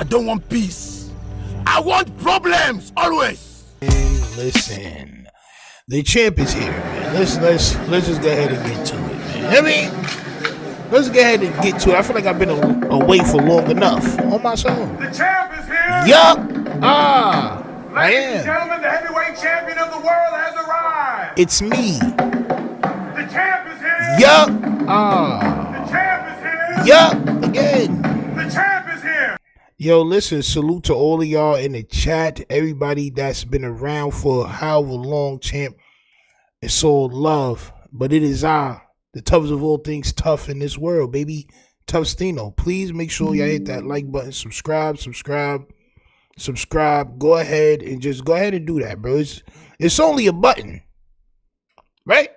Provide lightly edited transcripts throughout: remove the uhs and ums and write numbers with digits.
I don't want peace. I want problems always. Listen, the champ is here, man. Let's just go ahead and get to it, man. I mean, let's go ahead and get to it. I feel like I've been away for long enough. On my soul. The champ is here. Yup. Ladies and gentlemen, the heavyweight champion of the world has arrived. It's me. The champ is here. Yup. The champ is here. Yup. Again. The champ is here. Yo, listen, salute to all of y'all in the chat. Everybody that's been around for however long, champ. It's all love. But it is the toughest of all things tough in this world, baby. Tough Stino. Please make sure y'all hit that like button. Subscribe. Go ahead and do that, bro. It's only a button, right?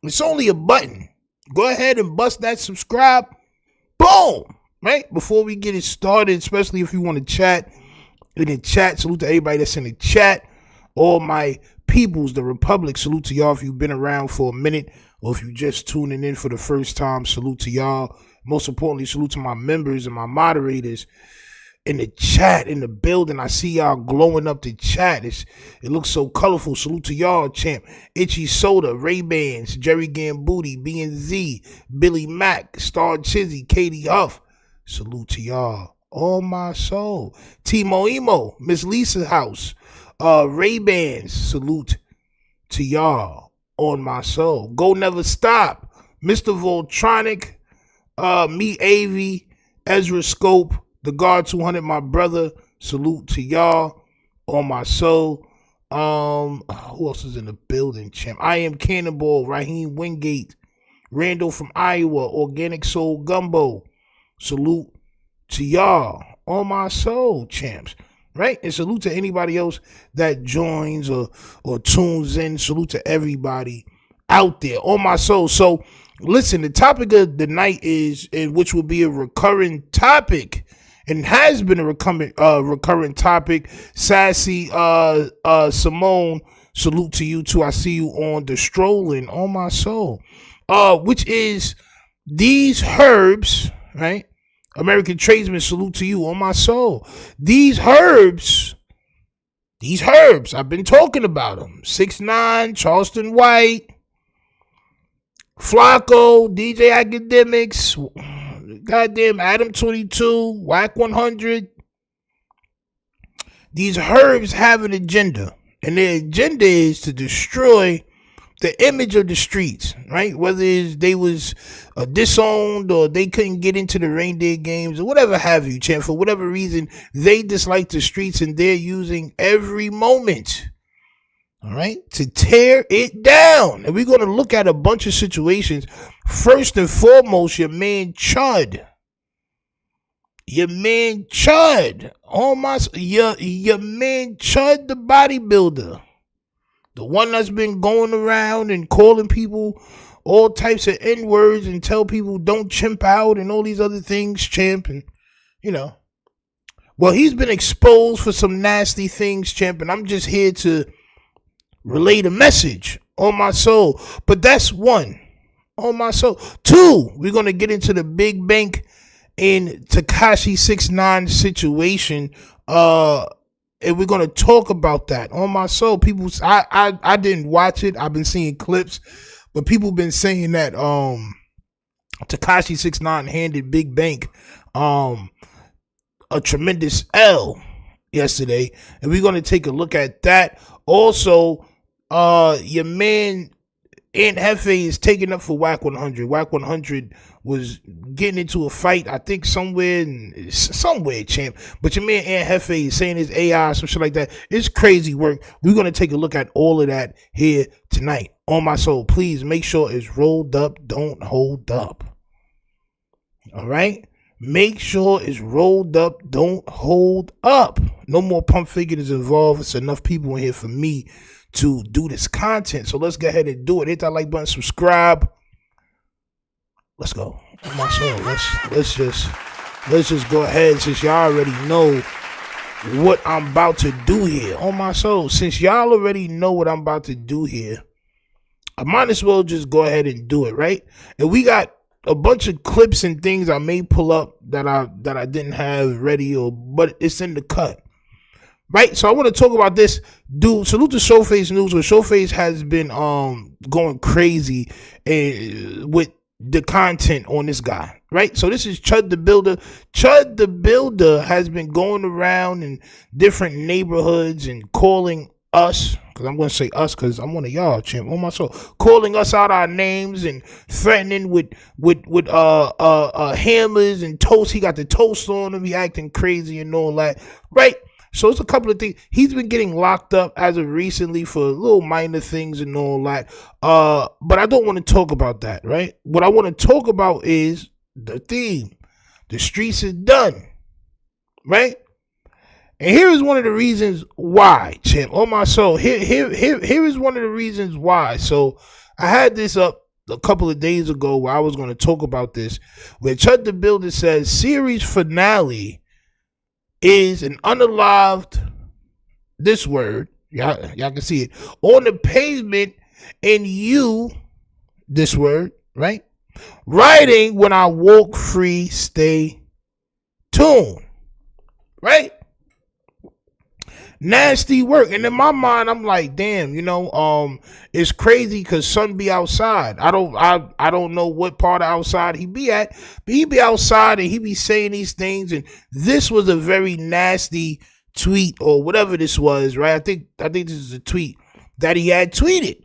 It's only a button. Go ahead and bust that subscribe. Boom, right? Before we get it started, especially if you want to chat in the chat, salute to everybody that's in the chat. All my peoples, the Republic, salute to y'all if you've been around for a minute or if you just tuning in for the first time, salute to y'all. Most importantly, salute to my members and my moderators in the chat, in the building. I see y'all glowing up the chat. It looks so colorful. Salute to y'all, champ. Itchy Soda, Ray-Bans, Jerry Gambooty, B&Z, Billy Mack, Star Chizzy, Katie Huff. Salute to y'all. All my soul. Timo Emo, Miss Lisa House, Ray-Bans. Salute to y'all. On my soul. Go Never Stop, Mr. Voltronic, me, Avi, Ezra Scope, The Guard 200, my brother. Salute to y'all. On my soul. Who else is in the building, champ? I Am Cannonball, Raheem Wingate, Randall from Iowa, Organic Soul Gumbo. Salute to y'all. On my soul, champs. Right? And salute to anybody else that joins or tunes in. Salute to everybody out there. On my soul. So, listen, the topic of the night is, which will be a recurring topic, and has been a recurring topic. Sassy Simone, salute to you too. I see you on the strolling. On my soul. Which is these herbs, right? American tradesman, salute to you. On my soul. These herbs, I've been talking about them. 6ix9ine, Charleston White, Flacco, DJ Academics, goddamn Adam 22, Wack 100. These herbs have an agenda, and their agenda is to destroy the image of the streets, right? Whether they was disowned or they couldn't get into the reindeer games or whatever have you, champ. For whatever reason, they dislike the streets and they're using every moment, all right, to tear it down. And we're going to look at a bunch of situations. First and foremost, your man Chud. Your man Chud. Your man Chud the Bodybuilder. The one that's been going around and calling people all types of N-words and tell people don't chimp out and all these other things, champ. And, well, he's been exposed for some nasty things, champ. And I'm just here to relay the message. On my soul. But that's one. On my soul. Two, we're going to get into the big bank in Tekashi 6ix9ine situation. And we're going to talk about that. On my soul. People, I didn't watch it. I've been seeing clips. But people been saying that Tekashi 6ix9ine handed Big Bank a tremendous L yesterday. And we're going to take a look at that. Also, your man Aunt Jefe is taking up for Wack 100. Wack 100 was getting into a fight, I think somewhere, champ. But your man Aunt Jefe is saying his AI, some shit like that. It's crazy work. We're going to take a look at all of that here tonight. On my soul. Please make sure it's rolled up. Don't hold up. All right? Make sure it's rolled up. Don't hold up. No more pump figures involved. It's enough people in here for me to do this content. So let's go ahead and do it. Hit that like button, subscribe. Let's go. On my soul. Let's just go ahead, since y'all already know what I'm about to do here. On my soul. Since y'all already know what I'm about to do here, I might as well just go ahead and do it, right? And we got a bunch of clips and things I may pull up that I didn't have ready, but it's in the cut. Right, so I want to talk about this. Dude, salute to Showface News, where Showface has been going crazy with the content on this guy. Right, so this is Chud the Builder. Chud the Builder has been going around in different neighborhoods and calling us, because I'm going to say us because I'm one of y'all, champ, on my soul, calling us out our names and threatening with hammers and toast. He got the toast on him. He acting crazy and all that. Right. So it's a couple of things. He's been getting locked up as of recently for little minor things and all that. But I don't want to talk about that, right? What I want to talk about is the theme. The streets is done, right? And here is one of the reasons why, champ. On my soul. Here is one of the reasons why. So I had this up a couple of days ago where I was going to talk about this, where Chud the Builder says series finale is an unalived, this word, y'all can see it, on the pavement, and you, this word, right? Writing when I walk free, stay tuned, right? Nasty work. And in my mind, I'm like, damn, it's crazy because son be outside. I don't know what part of outside he be at, but he be outside and he be saying these things. And this was a very nasty tweet or whatever this was, right? I think this is a tweet that he had tweeted.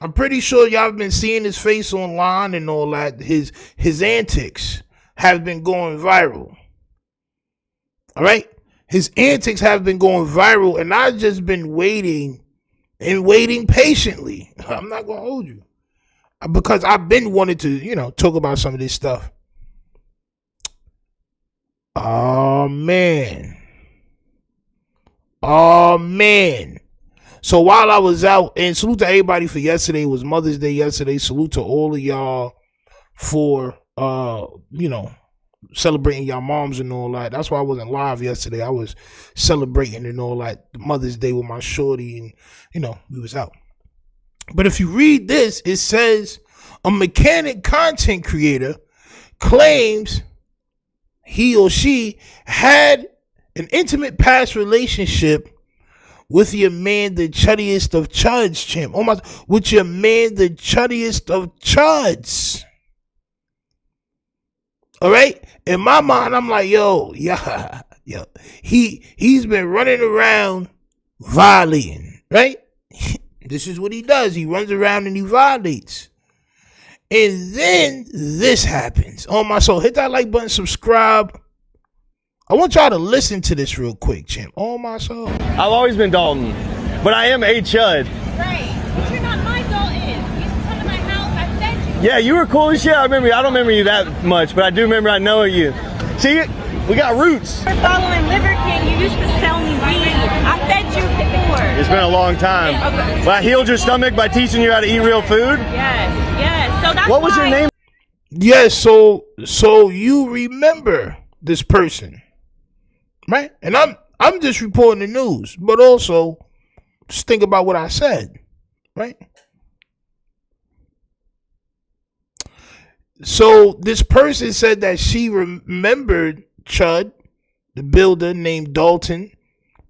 I'm pretty sure y'all have been seeing his face online and all that. His antics have been going viral. All right? His antics have been going viral, and I've just been waiting patiently. I'm not going to hold you, because I've been wanting to, talk about some of this stuff. Oh, man. So while I was out, and salute to everybody for yesterday, it was Mother's Day yesterday. Salute to all of y'all for, celebrating y'all moms and all that. That's why I wasn't live yesterday. I was celebrating and all that, Mother's Day with my shorty, and we was out. But if you read this, it says a mechanic content creator claims he or she had an intimate past relationship with your man, the chuddiest of chuds, champ. Oh my, with your man, the chuddiest of chuds. All right. In my mind, I'm like, yo. He's been running around violating, right? This is what he does. He runs around and he violates. And then this happens. On my soul, hit that like button, subscribe. I want y'all to listen to this real quick, champ. On my soul. I've always been Dalton, but I am a chud. Right. But you're not my Dalton. You used to come to my house. I fed you. Yeah, you were cool as shit. I don't remember you that much, but I do remember I know you. See, we got roots. You're following Liver King. You used to sell me weed. I fed you before. It's been a long time. Okay. But I healed your stomach by teaching you how to eat real food. Yes. So that's what was your name? Yes, so you remember this person, right? And I'm just reporting the news, but also just think about what I said, right? So this person said that she remembered Chud, the builder named Dalton,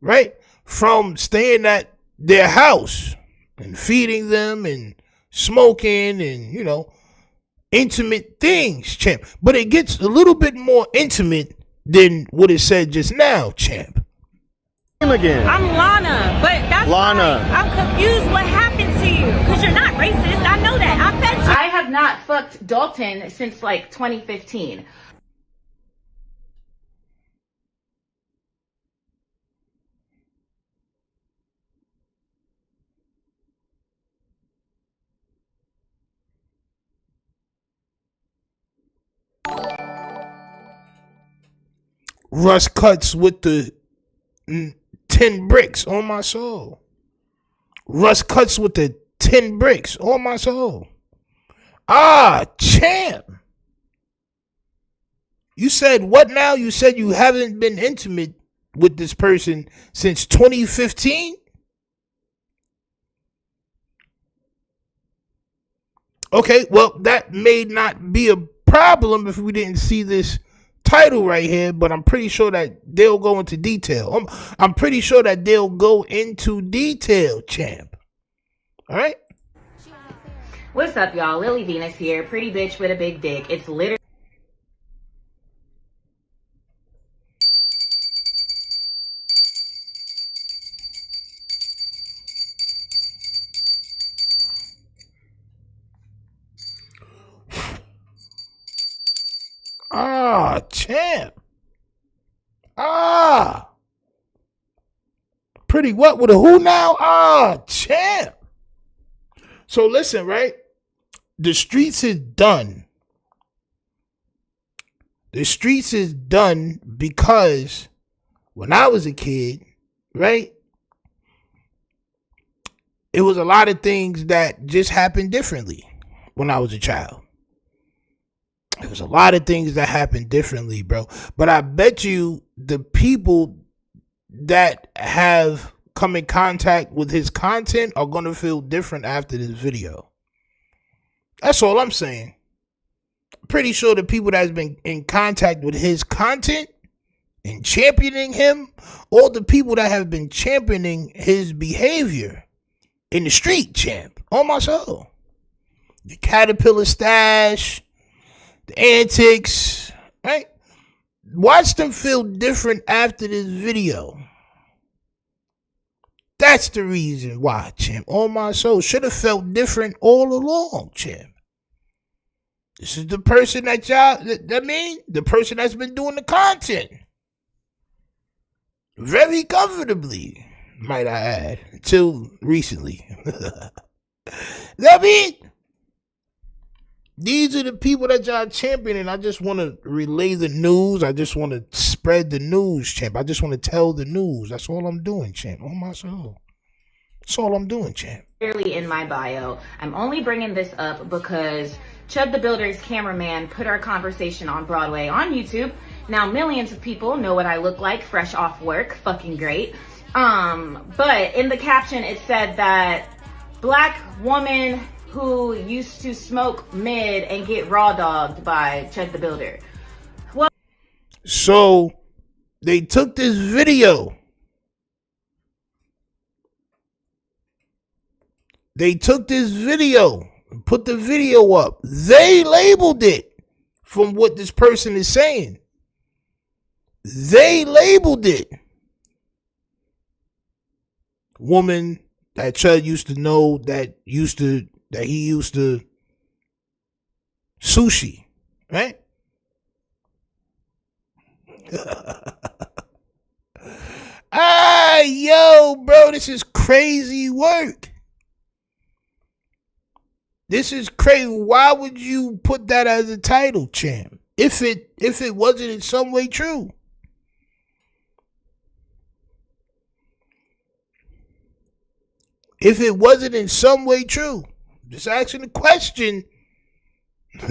right? From staying at their house and feeding them and smoking and, intimate things, champ. But it gets a little bit more intimate than what it said just now, champ. Again. I'm Lana, but that's Lana. Fine. I'm confused what happened to you because you're not racist. I know that. I fed you. I have not fucked Dalton since like 2015. Russ Cuts with the 10 bricks on my soul. Russ Cuts with the 10 bricks on my soul. Ah, champ. You said what now? You said you haven't been intimate with this person since 2015? Okay, well, that may not be a problem if we didn't see this title right here, but I'm pretty sure that they'll go into detail. I'm pretty sure that they'll go into detail, champ. All right? What's up, y'all? Lily Venus here. Pretty bitch with a big dick. It's literally... Ah, champ. Ah. Pretty what with a who now? Ah, champ. So listen, right? The streets is done. The streets is done because when I was a kid, right? It was a lot of things that just happened differently when I was a child. There was a lot of things that happened differently, bro. But I bet you the people that have come in contact with his content are going to feel different after this video. That's all I'm saying. Pretty sure the people that's been in contact with his content and championing him, or the people that have been championing his behavior in the street, champ, on my soul. The Caterpillar stash, the antics, right? Watch them feel different after this video. That's the reason why, champ. On my soul. Should have felt different all along, champ. This is the person that y'all, the person that's been doing the content. Very comfortably, might I add, until recently. These are the people that y'all championing. I just want to relay the news. I just want to spread the news, champ. I just want to tell the news. That's all I'm doing, champ. On my soul. That's all I'm doing, champ. Clearly in my bio. I'm only bringing this up because Chud the Builder's cameraman put our conversation on Broadway on YouTube. Now millions of people know what I look like fresh off work. Fucking great. But in the caption it said that black woman who used to smoke mid and get raw dogged by Chud the Builder. Well, so they took this video. They took this video and put the video up. They labeled it from what this person is saying. They labeled it. Woman that Chud used to know that he used to sushi, right? Yo, bro, this is crazy work. This is crazy. Why would you put that as a title, champ? If it wasn't in some way true. If it wasn't in some way true. Just asking the question. He's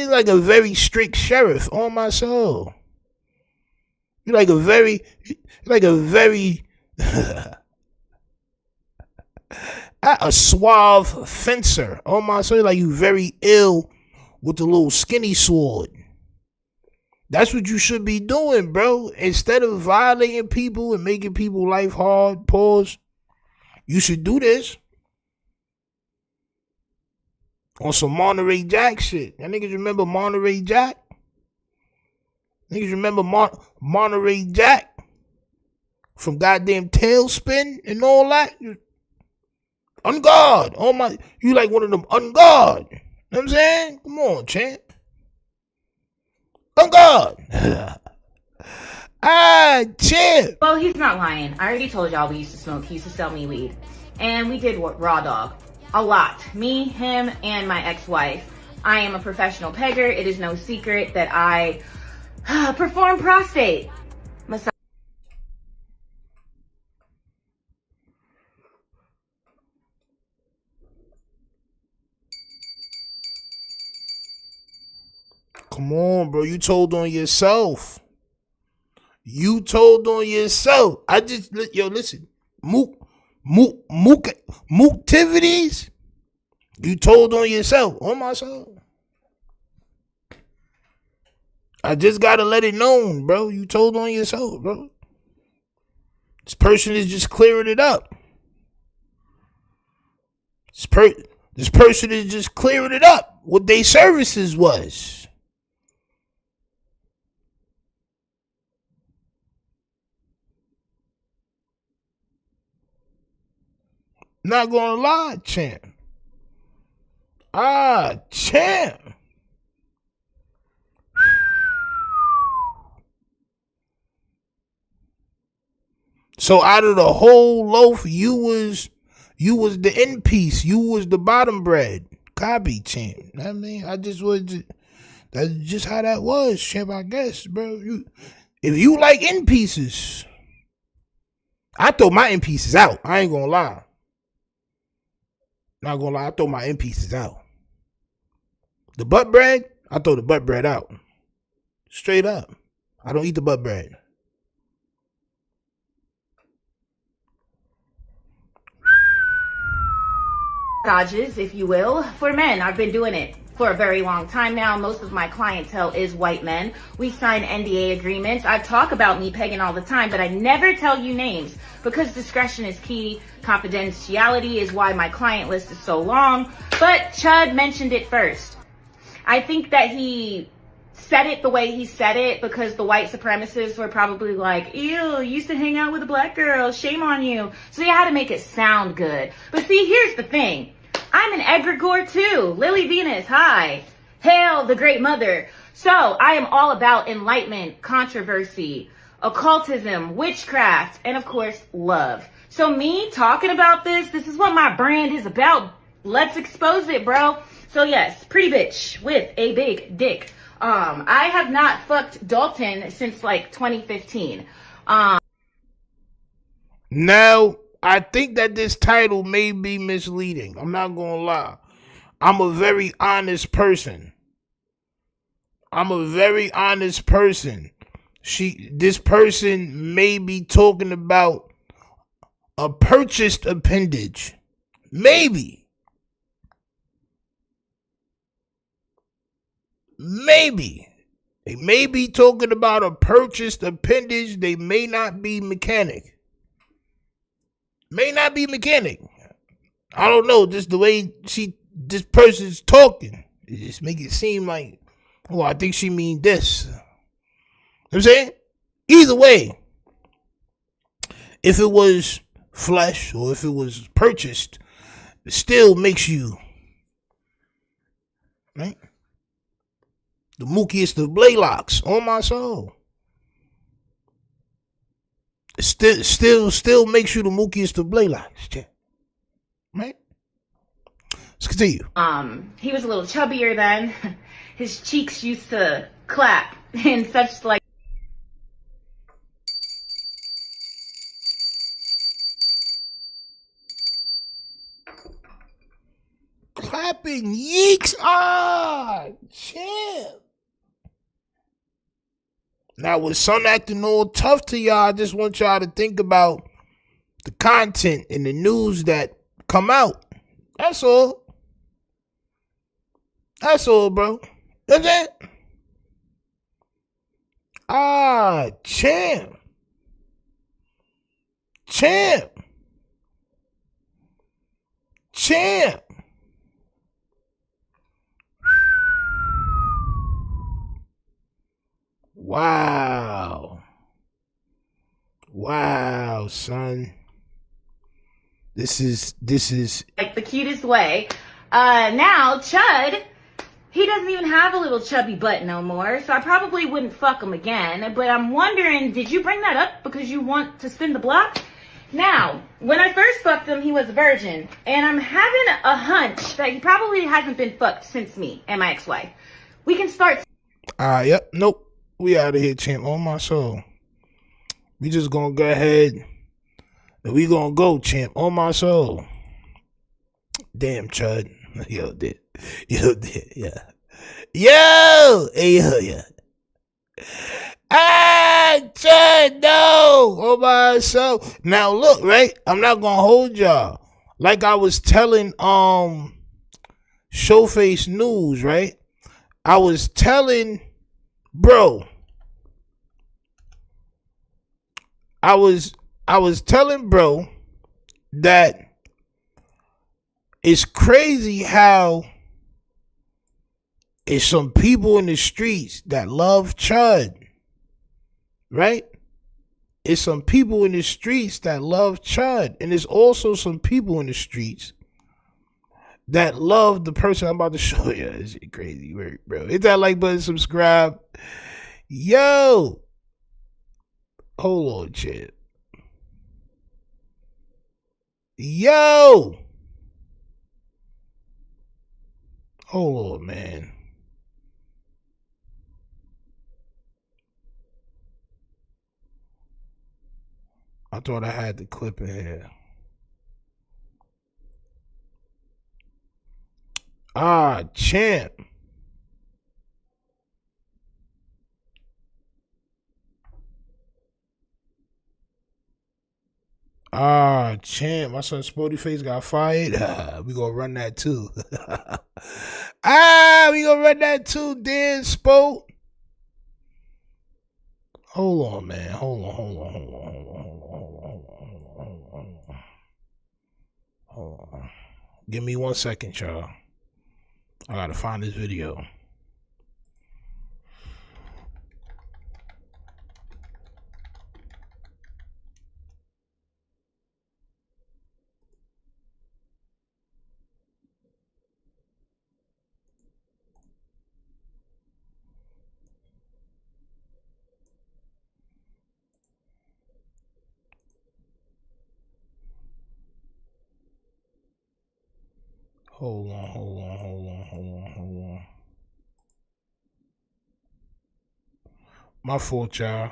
like a very strict sheriff on my soul. You're like a very a suave fencer on my soul. Like you very ill with the little skinny sword. That's what you should be doing, bro. Instead of violating people and making people life hard, pause. You should do this on some Monterey Jack shit. Y'all niggas remember Monterey Jack? Niggas remember Monterey Jack from goddamn Tailspin and all that? On guard. Oh my, you like one of them on guard. You know what I'm saying? Come on, champ. On guard. Champ. well, he's not lying. I already told y'all we used to smoke. He used to sell me weed. And we did raw dog. A lot. Me, him, and my ex-wife. I am a professional pegger. It is no secret that I perform prostate massage. Come on, bro. You told on yourself. You told on yourself. Listen. Mooktivities, you told on yourself. On my soul. I just gotta let it known, bro. You told on yourself, bro. This person is just clearing it up. This person is just clearing it up. What their services was. Not gonna lie, champ. Champ. So out of the whole loaf, you was the end piece. You was the bottom bread. Copy, champ. I mean, that's just how that was, champ, I guess, bro. If you like end pieces, I throw my end pieces out. I ain't gonna lie. Not gonna lie, I throw my end pieces out. The butt bread, I throw the butt bread out. Straight up. I don't eat the butt bread. Dodges, if you will, for men. I've been doing it for a very long time now. Most of my clientele is white men. We sign NDA agreements. I talk about me pegging all the time, but I never tell you names because discretion is key. Confidentiality is why my client list is so long. But Chud mentioned it first. I think that he said it the way he said it because the white supremacists were probably like, ew, you used to hang out with a black girl, shame on you. So you had to make it sound good. But see, here's the thing. I'm an egregore too. Lily Venus, hi. Hail the great mother. So I am all about enlightenment, controversy, occultism, witchcraft, and of course, love. So me talking about this is what my brand is about. Let's expose it, bro. So yes, pretty bitch with a big dick. I have not fucked Dalton since like 2015. Now, I think that this title may be misleading. I'm not gonna lie. I'm a very honest person. This person may be talking about a purchased appendage. Maybe. They may be talking about a purchased appendage. They may not be mechanic. I don't know. Just the way this person's talking. It just make it seem like, oh, I think she mean this. You know what I'm saying? Either way, if it was flesh or if it was purchased, it still makes you, right? The mookiest of Blaylocks on my soul. It still makes you the mookiest of Blaylocks, right? Let's continue. He was a little chubbier then. His cheeks used to clap in such like clapping yeeks. Champ. Now, with son acting all tough to y'all, I just want y'all to think about the content and the news that come out. That's all. That's all, bro. That's it. Champ. Wow, son. This is like the cutest way. Now Chud, he doesn't even have a little chubby butt no more, so I probably wouldn't fuck him again. But I'm wondering, did you bring that up because you want to spin the block? Now, when I first fucked him, he was a virgin, and I'm having a hunch that he probably hasn't been fucked since me and my ex-wife. We can start. Yep, nope. We out of here, champ. On my soul. We just gonna go ahead and we gonna go, champ. On my soul. Damn, Chud. Yo, did. Yeah. Yo, hey, yo, yeah. Chud, no. Oh, myself. Now, look, right? I'm not going to hold y'all. Like I was telling Showface News, right? I was telling, bro. I was telling bro that it's crazy how it's some people in the streets that love Chud, right? It's some people in the streets that love Chud, and there's also some people in the streets that love the person I'm about to show you. It's crazy work, bro. Hit that like button, subscribe. Yo, hold on, chat. Yo, hold on, man. I thought I had the clip in here. Champ. Champ. My son Sporty Face got fired. We gonna run that too. We gonna run that too, Dan Sport. Hold on, man. Hold on. Give me 1 second, y'all. I gotta find this video. Hold on. My fault, y'all.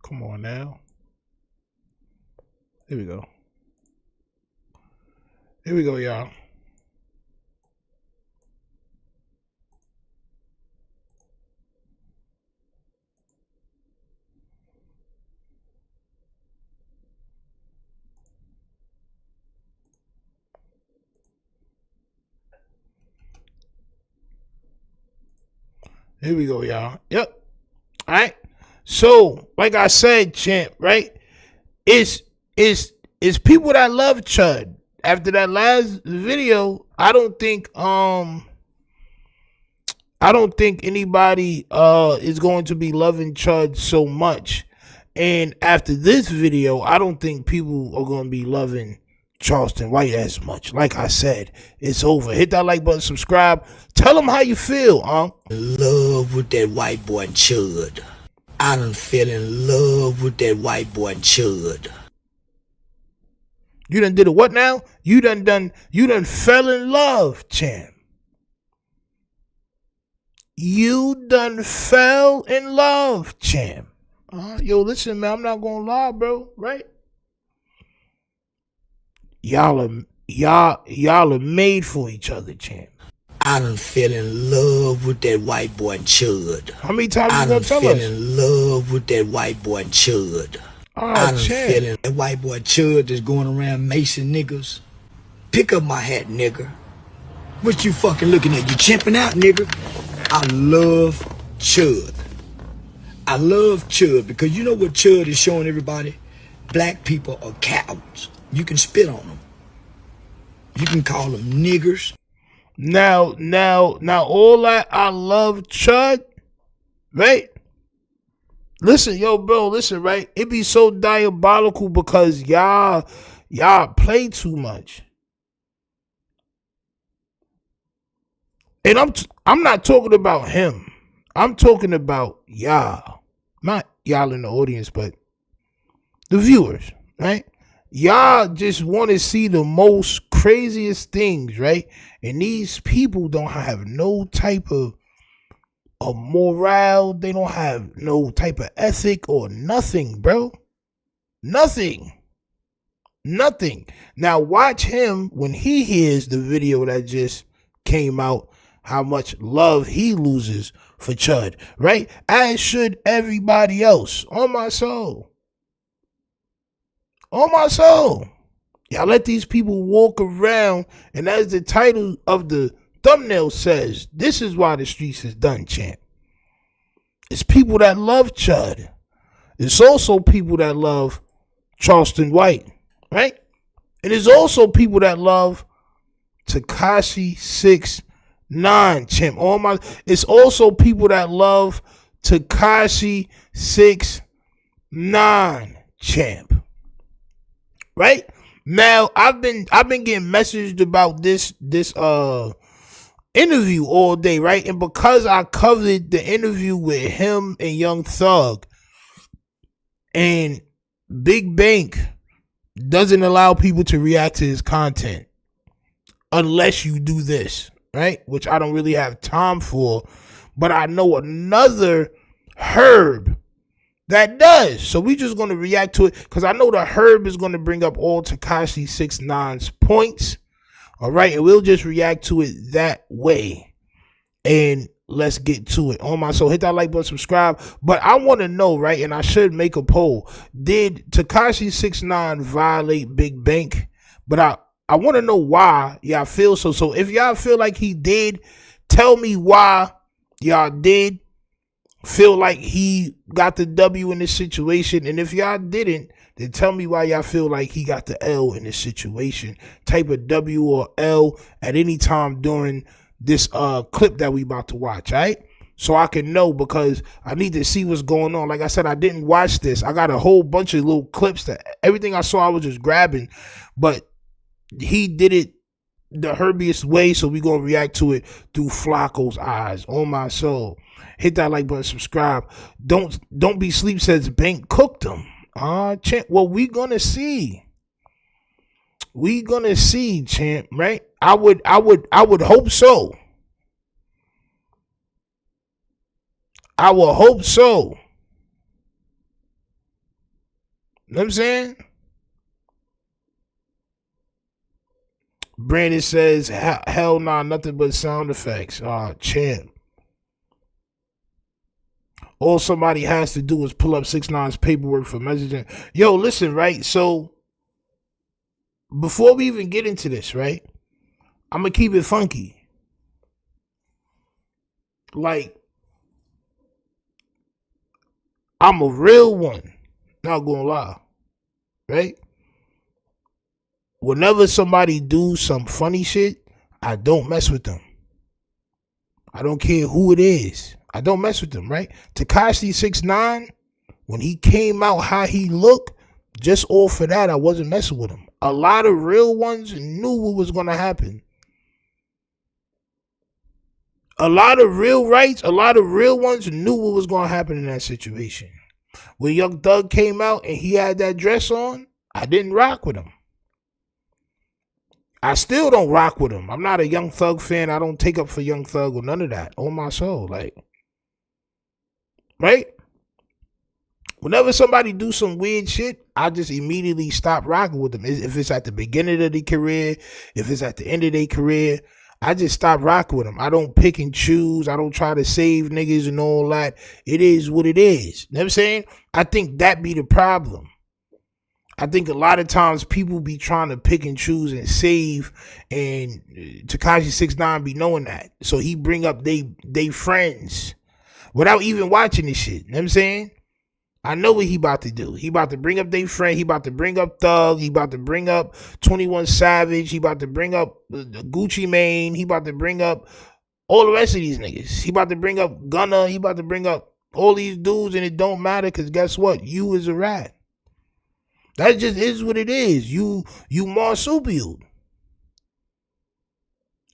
Come on now. Here we go. Here we go, y'all. Here we go, y'all. Yep. All right. So, like I said, champ, right? It's people that love Chud. After that last video, I don't think anybody is going to be loving Chud so much. And after this video, I don't think people are going to be loving Charleston White as much. Like I said, it's over. Hit that like button, subscribe. Tell them how you feel, Love with that white boy Chud. I done fell in love with that white boy Chud. You done did it what now? You done fell in love, champ. You done fell in love, champ. Yo, listen, man, I'm not gonna lie, bro, right? Y'all are made for each other, champ. I done fell in love with that white boy Chud. How many times you gonna tell us? I done fell in love with that white boy Chud. I done fell in that white boy Chud that's going around macing niggas. Pick up my hat, nigga. What you fucking looking at? You chimping out, nigga? I love Chud. I love Chud because you know what Chud is showing everybody? Black people are cowards. You can spit on them. You can call them niggers. Now, all that I love Chud, right? Listen, yo, bro, listen, right? It be so diabolical because y'all play too much. And I'm not talking about him. I'm talking about y'all. Not y'all in the audience, but the viewers, right? Y'all just want to see the most craziest things, right? And these people don't have no type of morale. They don't have no type of ethic or nothing, bro. Nothing. Now watch him when he hears the video that just came out, how much love he loses for Chud, right? As should everybody else. On my soul. Y'all let these people walk around, and as the title of the thumbnail says, this is why the streets is done, champ. It's people that love Chud. It's also people that love Charleston White, right? And it's also people that love Tekashi 6ix9ine, champ. It's also people that love Tekashi 6ix9ine, champ. Right? Now, I've been getting messaged about this interview all day, right? And because I covered the interview with him and Young Thug, and Big Bank doesn't allow people to react to his content unless you do this, right? Which I don't really have time for, but I know another Herb that does. So we just going to react to it because I know the Herb is going to bring up all Tekashi 6ix9ine's points. All right. And we'll just react to it that way. And let's get to it. On my soul, hit that like button, subscribe. But I want to know, right? And I should make a poll. Did Tekashi 6ix9ine violate Big Bank? But I want to know why y'all feel so. So if y'all feel like he did, tell me why y'all did feel like he got the W in this situation. And if y'all didn't, then tell me why y'all feel like he got the L in this situation. Type of W or L at any time during this clip that we about to watch, all right? So I can know, because I need to see what's going on. Like I said, I didn't watch this. I got a whole bunch of little clips that everything I saw I was just grabbing, but he did it the herbiest way, so we gonna react to it through Flacco's eyes. On my soul, hit that like button, subscribe. Don't be sleep, says Bank cooked him. Champ. Well, we gonna see. We gonna see, champ. Right? I would hope so. I will hope so. You know what I'm saying? Brandon says, hell nah, nothing but sound effects. Champ. All somebody has to do is pull up 6ix9ine's paperwork for messaging. Yo, listen, right? So, before we even get into this, right? I'm going to keep it funky. Like, I'm a real one. Not going to lie. Right? Whenever somebody do some funny shit, I don't mess with them. I don't care who it is. I don't mess with them, right? Tekashi 6ix9ine, when he came out how he looked, just off of that, I wasn't messing with him. A lot of real ones knew what was going to happen. A lot of real ones knew what was going to happen in that situation. When Young Thug came out and he had that dress on, I didn't rock with him. I still don't rock with him. I'm not a Young Thug fan. I don't take up for Young Thug or none of that. On my soul, like, right? Whenever somebody do some weird shit, I just immediately stop rocking with them. If it's at the beginning of their career, if it's at the end of their career, I just stop rocking with them. I don't pick and choose. I don't try to save niggas and all that. It is what it is. You know what I'm saying? I think that be the problem. I think a lot of times people be trying to pick and choose and save, and Tekashi 6ix9ine be knowing that. So he bring up they friends without even watching this shit. You know what I'm saying? I know what he about to do. He about to bring up they friend. He about to bring up Thug. He about to bring up 21 Savage. He about to bring up Gucci Mane. He about to bring up all the rest of these niggas. He about to bring up Gunna. He about to bring up all these dudes, and it don't matter because guess what? You is a rat. That just is what it is. You marsupial.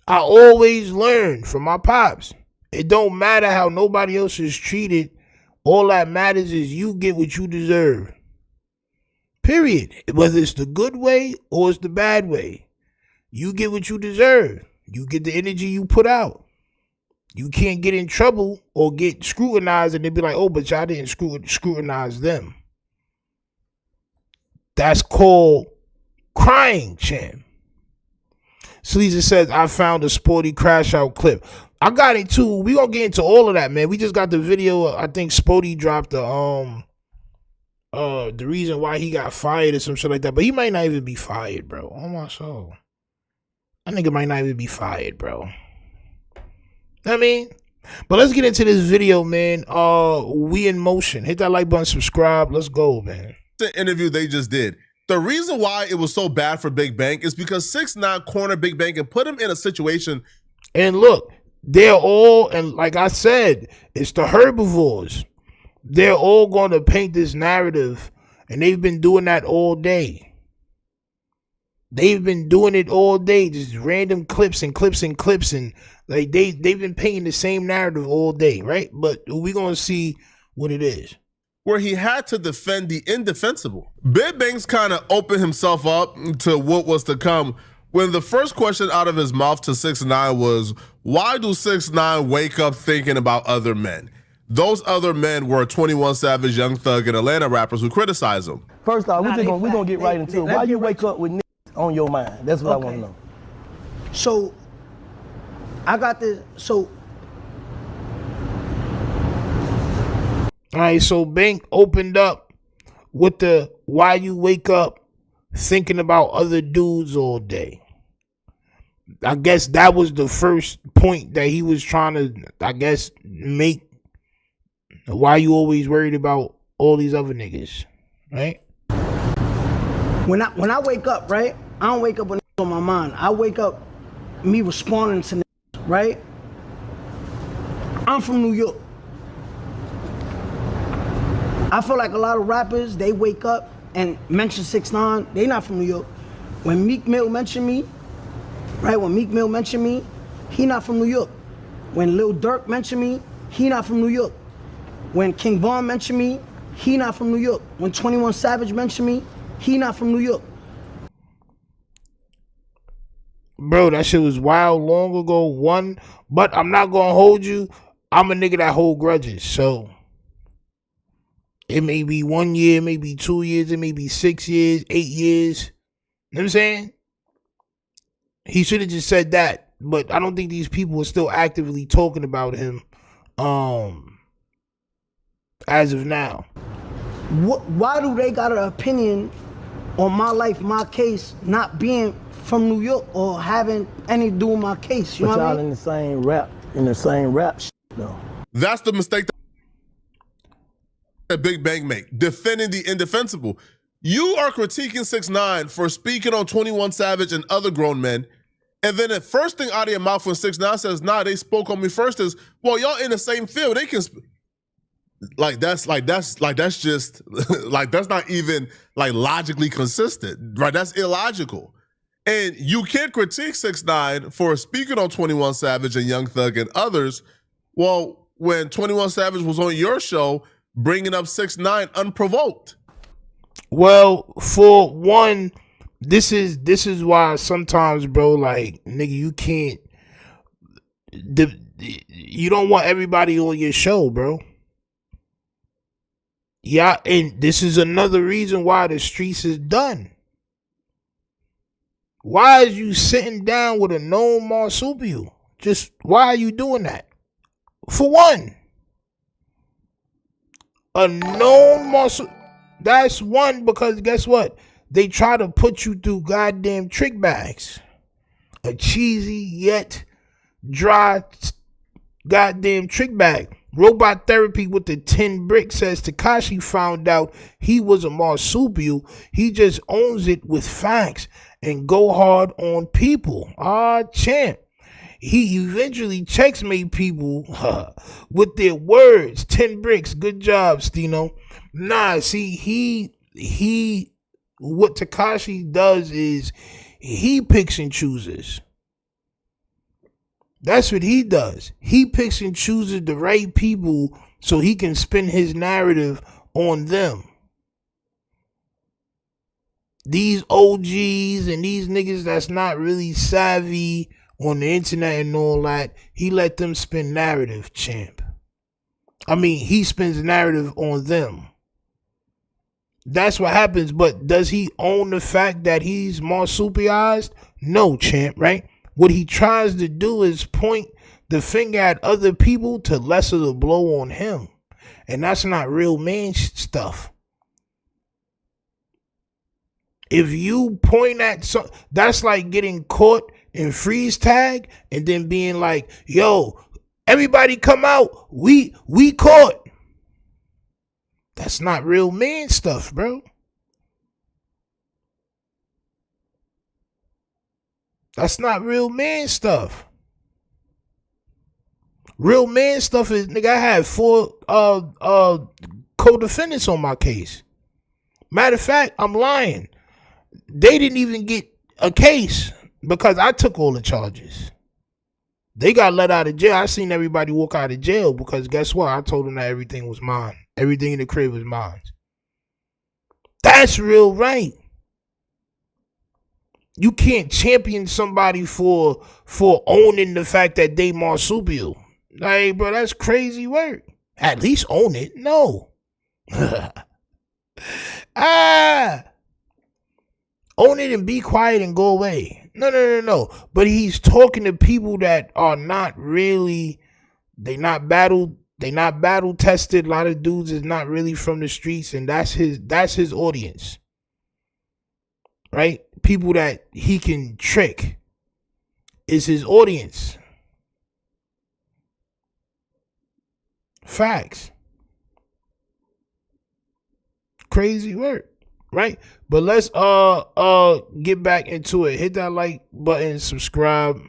I always learn from my pops. It don't matter how nobody else is treated. All that matters is you get what you deserve. Period. Whether it's the good way or it's the bad way. You get what you deserve. You get the energy you put out. You can't get in trouble or get scrutinized and they be like, oh, but y'all didn't scrutinize them. That's called crying, champ. Sleazer says, I found a Sporty crash out clip. I got it too. We gonna get into all of that, man. We just got the video. I think Sporty dropped the reason why he got fired or some shit like that. But he might not even be fired, bro. Oh my soul. That nigga might not even be fired, bro. I mean, but let's get into this video, man. We in motion. Hit that like button, subscribe. Let's go, man. The interview they just did. The reason why it was so bad for Big Bank is because 6ix9ine cornered Big Bank and put him in a situation. And look, they're all, and like I said, it's the herbivores. They're all going to paint this narrative, and they've been doing that all day. They've been doing it all day, just random clips and clips and clips, and like they've been painting the same narrative all day, right? But we're gonna see what it is. Where he had to defend the indefensible. Big Banks kind of opened himself up to what was to come when the first question out of his mouth to 6ix9ine was, why do 6ix9ine wake up thinking about other men? Those other men were 21 Savage, Young Thug, and Atlanta rappers who criticized him. First off, we're gonna get right into it. Why you wake up with niggas on your mind? That's what I want to know. So, I got this. So, all right, so Bank opened up with the why you wake up thinking about other dudes all day. I guess that was the first point that he was trying to, I guess, make. Why you always worried about all these other niggas, right? when I wake up, right? I don't wake up with niggas on my mind. I wake up me responding to niggas, right? I'm from New York. I feel like a lot of rappers, they wake up and mention 6ix9ine. They not from New York. When Meek Mill mentioned me, right? When Meek Mill mentioned me, he not from New York. When Lil Durk mentioned me, he not from New York. When King Von mentioned me, he not from New York. When 21 Savage mentioned me, he not from New York. Bro, that shit was wild long ago. But I'm not gonna hold you. I'm a nigga that hold grudges, so it may be 1 year, it may be 2 years, it may be 6 years, 8 years. You know what I'm saying? He should have just said that. But I don't think these people are still actively talking about him as of now. Why do they got an opinion on my life, my case, not being from New York or having anything to do with my case? You know what I mean? In the same rap shit, though. That's the mistake that Big Bank make, defending the indefensible. You are critiquing 6ix9ine for speaking on 21 Savage and other grown men, and then the first thing out of your mouth when 6ix9ine says, nah, they spoke on me first is, well, y'all in the same field, they can that's just like that's not even like logically consistent, right? That's illogical. And you can't critique 6ix9ine for speaking on 21 Savage and Young Thug and others. Well, when 21 Savage was on your show, bringing up 6ix9ine unprovoked. Well, for one, this is why sometimes, bro, like, nigga, you can't, you don't want everybody on your show, bro. Yeah, and this is another reason why the streets is done. Why is you sitting down with a known marsupial? Just, why are you doing that? For one, a known marsupial. That's one, because guess what? They try to put you through goddamn trick bags. A cheesy yet dry goddamn trick bag. Robot Therapy with the 10 bricks says Tekashi found out he was a marsupial. He just owns it with facts and go hard on people. Champ. He eventually checkmate people with their words. 10 bricks. Good job, Stino. Nah, see, he what Tekashi does is he picks and chooses. That's what he does. He picks and chooses the right people so he can spin his narrative on them. These OGs and these niggas that's not really savvy on the internet and all that, he let them spin narrative, champ. I mean, he spins narrative on them. That's what happens, but does he own the fact that he's marsupialized? No, champ, right? What he tries to do is point the finger at other people to lessen the blow on him. And that's not real man stuff. If you point at some, that's like getting caught in freeze tag and then being like, yo, everybody come out. We caught. That's not real man stuff, bro. That's not real man stuff. Real man stuff is, nigga, I had 4 co-defendants on my case. Matter of fact, I'm lying. They didn't even get a case because I took all the charges. They got let out of jail. I seen everybody walk out of jail because guess what? I told them that everything was mine. Everything in the crib was mine. That's real right. You can't champion somebody for owning the fact that they marsupial. Like, bro, that's crazy work. At least own it. No. Own it and be quiet and go away. No. But he's talking to people that are not really, they not battle tested. A lot of dudes is not really from the streets, and that's his audience. Right? People that he can trick is his audience. Facts. Crazy work, right? But let's get back into it. Hit that like button, subscribe.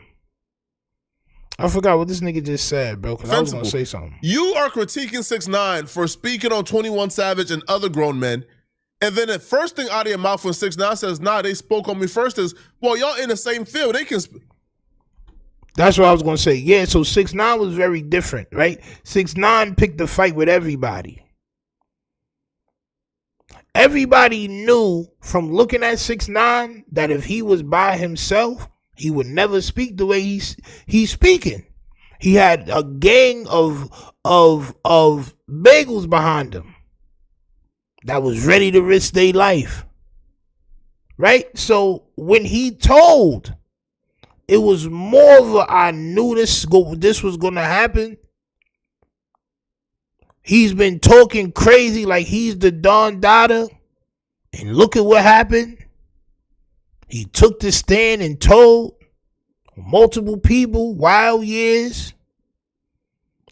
I forgot what this nigga just said, bro, because I was gonna say something. You are critiquing 6ix9ine for speaking on 21 Savage and other grown men, and then the first thing out of your mouth when 6ix9ine says, nah, they spoke on me first is, well, y'all in the same field. They can That's what I was going to say. Yeah, so 6ix9ine was very different, right? 6ix9ine picked the fight with everybody. Everybody knew from looking at 6ix9ine that if he was by himself, he would never speak the way he's speaking. He had a gang of bagels behind him that was ready to risk their life. Right? So when he told, it was more of a, I knew this was going to happen. He's been talking crazy like he's the Don Dada. And look at what happened. He took the stand and told multiple people, wild years.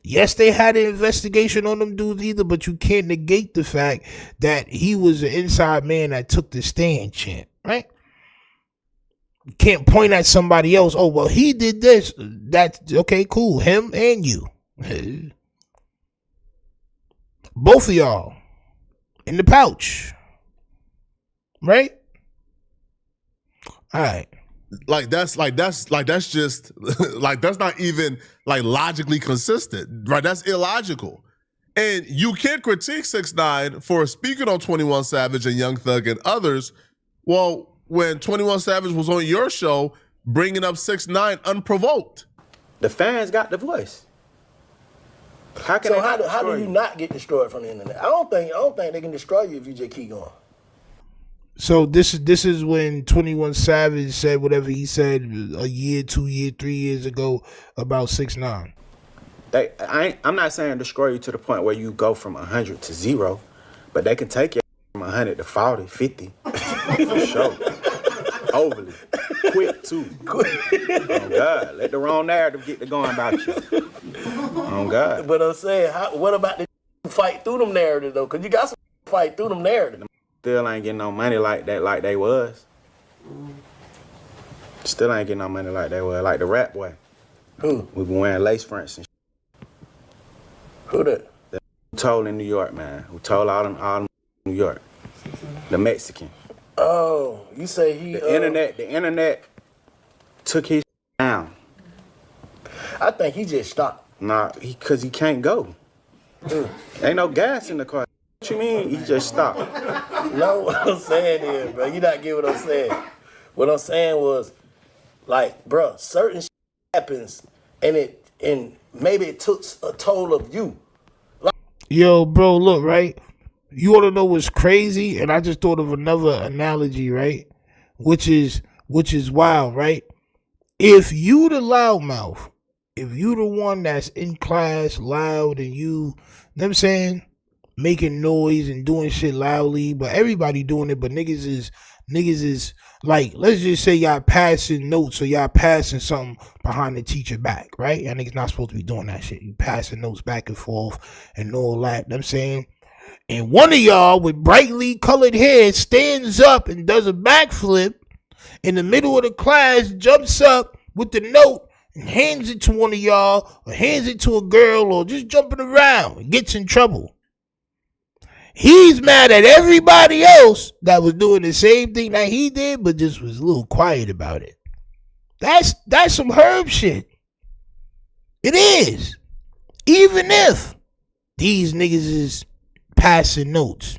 Yes, they had an investigation on them dudes either, but you can't negate the fact that he was an inside man that took the stand, champ, right? You can't point at somebody else. Oh, well, he did this. That's okay, cool. Him and you. Both of y'all in the pouch. Right? All right. That's just like that's not even like logically consistent, right? That's illogical. And you can't critique 6ix9ine for speaking on 21 Savage and Young Thug and others. Well, when 21 Savage was on your show, bringing up 6ix9ine unprovoked. The fans got the voice. How can how do you not get destroyed from the internet? I don't think they can destroy you if you just keep going. So this is when 21 Savage said whatever he said a year, 2 years, 3 years ago about 6ix9ine. I'm not saying destroy you to the point where you go from 100 to 0, but they can take you from 100 to 40, 50. For sure. Overly. Quick, too. Oh, God. Let the wrong narrative get to going about you. Oh, God. But I'm saying, what about the fight through them narratives, though? Because you got some fight through them narratives. Still ain't getting no money like that, like they was. Still ain't getting no money like they was, like the rap boy. Who? We been wearing lace fronts and Who that? Who told in New York, man. Who told all them New York. The Mexican. Oh, you say he... The internet took his down. I think he just stopped. Nah, cause he can't go. Ain't no gas in the car. What you mean? He just stopped. No, what I'm saying is, bro, you not getting what I'm saying. What I'm saying was, like, bro, certain shit happens, and maybe it took a toll of you. Yo, bro, look, right? You want to know what's crazy? And I just thought of another analogy, right? Which is wild, right? If you the loudmouth, if you the one that's in class loud and you know what I'm saying, making noise and doing shit loudly, but everybody doing it, but niggas is like, let's just say y'all passing notes or y'all passing something behind the teacher back, right? Y'all niggas not supposed to be doing that shit. You passing notes back and forth and all that, you know what I'm saying? And one of y'all with brightly colored hair stands up and does a backflip in the middle of the class, jumps up with the note and hands it to one of y'all or hands it to a girl or just jumping around and gets in trouble. He's mad at everybody else that was doing the same thing that he did, but just was a little quiet about it. That's some herb shit. It is. Even if these niggas is passing notes,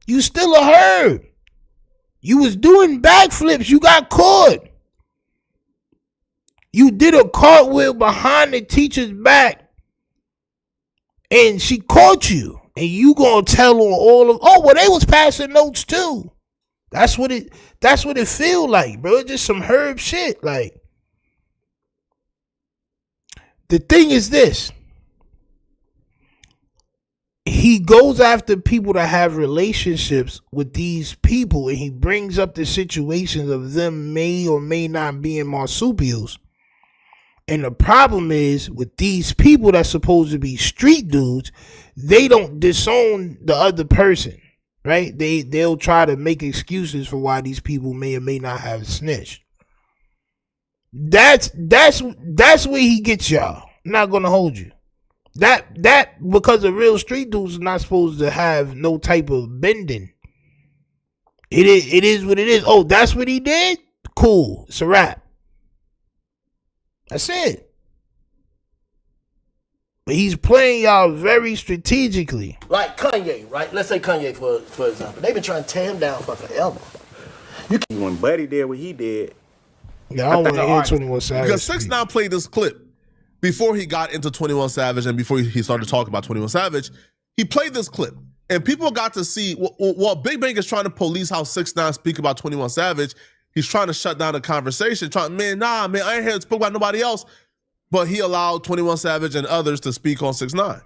you still a herb. You was doing backflips. You got caught. You did a cartwheel behind the teacher's back, and she caught you. And you gonna tell on all of, oh, well, they was passing notes too. That's what it feel like, bro. It's just some herb shit. Like, the thing is this. He goes after people that have relationships with these people, and he brings up the situations of them may or may not being marsupials. And the problem is with these people that's supposed to be street dudes, they don't disown the other person, right? They'll try to make excuses for why these people may or may not have snitched. That's where he gets y'all. I'm not gonna hold you. That because the real street dudes are not supposed to have no type of bending. It is what it is. Oh, that's what he did? Cool. It's a wrap. That's it. But he's playing y'all very strategically. Like Kanye, right? Let's say Kanye, for example. They've been trying to tear him down for forever. When Buddy did what he did. Yeah, I don't want to hear 21 Savage. Because 6ix9ine played this clip before he got into 21 Savage and before he started talking about 21 Savage. He played this clip. And people got to see, while Big Bang is trying to police how 6ix9ine speak about 21 Savage, he's trying to shut down the conversation. I ain't here to speak about nobody else. But he allowed 21 Savage and others to speak on 6ix9ine.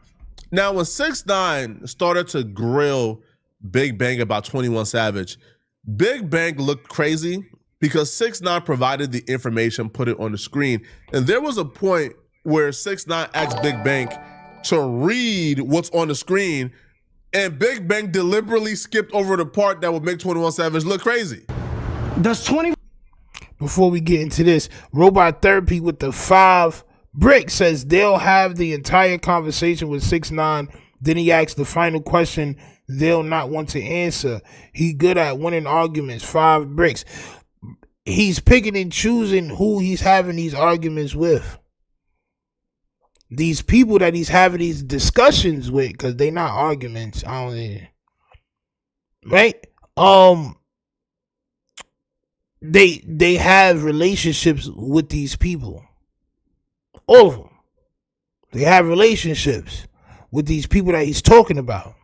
Now, when 6ix9ine started to grill Big Bang about 21 Savage, Big Bang looked crazy because 6ix9ine provided the information, put it on the screen. And there was a point where 6ix9ine asked Big Bang to read what's on the screen, and Big Bang deliberately skipped over the part that would make 21 Savage look crazy. Before we get into this, Robot Therapy with the 5 bricks says they'll have the entire conversation with 6ix9ine. Then he asks the final question they'll not want to answer. He good at winning arguments. 5 bricks. He's picking and choosing who he's having these arguments with. These people that he's having these discussions with, because they not arguments. I don't know. Right? They have relationships with these people. All of them. They have relationships with these people that he's talking about.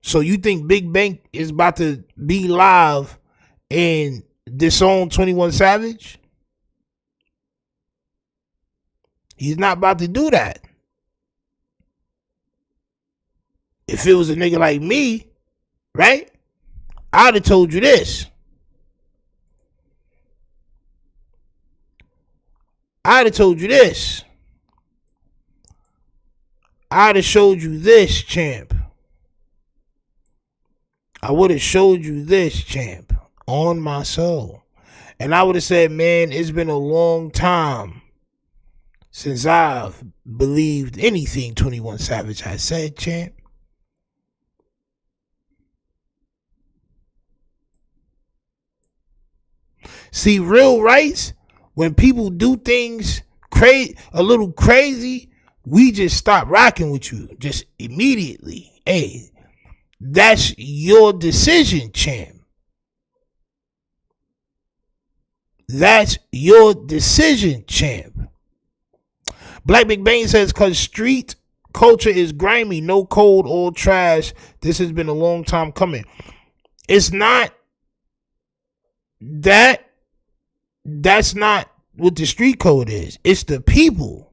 So you think Big Bang is about to be live and disown 21 Savage? He's not about to do that. If it was a nigga like me, right? I'd have told you this. I'd have told you this. I'd have showed you this, champ. I would have showed you this, champ, on my soul. And I would have said, man, it's been a long time since I've believed anything 21 Savage has said, champ. See, real rights, when people do things little crazy, we just stop rocking with you just immediately. Hey, that's your decision, champ. That's your decision, champ. Black McBain says, cause street culture is grimy, no code, all trash. This has been a long time coming. It's not that. That's not what the street code is. It's the people.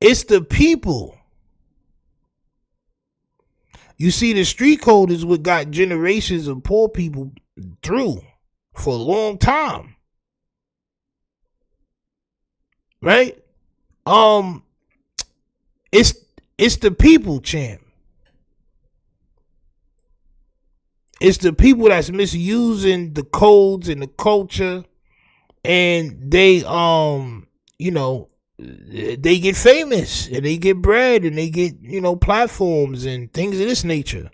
It's the people. You see, the street code is what got generations of poor people through for a long time. Right? It's the people, champ. It's the people that's misusing the codes and the culture, and they they get famous and they get bread and they get, platforms and things of this nature.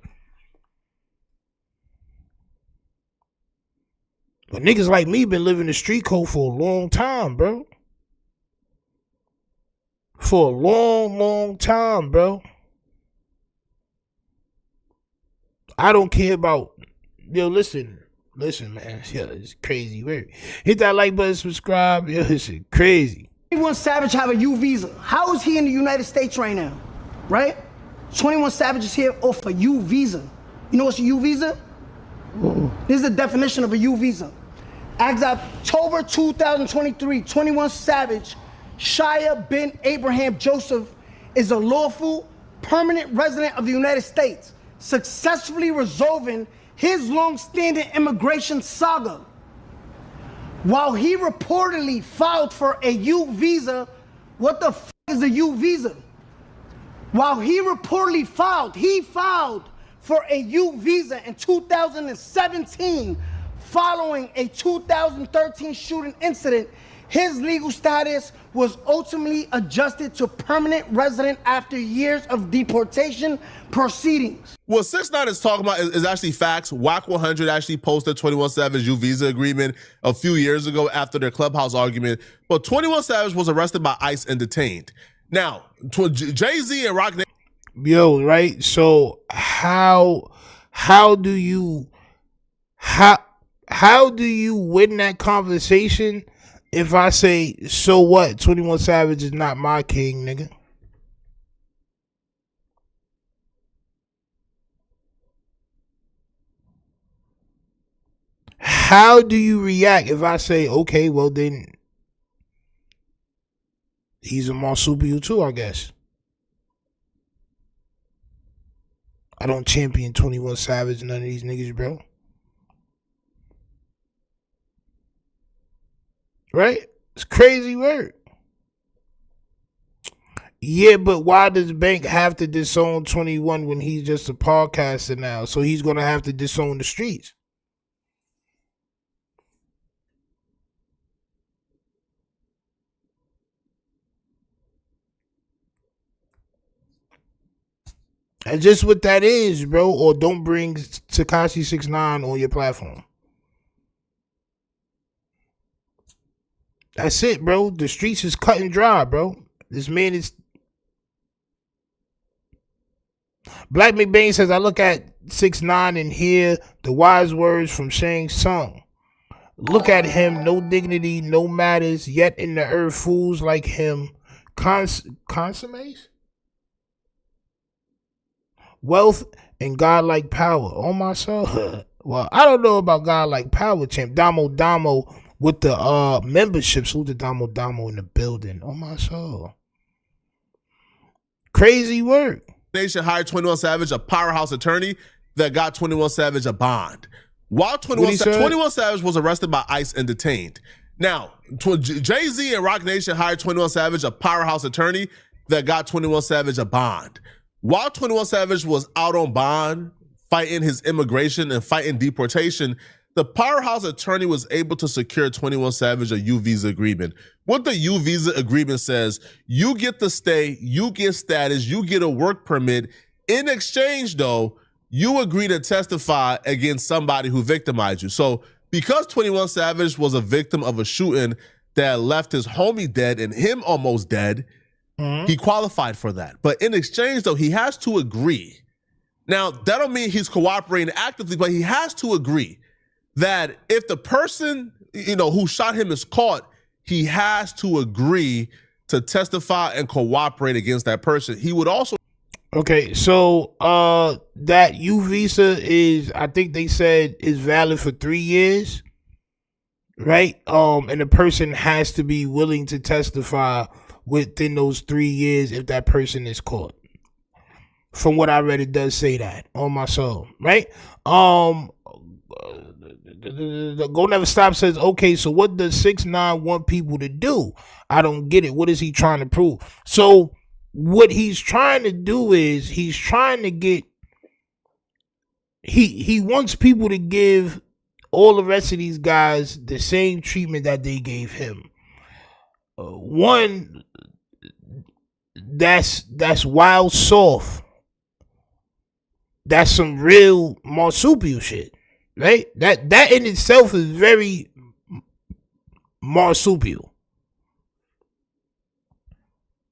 But niggas like me been living the street code for a long time, bro. For a long, long time, bro. I don't care about, listen, man. Yo, it's crazy. Hit that like button, subscribe. Yo, this is crazy. 21 Savage have a U visa. How is he in the United States right now? Right? 21 Savage is here off a U visa. You know what's a U visa? This is the definition of a U visa. As of October 2023, 21 Savage, Shia bin Abraham Joseph, is a lawful permanent resident of the United States, successfully resolving his long-standing immigration saga. While he reportedly filed for a U visa, what the f is a U visa? While he reportedly filed for a U visa in 2017 following a 2013 shooting incident. His legal status was ultimately adjusted to permanent resident after years of deportation proceedings. What 6ix9ine is talking about is actually facts. Wack 100 actually posted 21 Savage U visa agreement a few years ago after their Clubhouse argument. But 21 Savage was arrested by ICE and detained. Now, Jay-Z and Rock Nation. Yo, right? So how do you win that conversation? If I say, so what? 21 Savage is not my king, nigga. How do you react if I say, okay, well then, he's a marsupial too, I guess. I don't champion 21 Savage, none of these niggas, bro. Right? It's crazy work. Yeah, but why does Bank have to disown 21 when he's just a podcaster now? So he's going to have to disown the streets. That's just what that is, bro. Or don't bring Tekashi 6ix9ine on your platform. That's it, bro. The streets is cut and dry, bro. This man is... Black McBain says, I look at 6ix9ine and hear the wise words from Shang Tsung. Look at him, no dignity, no matters, yet in the earth fools like him consummates wealth and godlike power. Oh my soul. Well, I don't know about godlike power, champ. Damo with the memberships. Who's the Damo in the building? Oh my soul. Crazy work. Nation hired 21 Savage, a powerhouse attorney that got 21 Savage a bond. While 21 Savage was arrested by ICE and detained. Now, Jay-Z and Rock Nation hired 21 Savage, a powerhouse attorney that got 21 Savage a bond. While 21 Savage was out on bond, fighting his immigration and fighting deportation, the powerhouse attorney was able to secure 21 Savage a U visa agreement. What the U visa agreement says, you get to stay, you get status, you get a work permit. In exchange, though, you agree to testify against somebody who victimized you. So because 21 Savage was a victim of a shooting that left his homie dead and him almost dead, he qualified for that. But in exchange, though, he has to agree. Now, that don't mean he's cooperating actively, but he has to agree that if the person, who shot him is caught, he has to agree to testify and cooperate against that person. He would also... Okay, so that U visa is, I think they said, is valid for 3 years, right? And the person has to be willing to testify within those 3 years if that person is caught. From what I read, it does say that on my soul, right? The Go Never Stop says, okay, so what does 6ix9ine want people to do? I don't get it. What is he trying to prove? So what he's trying to do is he's trying to get, he wants people to give all the rest of these guys the same treatment that they gave him. One, that's wild soft. That's some real marsupial shit, right? That in itself is very marsupial.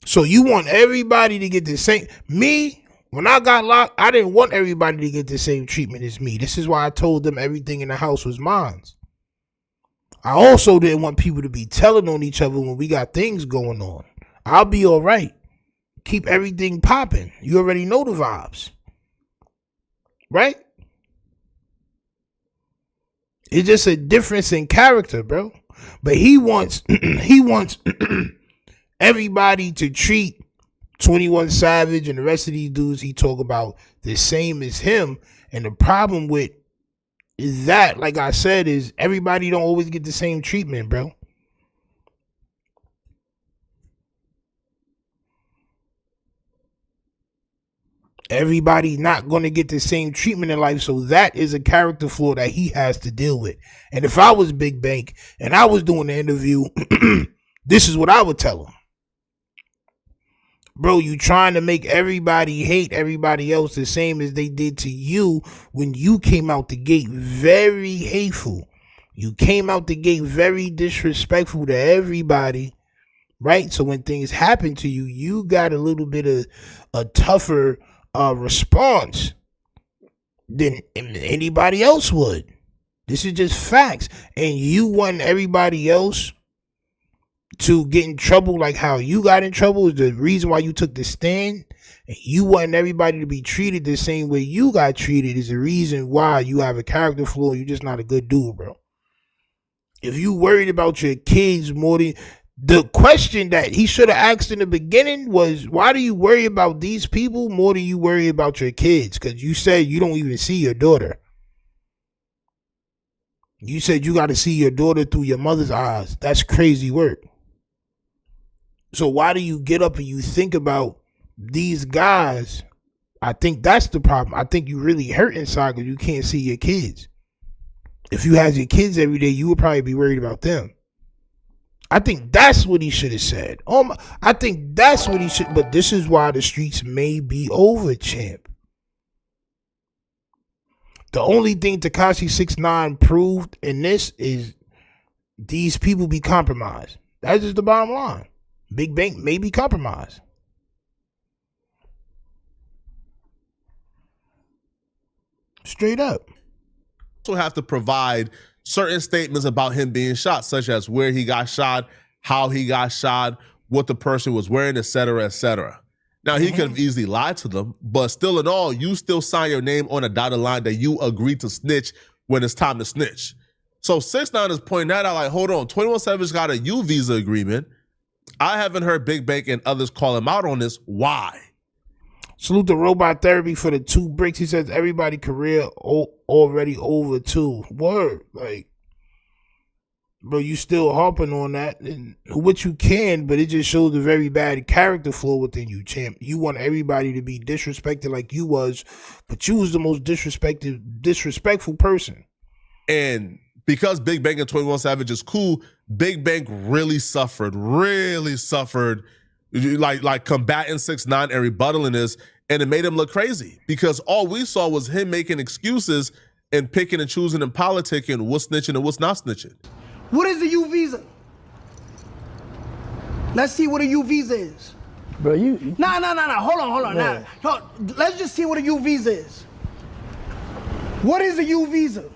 So you want everybody to get the same. Me, when I got locked, I didn't want everybody to get the same treatment as me. This is why I told them everything in the house was mine. I also didn't want people to be telling on each other when we got things going on. I'll be all right. Keep everything popping. You already know the vibes. Right? It's just a difference in character, bro. But he wants everybody to treat 21 Savage and the rest of these dudes he talk about the same as him. And the problem with is that, like I said, is everybody don't always get the same treatment, bro. Everybody not going to get the same treatment in life. So that is a character flaw that he has to deal with. And if I was Big Bank and I was doing the interview, this is what I would tell him. Bro, you trying to make everybody hate everybody else the same as they did to you when you came out the gate very hateful. You came out the gate very disrespectful to everybody, right? So when things happen to you, you got a little bit of a tougher response than anybody else would. This is just facts. And you want everybody else to get in trouble like how you got in trouble is the reason why you took the stand. And you want everybody to be treated the same way you got treated is the reason why you have a character flaw. You're just not a good dude, bro. If you worried about your kids more than... The question that he should have asked in the beginning was, why do you worry about these people more than you worry about your kids? Because you said you don't even see your daughter. You said you got to see your daughter through your mother's eyes. That's crazy work. So why do you get up and you think about these guys? I think that's the problem. I think you really hurt inside because you can't see your kids. If you had your kids every day, you would probably be worried about them. I think that's what he should have said. I think that's what he should. But this is why the streets may be over, champ. The only thing Tekashi 6ix9ine proved in this is these people be compromised. That's just the bottom line. Big Bank may be compromised. Straight up. Also have to provide certain statements about him being shot, such as where he got shot, how he got shot, what the person was wearing, etc., etc. Now, he could have easily lied to them, but still in all, you still sign your name on a dotted line that you agreed to snitch when it's time to snitch. So 6ix9ine is pointing that out like, hold on, 21 Savage got a U visa agreement. I haven't heard Big Bank and others call him out on this. Why? Salute the Robot Therapy for the 2 bricks. He says everybody career already over too. Word. Like, bro, you still harping on that. And what you can, but it just shows a very bad character flaw within you, champ. You want everybody to be disrespected like you was, but you was the most disrespectful person. And because Big Bank and 21 Savage is cool, Big Bank really suffered, like combating 6ix9ine and rebuttaling this, and it made him look crazy because all we saw was him making excuses and picking and choosing and politicking what's snitching and what's not snitching. What is a U visa? Let's see what a U visa is. Bro, you... No. Hold on. Nah. Let's just see what a U visa is. What is a U visa?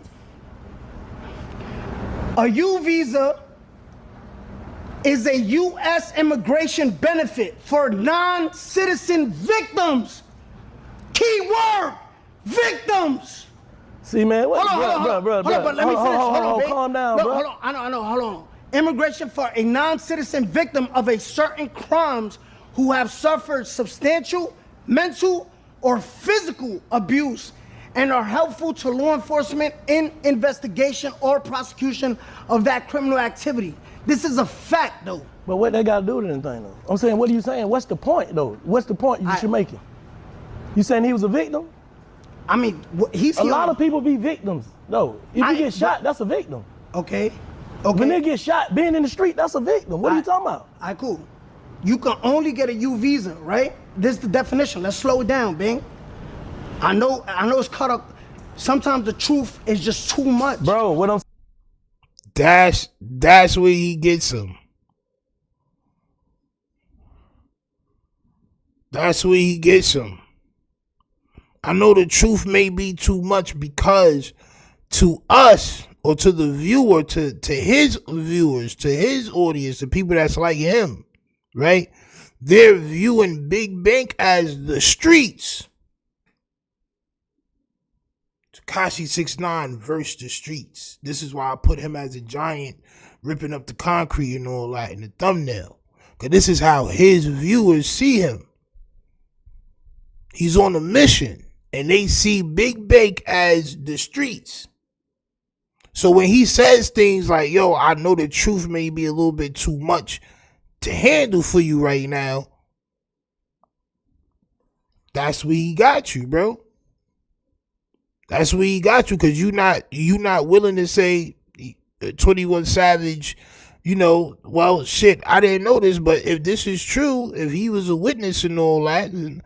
A U visa is a U.S. immigration benefit for non-citizen victims. Key word, victims. See, man, what? Bro, but let me finish. Hold on, calm down, no, bro. Hold on, I know, hold on. Immigration for a non-citizen victim of a certain crimes who have suffered substantial mental or physical abuse and are helpful to law enforcement in investigation or prosecution of that criminal activity. This is a fact, though. But what they got to do with anything, though? I'm saying, what are you saying? What's the point, though? What's the point you should make? You saying he was a victim? I mean, he's a lot of people be victims, though. If you get shot, that's a victim. Okay. When they get shot, being in the street, that's a victim. What are you talking about? All right, cool. You can only get a U visa, right? This is the definition. Let's slow it down, Bing. I know it's cut up. Sometimes the truth is just too much. Bro, what I'm That's where he gets him. That's where he gets him. I know the truth may be too much because to us or to the viewer, to his viewers, to his audience, the people that's like him, right? They're viewing Big Bank as the streets. Tekashi 6ix9ine versus the streets. This is why I put him as a giant ripping up the concrete and all that in the thumbnail. Because this is how his viewers see him. He's on a mission. And they see Big Bank as the streets. So when he says things like, yo, I know the truth may be a little bit too much to handle for you right now, that's where he got you, bro. That's where he got you, because you not willing to say 21 Savage, you know, well, shit, I didn't know this, but if this is true, if he was a witness and all that, and,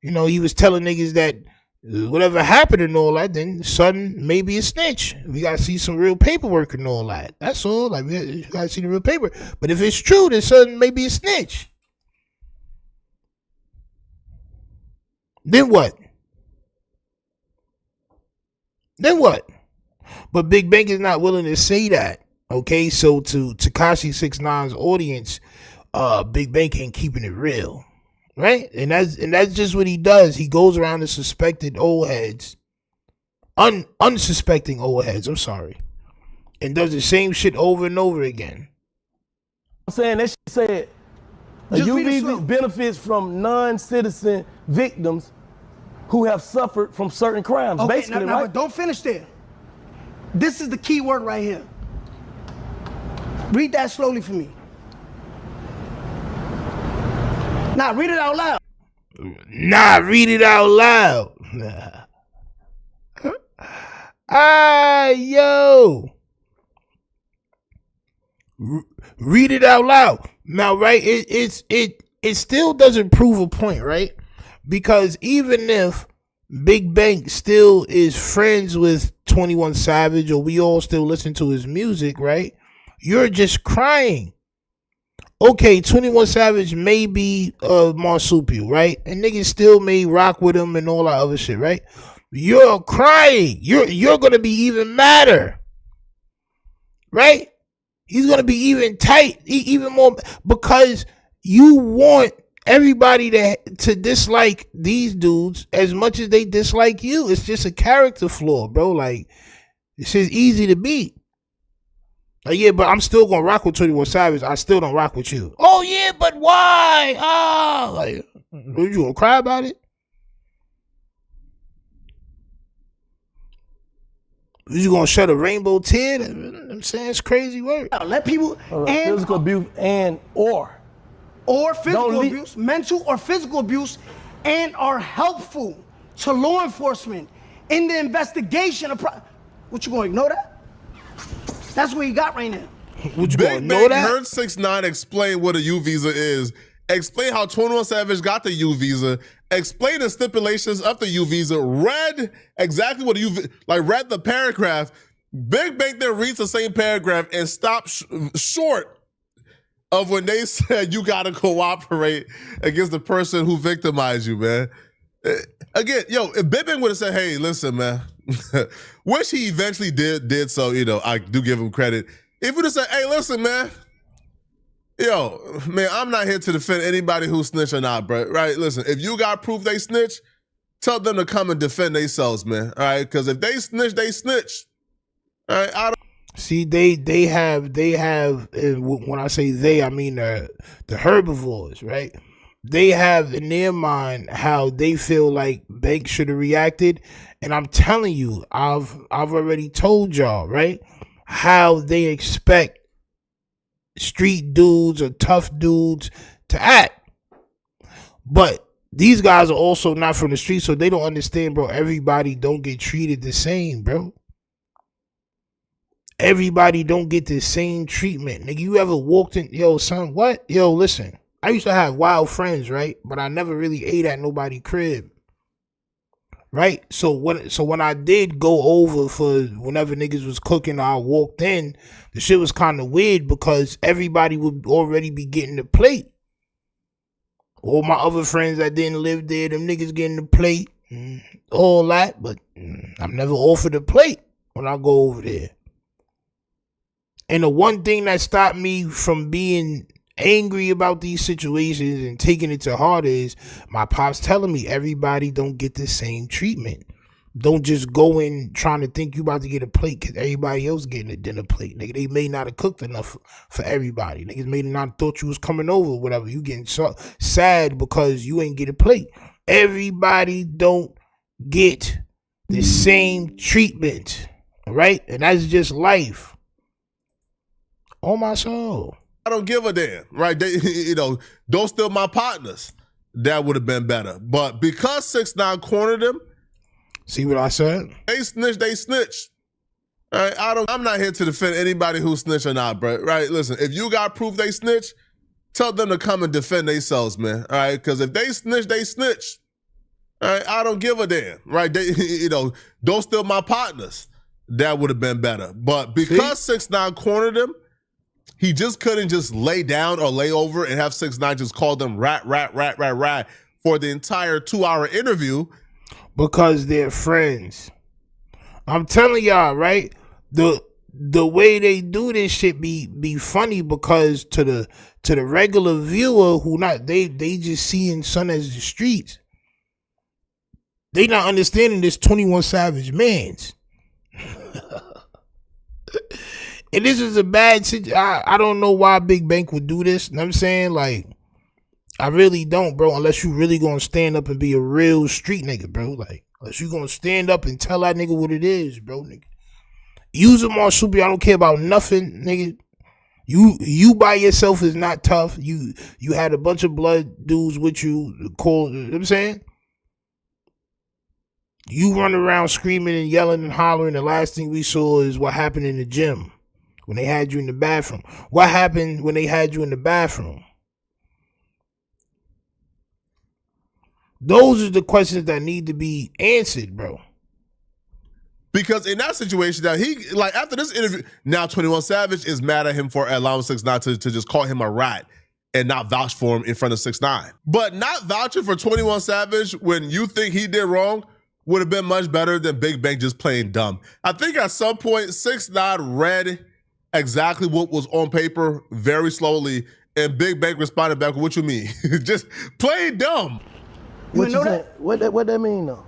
you know, he was telling niggas that whatever happened and all that, then son may be a snitch. We gotta see some real paperwork and all that. That's all. Like, we gotta see the real paper. But if it's true, then son may be a snitch. Then what? Then what? But Big Bank is not willing to say that. Okay, so to Tekashi 6ix9ine's audience, Big Bank ain't keeping it real. Right? And that's just what he does. He goes around to suspected old heads, unsuspecting old heads, I'm sorry, and does the same shit over and over again. I'm saying that shit said UV benefits from non-citizen victims who have suffered from certain crimes. Okay, basically, now, right? but don't finish there. This is the key word right here. Read that slowly for me. Nah, read it out loud. Nah, read it out loud. Yo. Read it out loud. Now, right, it still doesn't prove a point, right? Because even if Big Bank still is friends with 21 Savage, or we all still listen to his music, right? You're just crying. Okay, 21 Savage may be marsupial, right? And niggas still may rock with him and all that other shit, right? You're crying. You're gonna be even madder, right? He's gonna be even tight, even more, because you want everybody to dislike these dudes as much as they dislike you. It's just a character flaw, bro. Like, it's just easy to beat. Like, yeah, but I'm still gonna rock with 21 Savage. I still don't rock with you. Oh yeah, but why? Ah, like, you gonna cry about it? You gonna shed a rainbow tear? I'm saying it's crazy work. Let people and physical abuse or physical abuse, mental or physical abuse, and are helpful to law enforcement in the investigation of. What, you gonna ignore that? That's what you got right now. Would you Big Bang heard 6ix9ine explain what a U visa is, explain how 21 Savage got the U visa, explain the stipulations of the U visa, read exactly what read the paragraph. Big Bank then reads the same paragraph and stopped short of when they said you gotta cooperate against the person who victimized you, man. Again, yo, if Big Bank would have said, hey, listen, man, which he eventually did so, I do give him credit. If he would have said, hey, listen, man, yo, man, I'm not here to defend anybody who snitch or not, bro, right? Listen, if you got proof they snitch, tell them to come and defend themselves, man, all right? Because if they snitch, they snitch. All right, I don't see, they have, and when I say they, I mean the herbivores, right? They have in their mind how they feel like Bank should have reacted, and I'm telling you, I've already told y'all, right, how they expect street dudes or tough dudes to act. But these guys are also not from the street, so they don't understand, bro. Everybody don't get treated the same, bro. Everybody don't get the same treatment. Nigga, you ever walked in, yo, son, what? Yo, listen, I used to have wild friends, right? But I never really ate at nobody's crib. Right? So when I did go over for whenever niggas was cooking, I walked in, the shit was kind of weird because everybody would already be getting the plate. All my other friends that didn't live there, them niggas getting the plate, all that, but I'm never offered a plate when I go over there. And the one thing that stopped me from being angry about these situations and taking it to heart is my pops telling me everybody don't get the same treatment. Don't just go in trying to think you about to get a plate because everybody else getting a dinner plate. Nigga, they may not have cooked enough for everybody. Niggas may not thought you was coming over or whatever. You getting so sad because you ain't get a plate. Everybody don't get the same treatment. All right? And that's just life. On my soul. I don't give a damn, right? They, don't steal my partners. That would have been better. But because 6ix9ine cornered them, see what I said? They snitch. All right, I'm not here to defend anybody who snitch or not, bro. Right? Listen, if you got proof they snitch, tell them to come and defend themselves, man. All right? Because if they snitch, they snitch. All right, I don't give a damn, right? They, don't steal my partners. That would have been better. But because 6ix9ine cornered them, he just couldn't just lay down or lay over and have 6ix9ine just call them rat for the entire 2-hour interview. Because they're friends. I'm telling y'all, right? The way they do this shit be funny because to the regular viewer who not they just seeing son as the streets. They not understanding this 21 Savage man's. And this is a bad situation. I don't know why Big Bank would do this. You know what I'm saying? Like, I really don't, bro, unless you really gonna stand up and be a real street nigga, bro. Like, unless you gonna stand up and tell that nigga what it is, bro, nigga. Use them all super. I don't care about nothing, nigga. You by yourself is not tough. You had a bunch of blood dudes with you. You know what I'm saying? You run around screaming and yelling and hollering. The last thing we saw is what happened in the gym. When they had you in the bathroom. What happened when they had you in the bathroom? Those are the questions that need to be answered, bro. Because in that situation, now after this interview, now 21 Savage is mad at him for allowing 6ix9ine to just call him a rat and not vouch for him in front of 6ix9ine. But not vouching for 21 Savage when you think he did wrong would have been much better than Big Bank just playing dumb. I think at some point, 6ix9ine read exactly what was on paper very slowly, and Big Bank responded back, what you mean? Just play dumb. You know that? What that mean though?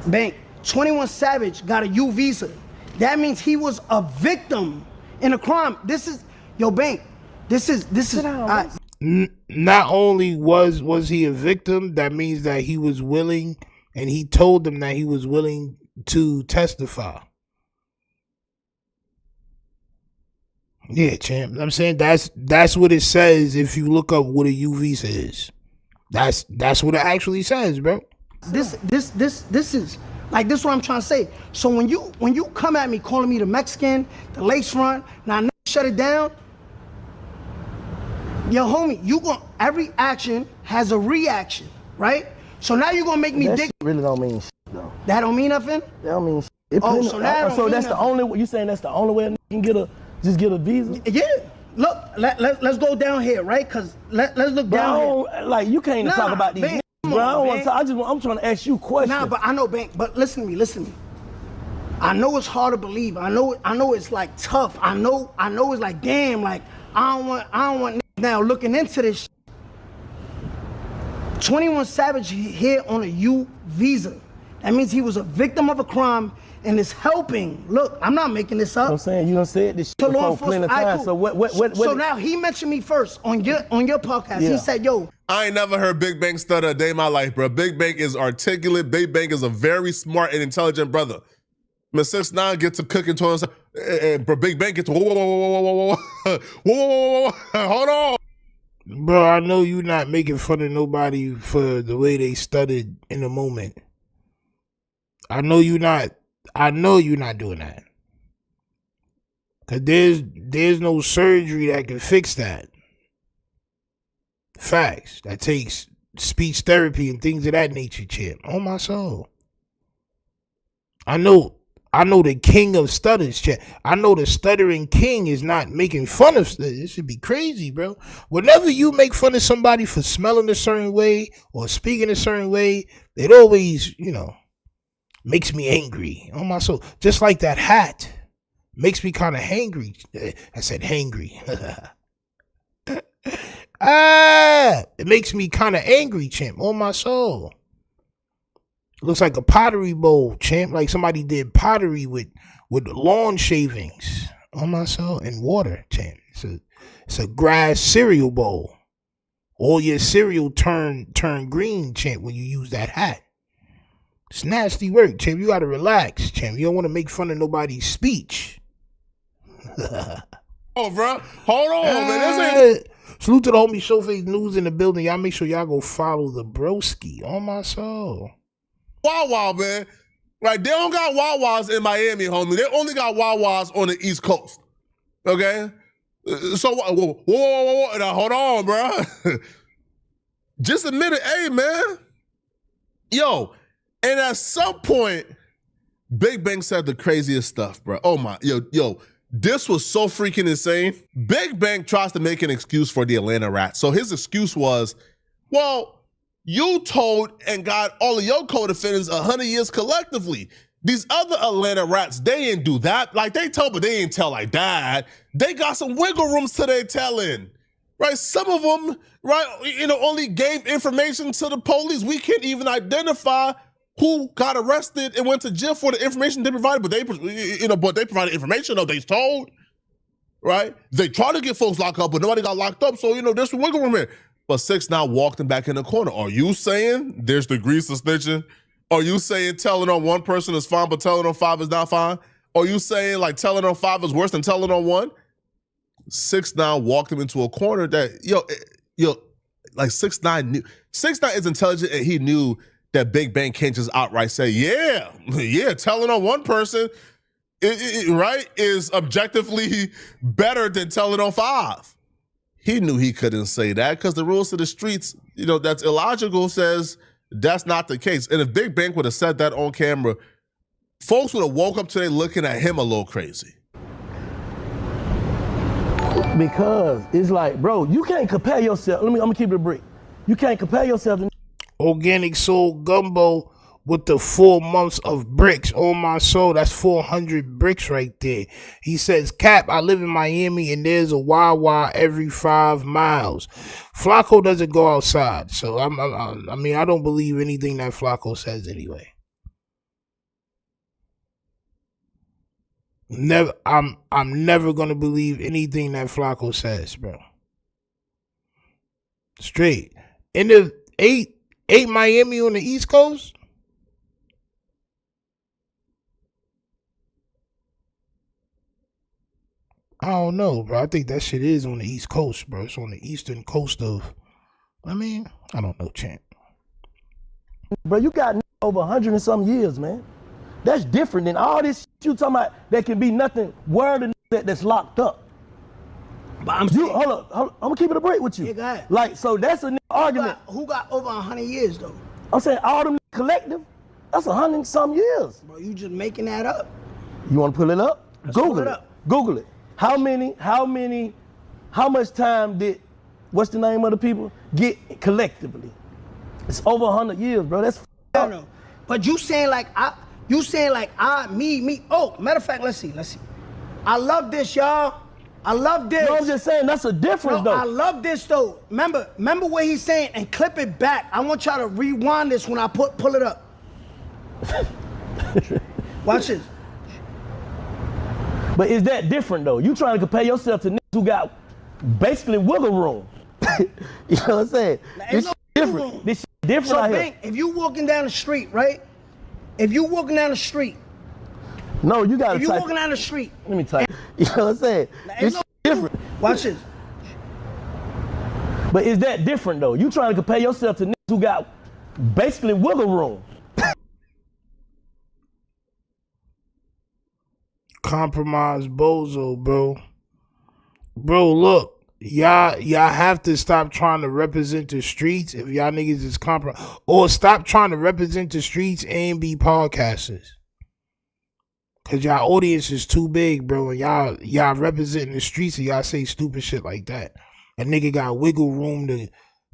Bank, 21 Savage got a U visa. That means he was a victim in a crime. This is, yo, Bank, this is. Not only was he a victim, that means that he was willing, and he told them that he was willing to testify. Yeah, champ. I'm saying that's what it says if you look up what a U visa is. That's what it actually says, bro. This is like this. What I'm trying to say. So when you come at me calling me the Mexican, the lace front, now shut it down. Yo, homie, every action has a reaction, right? So now you're gonna make me dick. Really don't mean shit, though. That don't mean nothing? That don't mean shit. So that's the only, you saying that's the only way a can get a visa? Yeah. Look, let's go down here, right? Cause let's look down here. Like, you can't even talk about these niggas, bro. I don't want to talk. I'm trying to ask you questions. Nah, but I know, Bank, but listen to me. I know it's hard to believe. I know it's like tough. I know it's like, damn, like, I don't want niggas now looking into this shit. 21 Savage here on a U visa. That means he was a victim of a crime and is helping. Look, I'm not making this up. I'm saying you done said this shit before plenty of times. So what? So now he mentioned me first on your podcast. Yeah. He said, "Yo, I ain't never heard Big Bang stutter a day in my life, bro. Big Bang is articulate. Big Bang is a very smart and intelligent brother. When 6ix9ine gets to cooking to himself, bro, Big Bang gets to whoa, hold on." Bro, I know you not making fun of nobody for the way they stuttered in the moment. I know you not doing that. Cause there's no surgery that can fix that. Facts. That takes speech therapy and things of that nature, champ. On my soul. I know the king of stutters, champ. I know the stuttering king is not making fun of this. Should be crazy, bro. Whenever you make fun of somebody for smelling a certain way or speaking a certain way, it always, makes me angry. On my soul. Just like that hat. Makes me kind of hangry. I said hangry. It makes me kind of angry, champ. On my soul. Looks like a pottery bowl, champ. Like somebody did pottery with lawn shavings. On my soul. And water, champ. It's a grass cereal bowl. All your cereal turn green, champ, when you use that hat. It's nasty work, champ. You gotta relax, champ. You don't want to make fun of nobody's speech. Oh, bro. Hold on, man. Salute to the homie Showface News in the building. Y'all make sure y'all go follow the broski. On my soul. Wawa, man. Right, they don't got Wawas in Miami, homie. They only got Wawas on the East Coast. Okay? So, whoa. Now, hold on, bro. Just admit it. Hey, man. Yo, and at some point, Big Bang said the craziest stuff, bro. Oh, my. Yo. This was so freaking insane. Big Bang tries to make an excuse for the Atlanta rats. So his excuse was, well, you told and got all of your co-defendants 100 years collectively. These other Atlanta rats, they didn't do that. Like, they told, but they didn't tell like that. They got some wiggle rooms to their telling, right? Some of them, right, only gave information to the police. We can't even identify who got arrested and went to jail for the information they provided, but they provided information, though, they told, right? They tried to get folks locked up, but nobody got locked up, so, there's some wiggle room here. But 6ix9ine walked him back in the corner. Are you saying there's degrees of snitching? Are you saying telling on one person is fine, but telling on 5 is not fine? Are you saying, like, telling on 5 is worse than telling on 1? 6ix9ine walked him into a corner that, like 6ix9ine knew. 6ix9ine is intelligent, and he knew that Big Bang can't just outright say, yeah, telling on one person, right, is objectively better than telling on 5. He knew he couldn't say that because the rules of the streets, that's illogical, says that's not the case. And if Big Bang would have said that on camera, folks would have woke up today looking at him a little crazy. Because it's like, bro, you can't compare yourself. I'm gonna keep it a brick. You can't compare yourself to Organic Soul Gumbo with the 4 months of bricks. On my soul, that's 400 bricks right there. He says, Cap, I live in Miami and there's a Wawa every 5 miles. Flacco doesn't go outside, so I don't believe anything that Flacco says anyway. I'm never gonna believe anything that Flacco says, bro. Straight. In the 8 Miami on the East Coast? I don't know, bro. I think that shit is on the East Coast, bro. It's on the eastern coast of, I don't know, champ. Bro, you got over 100 and some years, man. That's different than all this shit you talking about that can be nothing word than that's locked up. But hold up. I'm gonna keep it a break with you. Yeah, go ahead. Like, so that's a argument. Who got over 100 years though? I'm saying all them collective, that's 100-some years. Bro, you just making that up. You wanna pull it up? Google pull it it. up. Google it. How much time did, what's the name of the people, get collectively? It's over 100 years, bro. That's I don't know. But you saying like me. Oh, matter of fact, let's see. I love this, y'all. I love this. No, I'm just saying that's a difference, though. I love this, though. Remember what he's saying and clip it back. I want y'all to rewind this when I pull it up. Watch this. But is that different, though? You trying to compare yourself to niggas who got basically wiggle room. You know what I'm saying? This shit different. This shit different So, out here. Bang, if you walking down the street, right? If you walking down the street. No, you gotta If you type. walking down the street. Let me type. You know what I'm saying? This shit different. Watch this. But is that different, though? You trying to compare yourself to niggas who got basically wiggle room. Compromise bozo, bro. Bro, look, y'all have to stop trying to represent the streets if y'all niggas is or stop trying to represent the streets and be podcasters. Cause y'all audience is too big, bro, and y'all representing the streets and y'all say stupid shit like that. A nigga got wiggle room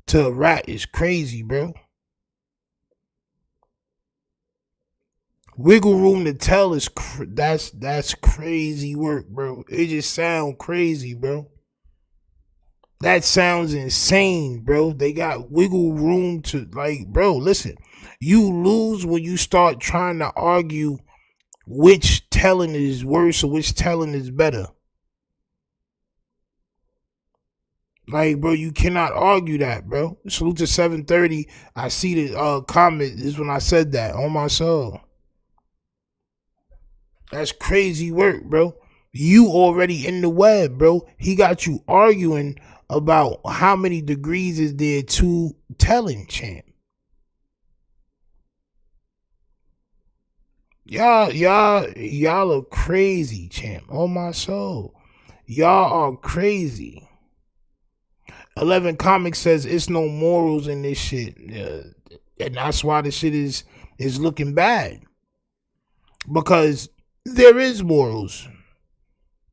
to rat is crazy, bro. Wiggle room to tell is that's crazy work, bro. It just sound crazy, bro. That sounds insane, bro. They got wiggle room to, like, bro, listen. You lose when you start trying to argue which telling is worse or which telling is better. Like, bro, you cannot argue that, bro. Salute to 730. I see the comment. This is when I said that on my soul. That's crazy work, bro. You already in the web, bro. He got you arguing about how many degrees is there to telling, champ. Y'all are crazy, champ. On my soul. Y'all are crazy. 11 Comics says it's no morals in this shit. And that's why the shit is looking bad. Because there is morals.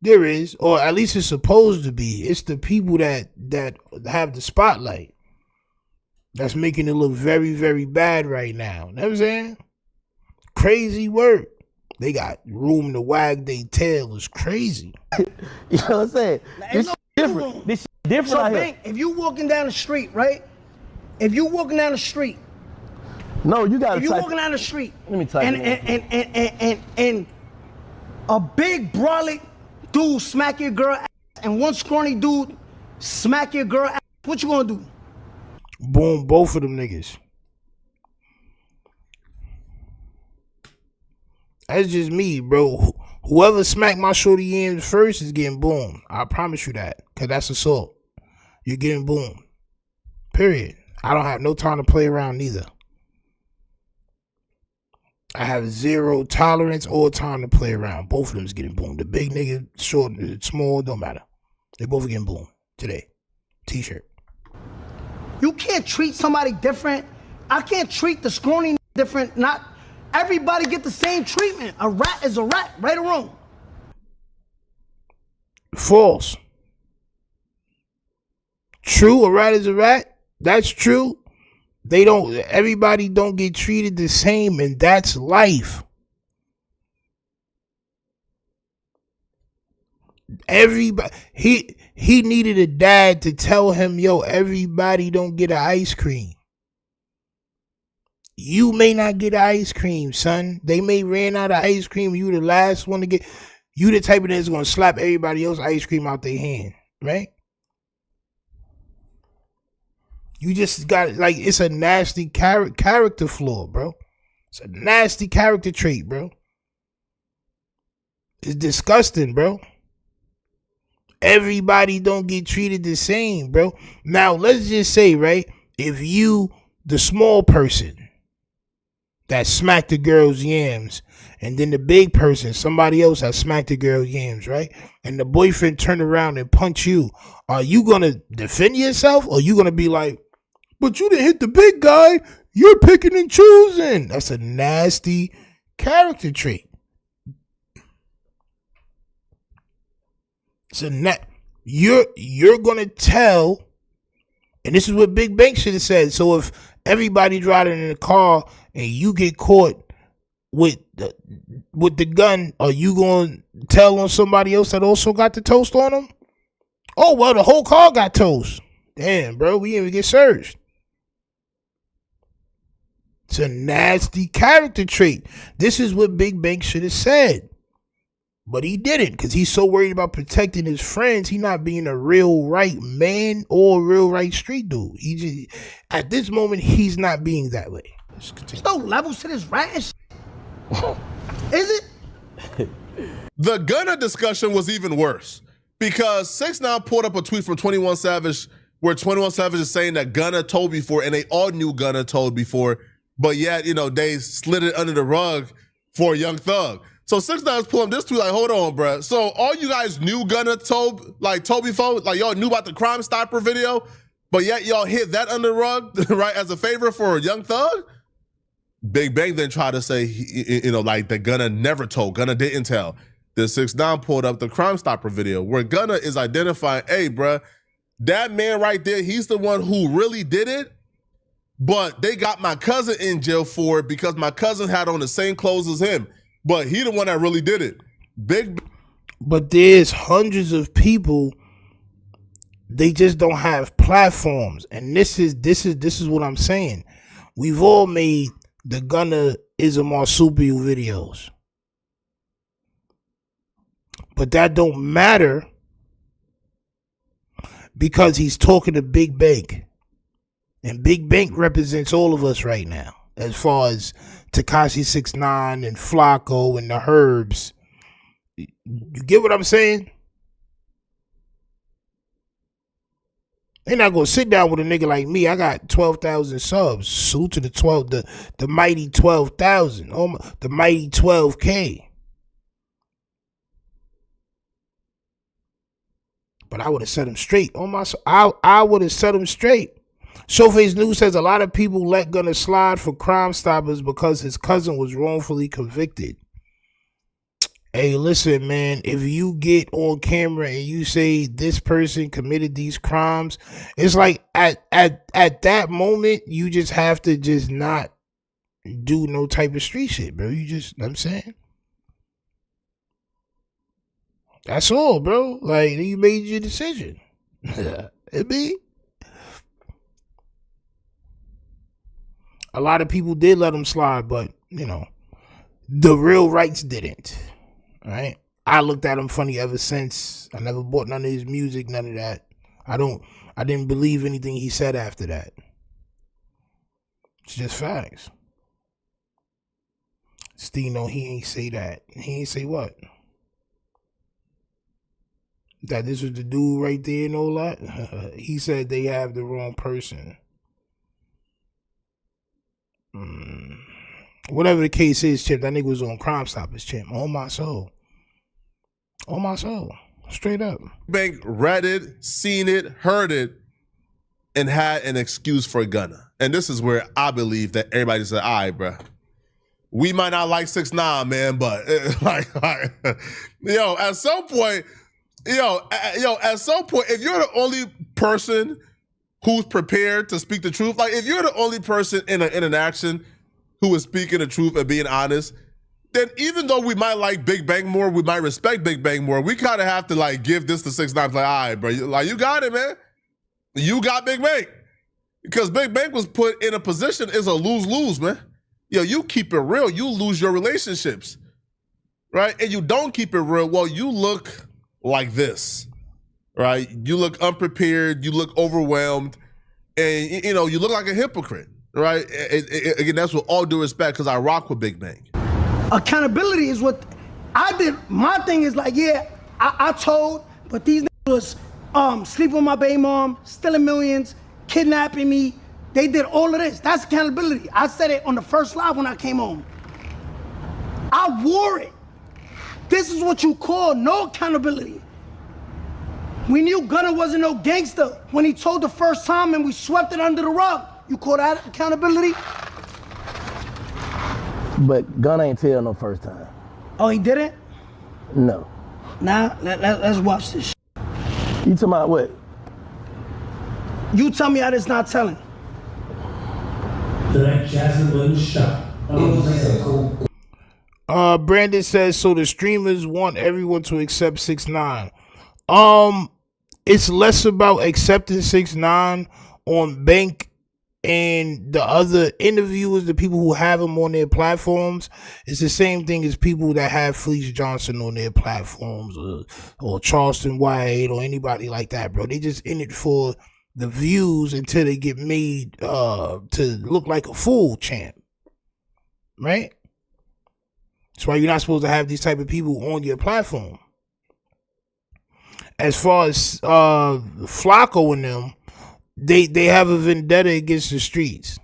There is, or at least it's supposed to be. It's the people that have the spotlight that's making it look very, very bad right now. You know what I'm saying? Crazy work. They got room to wag their tail. It's crazy. You know what I'm saying? This shit different. This shit different So, out Bang, here. if you walking down the street, right? If you walking down the street. No, you gotta If you type. walking down the street. Let me type. And a big brolic dude smack your girl ass and one scrawny dude smack your girl ass, what you gonna do? Boom, both of them niggas. That's just me, bro. Whoever smacked my shorty yams first is getting boom. I promise you that. Cause that's assault. You're getting boom. Period. I don't have no time to play around neither. I have zero tolerance or time to play around. Both of them's getting boom. The big nigga, short, small, don't matter. They both are getting boom today. T-shirt. You can't treat somebody different. I can't treat the scrawny different. Not everybody get the same treatment. A rat is a rat, right or wrong? False. True, a rat is a rat. That's true. Everybody don't get treated the same, and that's life. Everybody, he needed a dad to tell him, yo, everybody don't get an ice cream. You may not get ice cream, son. They may ran out of ice cream. You the last one to get. You the type of that's gonna slap everybody else ice cream out their hand, right? You just got, like, it's a nasty character flaw, bro. It's a nasty character trait, bro. It's disgusting, bro. Everybody don't get treated the same, bro. Now, let's just say, right, if you, the small person, that smacked the girl's yams, and then the big person, somebody else that smacked the girl's yams, right? And the boyfriend turned around and punched you. Are you gonna defend yourself, or are you gonna be like, but you didn't hit the big guy, you're picking and choosing? That's a nasty character trait. So you're gonna tell, and this is what Big Bank should have said. So if everybody's riding in the car and you get caught with the gun, are you gonna tell on somebody else that also got the toast on them? Oh well, the whole car got toast. Damn, bro, we didn't even get searched. It's a nasty character trait. This is what Big Bank should have said. But he didn't, because he's so worried about protecting his friends. He not being a real right man or a real right street dude. He just, at this moment, he's not being that way. There's no levels to this rat and shit. Is it? The Gunna discussion was even worse, because 6ix9ine pulled up a tweet from 21 Savage where 21 Savage is saying that Gunna told before, and they all knew Gunna told before, but yet, you know, they slid it under the rug for Young Thug. So 6ix9ine's pulling this tweet like, hold on, bro. So all you guys knew Gunna told before, like y'all knew about the Crime Stopper video, but yet y'all hit that under the rug, right, as a favor for Young Thug? Big Bang then tried to say, you know, like that Gunna never told, Gunna didn't tell. Then 6ix9ine pulled up the Crime Stopper video where Gunna is identifying, hey, bro, that man right there, he's the one who really did it, but they got my cousin in jail for it because my cousin had on the same clothes as him. But he the one that really did it. But there's hundreds of people, they just don't have platforms. And this is what I'm saying. We've all made the Gunna is a marsupial videos. But that don't matter because he's talking to Big Bank. And Big Bank represents all of us right now, as far as Tekashi 6ix9ine and Flacco and the Herbs. You get what I'm saying? They're not gonna sit down with a nigga like me. I got 12,000 subs. Salute to the mighty 12,000. Oh, the mighty 12K. But I would have set him straight. I would have set him straight. Showface News says a lot of people let Gunna slide for Crime Stoppers because his cousin was wrongfully convicted. Hey, listen, man, if you get on camera and you say this person committed these crimes, it's like at that moment, you just have to just not do no type of street shit, bro. You just, I'm saying. That's all, bro. Like, you made your decision. It be. A lot of people did let him slide, but, you know, the real rights didn't. Right? I looked at him funny ever since. I never bought none of his music, none of that. I didn't believe anything he said after that. It's just facts. Stino, he ain't say that. He ain't say what? That this was the dude right there and all that? He said they have the wrong person. Whatever the case is, Chip, that nigga was on Crime Stoppers, Chip. On my soul. On my soul. Straight up. Bank read it, seen it, heard it, and had an excuse for Gunna. And this is where I believe that everybody said, all right, bro. We might not like 6ix9ine, man, but at some point, if you're the only person who's prepared to speak the truth, like if you're the only person in an interaction who is speaking the truth and being honest, then even though we might like Big Bang more, we might respect Big Bang more, we kind of have to like give this to 6ix9ine. Like, all right, bro, like you got it, man. You got Big Bang. Because Big Bang was put in a position, it's a lose-lose, man. You keep it real, you lose your relationships, right? And you don't keep it real, well, you look like this, right? You look unprepared, you look overwhelmed, and you look like a hypocrite, right? Again, that's with all due respect, because I rock with Big Bang. Accountability is what I did. My thing is like, yeah, I told, but these niggas was sleeping with my baby mom, stealing millions, kidnapping me, They did all of this. That's accountability. I said it on the first live when I came home. I wore it. This is what you call no accountability. We knew Gunna wasn't no gangster when he told the first time and we swept it under the rug. You call that accountability? But Gunna ain't tell no first time. Oh, he didn't? No. Now, let's watch this shit. You talking about what? You tell me how this not telling. That Jasmine wasn't shot. Brandon says, so the streamers want everyone to accept 6ix9ine. It's less about accepting 6ix9ine on Bank and the other interviewers, the people who have him on their platforms. It's the same thing as people that have Felice Johnson on their platforms or Charleston White or anybody like that, bro. They just in it for the views until they get made to look like a fool champ, right? That's why you're not supposed to have these type of people on your platform. As far as Flacco and them, they have a vendetta against the streets.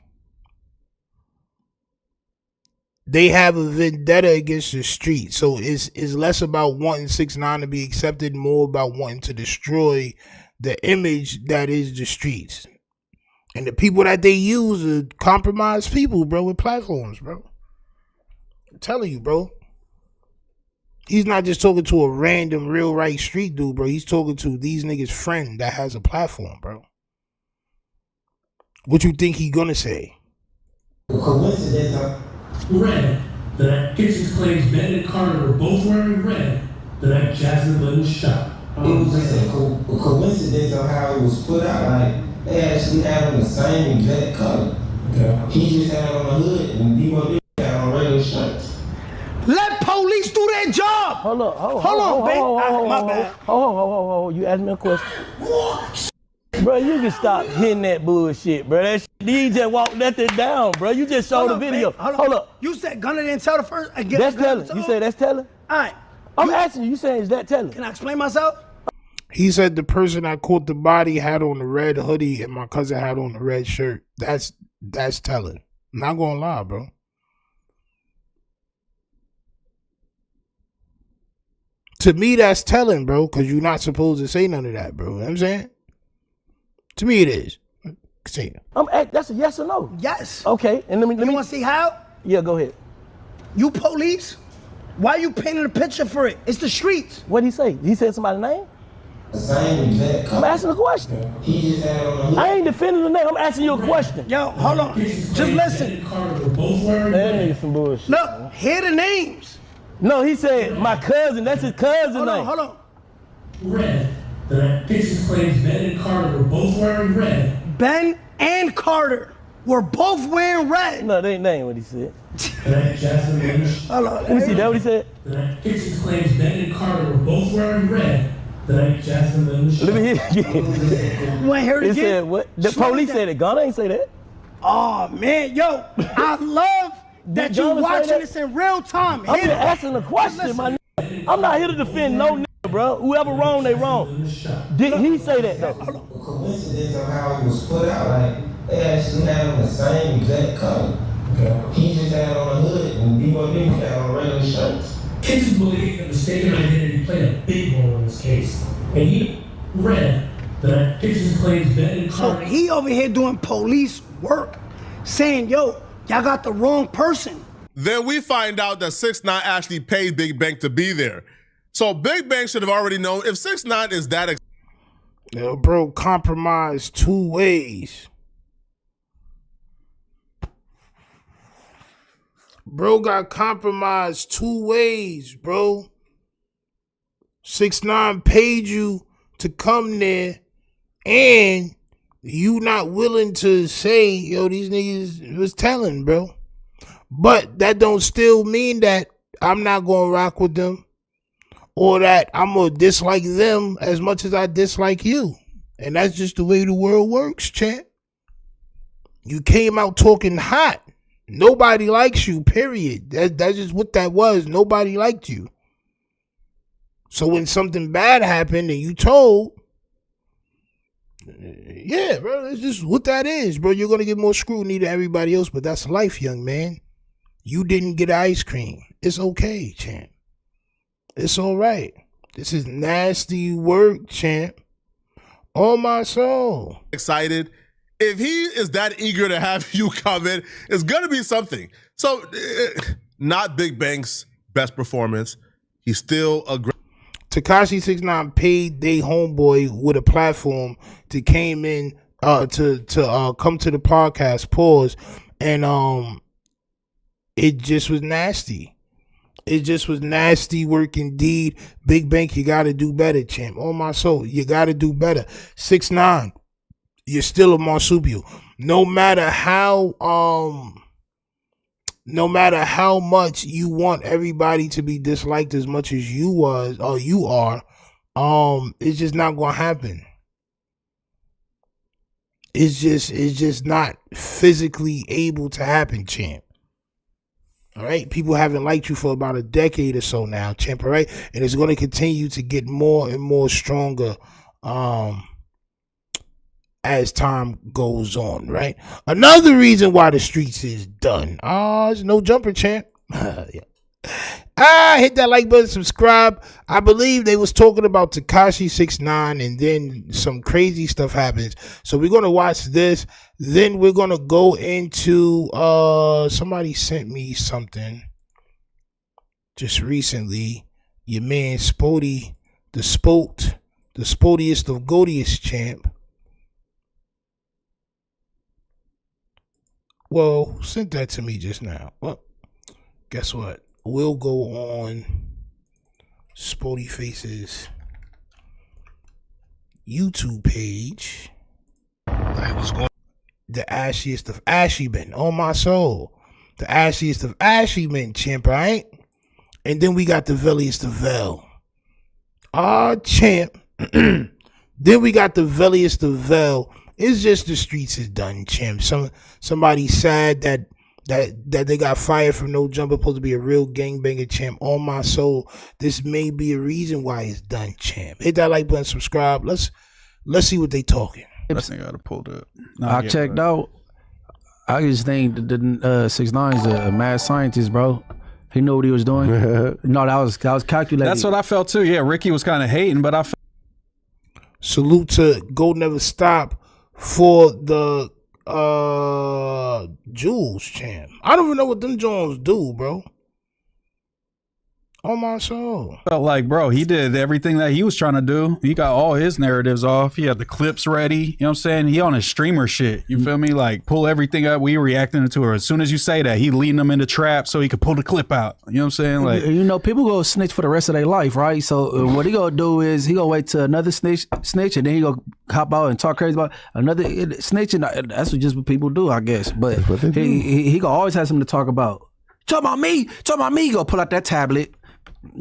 They have a vendetta against the streets. So it's less about wanting 6ix9ine to be accepted, more about wanting to destroy the image that is the streets. And the people that they use are compromised people, bro, with platforms, bro. I'm telling you, bro. He's not just talking to a random real right street dude, bro. He's talking to these niggas' friend that has a platform, bro. What you think he gonna say? Red. That Kitchens claims Ben and Carter were both wearing red. That Jasmine wasn't shot. It was just a coincidence of how it was put out. Like, they actually had on the same exact color. Okay. He just had on the hood and D-Bo had on regular shirts. Let police do their job. Hold up, hold on, babe. My bad. Hold. You asked me a question. Bro, you can stop hitting that bullshit, bro. That shit, you just walked that thing down, bro. You just showed the video. Hold up. You said Gunna didn't tell the first. That's telling. You said that's telling? All right. I'm asking you. You saying is that telling? Can I explain myself? He said the person that caught the body had on the red hoodie and my cousin had on the red shirt. That's telling. I'm not gonna lie, bro. To me, that's telling, bro, because you're not supposed to say none of that, bro. You know what I'm saying? To me, it is. Continue. That's a yes or no? Yes. Okay, and let me want to see how? Yeah, go ahead. You police? Why you painting a picture for it? It's the streets. What'd he say? He said somebody's name? The same exact color. I'm asking a question. He just had on the hood. I ain't defending the name. I'm asking you a question. Yo, hold on. Just listen. Carter were both wearing That red. nigga some bullshit. Look, hear the names. No, he said my cousin. That's his cousin name. Hold on. Red. That Kitchens claims Ben and Carter were both wearing red. Ben and Carter were both wearing red. No, that ain't what he said. That Jasmine Lynch. Hold on. Let me see. That what he said? That Kitchens claims Ben and Carter were both wearing red. That Jasmine Lynch. Let me hear it again. You want to hear it again? He said what? The police said it. Gunna ain't say that. Oh, man. Yo, I love that you watching this in real time. I'm just asking a question, my nigga. I'm not here to defend no nigga, bro. Whoever wrong, they wrong. Did he say that, though? The coincidence of how it was put out, like, they actually had on the same exact color. Okay. He just had on the hood and D-Bo had on regular shirts. Kitchens believe that mistaken identity played a big role in this case. And he read that Kitchens claims Ben and Carter. So he over here doing police work, saying, yo, y'all got the wrong person. Then we find out that 6ix9ine actually paid Big Bank to be there. So Big Bank should have already known if 6ix9ine is that. Yo, bro, compromised 2 ways. Bro got compromised 2 ways, bro. 6ix9ine paid you to come there, and you not willing to say, yo, these niggas was telling, bro. But that don't still mean that I'm not gonna rock with them, or that I'm gonna dislike them as much as I dislike you. And that's just the way the world works, champ. You came out talking hot. Nobody likes you, period. That's just what that was. Nobody liked you. So when something bad happened and you told, yeah, bro. It's just what that is, bro. You're gonna get more scrutiny than everybody else, but that's life, young man. You didn't get ice cream. It's okay, champ. It's all right. This is nasty work, champ. On my soul. Excited. If he is that eager to have you come in, it's gonna be something. So, not Big Bank's best performance. He's still a great. Tekashi 6ix9ine paid they homeboy with a platform to came in to come to the podcast, pause, and it just was nasty. It just was nasty work indeed. Big Bank, you gotta do better, champ. On my soul, you gotta do better. 6ix9ine, you're still a marsupial. No matter how much you want everybody to be disliked as much as you was or you are, it's just not gonna happen. It's just not physically able to happen, champ. All right, people haven't liked you for about a decade or so now, champ. All right, and it's going to continue to get more and more stronger as time goes on. Right. Another reason why the streets is done. It's no jumper, champ. Yeah. Hit that like button, subscribe. I believe they was talking about Tekashi 6ix9ine, and then some crazy stuff happens. So we're gonna watch this. Then we're gonna go into somebody sent me something just recently. Your man Sporty, the sportiest of goatiest champ. Well, who sent that to me just now? Well, guess what? We'll go on Sporty Face's YouTube page. I was going the ashiest of ashy men. On my soul. The ashiest of ashy men, champ, right? And then we got the velliest of vel. Champ. Then we got the velliest of vel. It's just the streets is done, champ. Somebody sad that they got fired from No Jumper, supposed to be a real gangbanger, champ. On my soul, this may be a reason why it's done, champ. Hit that like button, subscribe. Let's see what they talking. I think I got to pull up. I checked out. I just think the 6ix9ine is a mad scientist, bro. He knew what he was doing. No, that was calculated. That's what I felt too. Yeah, Ricky was kind of hating, but I felt. Salute to Go Never Stop for the Jules champ. I don't even know what them Jones do, bro. On my soul. Felt like, bro, he did everything that he was trying to do. He got all his narratives off. He had the clips ready. You know what I'm saying? He on his streamer shit. You feel me? Like, pull everything up. We reacting to her. As soon as you say that, he leading them into traps so he could pull the clip out. You know what I'm saying? Like, you know, people go snitch for the rest of their life, right? So what he gonna do is he gonna wait till another snitch, and then he gonna hop out and talk crazy about another snitch, and that's what people do, I guess. But he gonna always have something to talk about. Talk about me. He gonna pull out that tablet.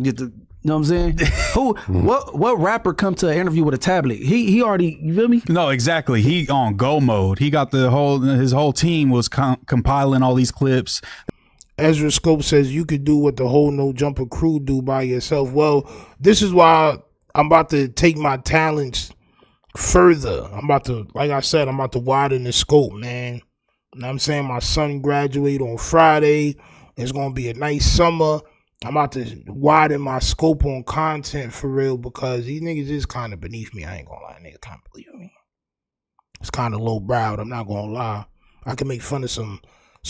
Get the, you know what I'm saying? What rapper come to an interview with a tablet? He already, you feel me? No, exactly. He on go mode. He got his whole team was compiling all these clips. Ezra Scope says you could do what the whole No Jumper crew do by yourself. Well, this is why I'm about to take my talents further. I'm about to widen the scope, man. You know what I'm saying? My son graduate on Friday. It's gonna be a nice summer. I'm about to widen my scope on content for real, because these niggas is kind of beneath me. I ain't gonna lie. Niggas can't believe me. It's kind of low browed. I'm not gonna lie. I can make fun of some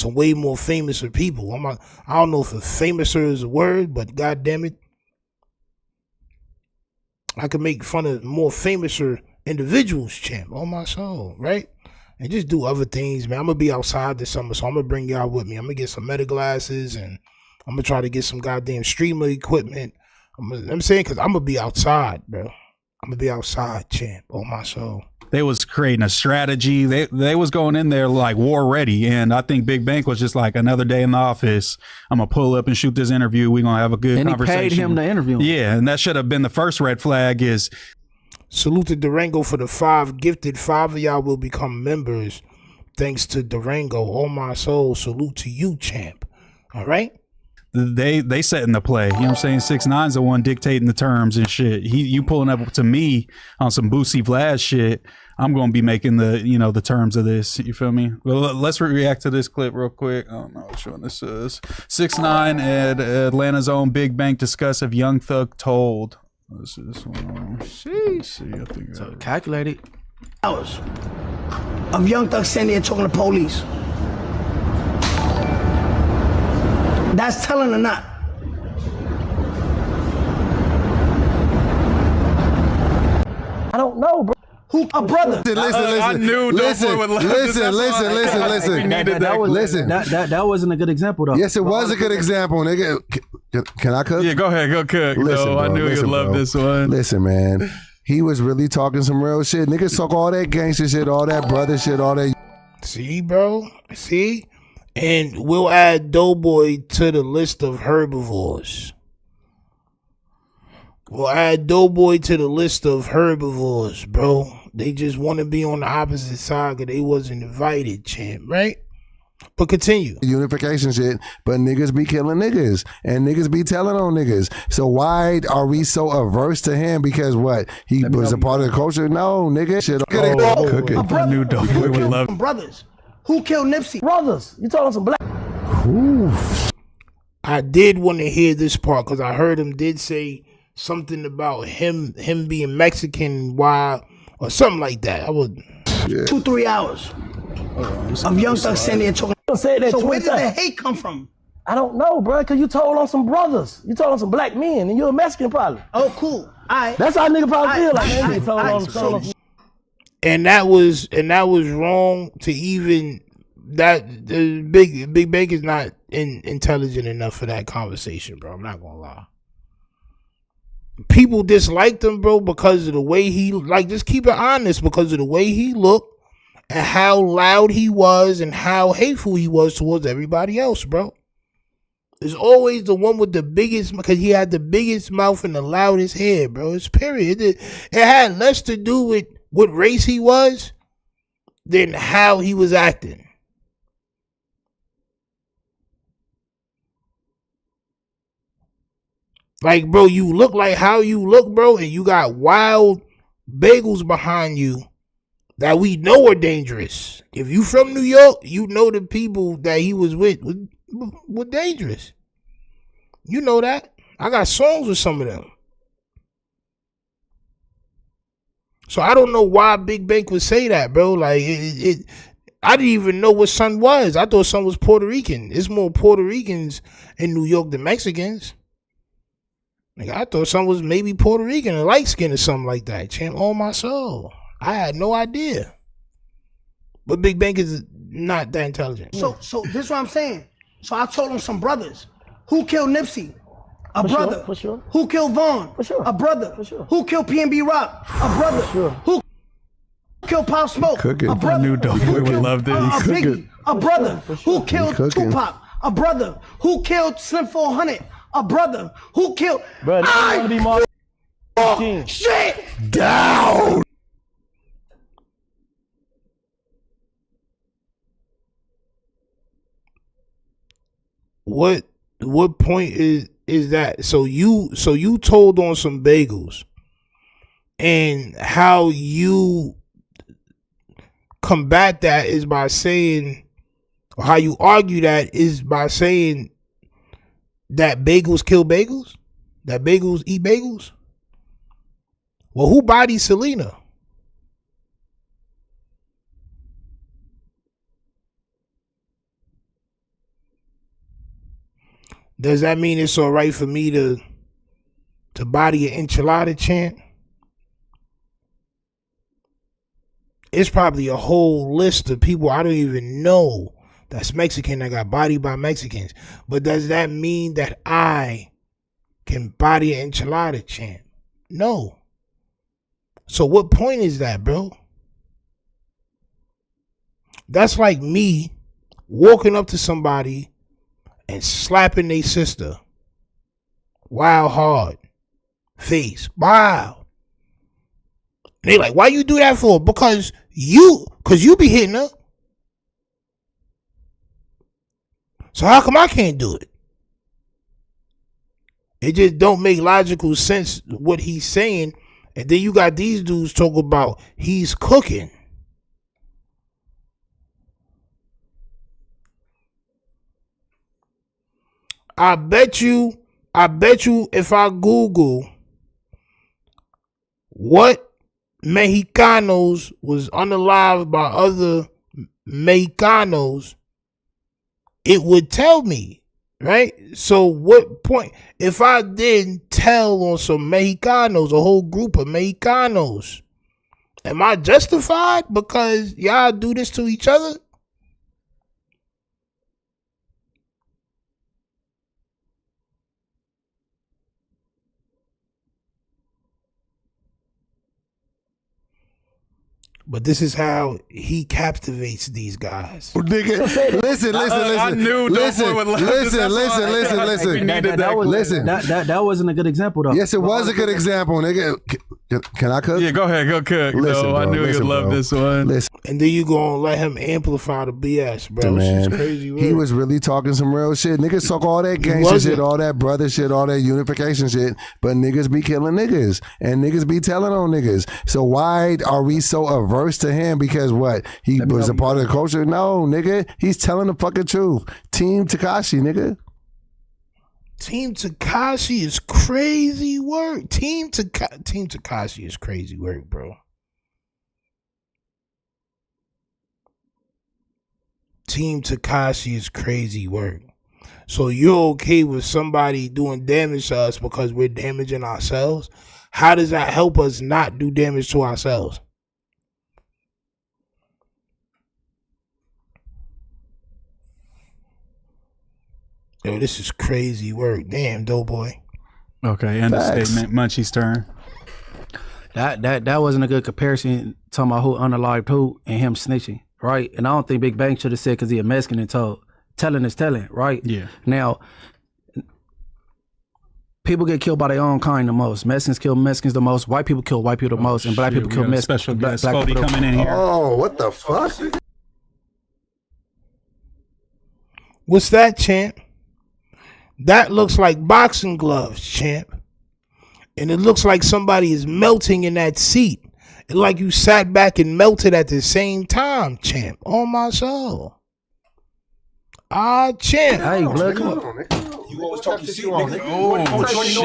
way more famouser people. I don't know if famouser is a word, but god damn it, I can make fun of more famouser individuals, champ. On my soul, right? And just do other things, man. I'm gonna be outside this summer, so I'm gonna bring y'all with me. I'm gonna get some meta glasses, and I'm gonna try to get some goddamn streamer equipment. I'm saying, because I'm gonna be outside, bro. I'm gonna be outside, champ. On my soul. They was creating a strategy. They was going in there like war ready, and I think Big Bank was just like, another day in the office. I'm gonna pull up and shoot this interview. We're gonna have a good conversation. And he paid him to interview him. Yeah, and that should have been the first red flag. Is salute to Durango for the 5 gifted. 5 of y'all will become members thanks to Durango. On my soul. Salute to you, champ. All right. they setting the play. You know what I'm saying? 6ix9ine's the one dictating the terms and shit. You pulling up to me on some Boosie Vlad shit. I'm going to be making the, you know, the terms of this. You feel me? Well, let's react to this clip real quick. I don't know which one this is. 6ix9ine at Atlanta's own Big Bank discuss if Young Thug told. This is one. See, I think so calculated. Hours of Young Thug standing there talking to police. That's telling or not? I don't know, bro. Who a brother? Listen. I knew listen. That wasn't a good example though. Yes, it was a good example, nigga. Can I cook? Yeah, go ahead, go cook. Listen, no, bro, I knew you'd love this one. Listen, man. He was really talking some real shit. Niggas talk all that gangster shit, all that brother shit, all that. See, bro? See? And we'll add Doughboy to the list of herbivores. We'll add Doughboy to the list of herbivores, bro. They just want to be on the opposite side because they wasn't invited, champ, right? But continue. Unification shit, but niggas be killing niggas and niggas be telling on niggas. So why are we so averse to him? Because what? He was a part of the culture? No, nigga. Shit. I knew Doughboy would love. Brothers. Who killed Nipsey? Brothers. You talking some black? Oof. I did want to hear this part because I heard him did say something about him being Mexican, why, or something like that. I would 2-3 hours of Young Thug standing there talking. So where did the hate come from? I don't know, bro, because you told on some brothers. You told on some black men, and you're a Mexican probably. Oh, cool. All right. That's how nigga probably feel like, man. They told on some. And that was wrong to even that. Big Bank is not intelligent enough for that conversation, bro. I'm not gonna lie. People disliked him, bro, because of the way he, like, just keep it honest, because of the way he looked and how loud he was and how hateful he was towards everybody else, bro. It's always the one with the biggest, because he had the biggest mouth and the loudest hair, bro. It's period. It had less to do with what race he was than how he was acting. Like, bro, you look like how you look, bro, and you got wild bagels behind you that we know are dangerous. If you from New York, you know the people that he was with were dangerous. You know that. I got songs with some of them. So I don't know why Big Bank would say that, bro. Like, I didn't even know what son was. I thought son was Puerto Rican. It's more Puerto Ricans in New York than Mexicans. Like, I thought son was maybe Puerto Rican or light skin or something like that. Champ, on my soul. I had no idea. But Big Bank is not that intelligent. So this is what I'm saying. So I told him some brothers. Who killed Nipsey? A brother. For sure. Who killed Vaughn? For sure. A brother. For sure. Who killed PNB Rock? A brother. For sure. Who killed Pop Smoke? Cooking. A brother. I knew Doughboy would love this. Biggie. A brother. Who killed Tupac? A brother. Who killed Slim 400? A brother. Who killed... Bro, I be more shit down. What point is that? So you told on some bagels, and how you combat that is by saying, or how you argue that is by saying that bagels kill bagels, that bagels eat bagels. Well, who bodied Selena? Does that mean it's all right for me to body an enchilada, champ? It's probably a whole list of people I don't even know that's Mexican that got bodied by Mexicans. But does that mean that I can body an enchilada, champ? No. So what point is that, bro? That's like me walking up to somebody and slapping their sister. Wild hard. Face. Wow. And they like, why you do that for? Because you be hitting her. So how come I can't do it? It just don't make logical sense what he's saying. And then you got these dudes talk about he's cooking. I bet you if I Google what Mexicanos was unalived by other Mexicanos, it would tell me, right? So what point, if I didn't tell on some Mexicanos, a whole group of Mexicanos, am I justified because y'all do this to each other? But this is how he captivates these guys. Nigga, listen. I knew listen. That wasn't a good example though. Yes, it was a good example, nigga. Can I cook? Yeah, go ahead, go cook. Listen, I knew you'd love this one. Listen. And then you gonna let him amplify the BS, bro. Man, it's crazy. he was really talking some real shit. Niggas talk all that gangster shit, all that brother shit, all that unification shit, but niggas be killing niggas and niggas be telling on niggas. So why are we so averse to him? Because what? He was a part of the culture? No, nigga. He's telling the fucking truth. Team Tekashi, nigga. Team Tekashi is crazy work. Team Tekashi is crazy work, bro. Team Tekashi is crazy work. So you're okay with somebody doing damage to us because we're damaging ourselves? How does that help us not do damage to ourselves? Yo, this is crazy work. Damn, Doughboy. Okay, end of statement. Munchie's turn. That wasn't a good comparison talking about who unalived who and him snitching, right? And I don't think Big Bang should have said because he a Mexican and told telling is telling, right? Yeah. Now, people get killed by their own kind the most. Mexicans kill Mexicans the most. White people kill white people the most, and black people kill Mexicans. Special guest Sporty coming in here. Oh, what the fuck? What's that, champ? That looks like boxing gloves, champ. And it looks like somebody is melting in that seat. It's like you sat back and melted at the same time, champ. On my soul. Ah, champ. Hey, blood, come on. You always talk your shit, nigga. Oh, shit. You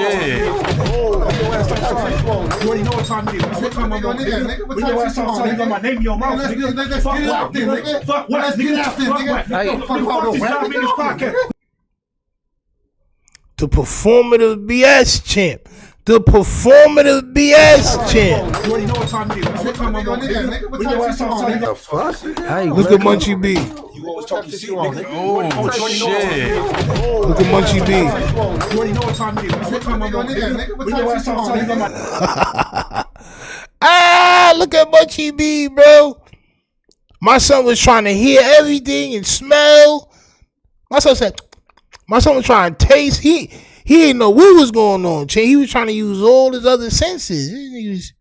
already know what time it is. What time I'm on, nigga? What time is it? You got my name in your mouth, nigga. Fuck Wack, nigga. Fuck Wack, nigga. Fuck Wack. Fuck this job in this podcast. The performative BS, champ. The performative BS, champ. You already know what time it is. What time I'm on, nigga? What time is it? The fuck? Hey, look at Munchie B. You always talk your shit, nigga. Oh, shit. Look at Munchie B. You already know what time it is. What time I'm on, nigga? What time is it? Ah, look at Munchie B, bro. My son was trying to hear everything and smell. My son was trying to taste. He didn't know what was going on. He was trying to use all his other senses.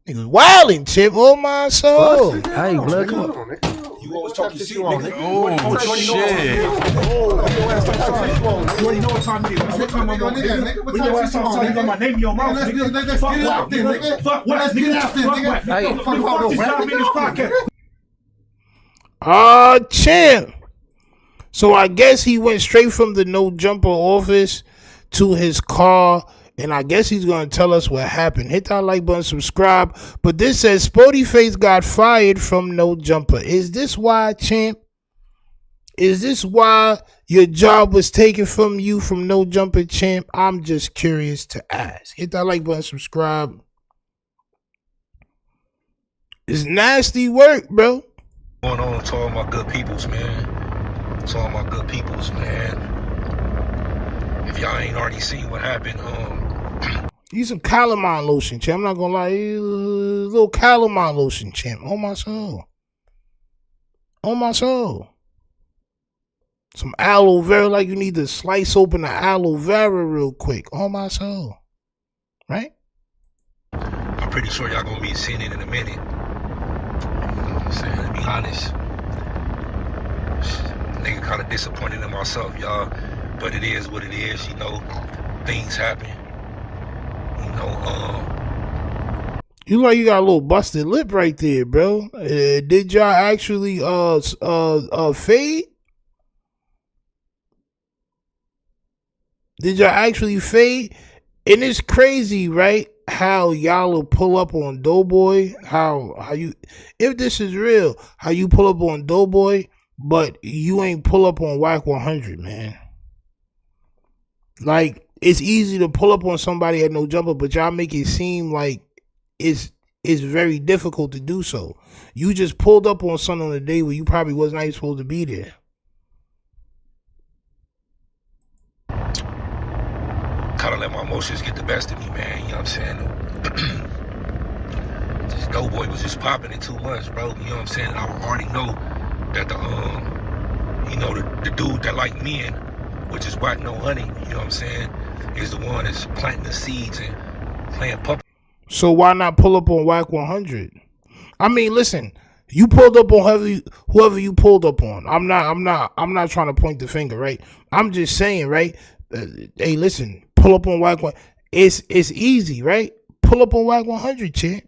He was wilding, Chip. Oh my soul. Hey, blood, come on. You always talk your shit, nigga. Oh, shit. You already know what time it is. What time I'm on, nigga? What time is it? You got my name in your mouth, nigga. Fuck Wack, nigga. Fuck Wack, nigga. Fuck Wack. Fuck this job in this podcast. Ah, champ. So I guess he went straight from the no jumper office to his car, and I guess he's gonna tell us what happened. Hit that like button, subscribe. But this says Sporty Face got fired from no jumper. Is this why, champ? Is this why your job was taken from you from no jumper, champ? I'm just curious to ask. Hit that like button, subscribe. It's nasty work, bro. Going on to all my good peoples, man. To all my good peoples, man. If y'all ain't already seen what happened, use some calamine lotion, champ. I'm not gonna lie, a little calamine lotion, champ. On my soul. On my soul. Some aloe vera, like you need to slice open the aloe vera real quick. On my soul. Right? I'm pretty sure y'all gonna be seeing it in a minute. You know what I'm saying? To be honest, Nigga kind of disappointed in myself, y'all. But it is what it is, you know. Things happen. You know, You like you got a little busted lip right there, bro. Did y'all actually fade? Did y'all actually fade? And it's crazy, right? How y'all will pull up on Doughboy. How you, if this is real, how you pull up on Doughboy, but you ain't pull up on Wack 100, man. Like, it's easy to pull up on somebody at No Jumper, but y'all make it seem like it's very difficult to do so. You just pulled up on something on a day where you probably wasn't even supposed to be there. Kind of let my emotions get the best of me, man. You know what I'm saying? This Doughboy was just popping it too much, bro. You know what I'm saying? I already know that the dude that like men, which is Wack No Honey, you know what I'm saying, is the one that's planting the seeds and playing puppet. So why not pull up on Wack 100? I mean, listen, you pulled up on whoever you pulled up on. I'm not trying to point the finger, right? I'm just saying, right? Hey, listen, pull up on Wack 100. It's easy, right? Pull up on Wack 100, champ.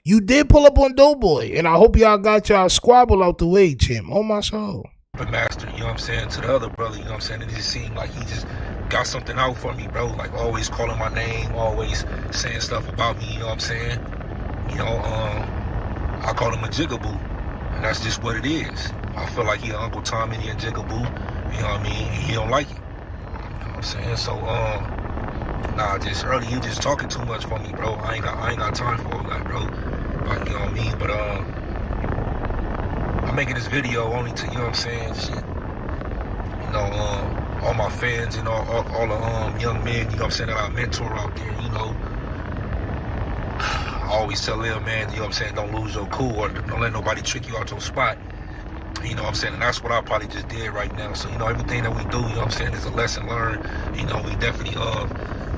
You did pull up on Doughboy, and I hope y'all got y'all squabble out the way, champ. On my soul. But master, you know what I'm saying, to the other brother, you know what I'm saying, it just seemed like he just got something out for me, bro, like always calling my name, always saying stuff about me, you know what I'm saying, you know, I call him a jigaboo, and that's just what it is. I feel like he an Uncle Tom and he a jigaboo, you know what I mean, and he don't like it, you know what I'm saying, so, just early, you just talking too much for me, bro, I ain't got time for all that, bro, like, you know what I mean, but, I'm making this video only to, you know what I'm saying, shit, you know, all my fans and all the young men, you know what I'm saying, that I mentor out there, you know. I always tell them, man, you know what I'm saying, don't lose your cool or don't let nobody trick you out your spot. You know what I'm saying, and that's what I probably just did right now. So, you know, everything that we do, you know what I'm saying, is a lesson learned. You know, we definitely,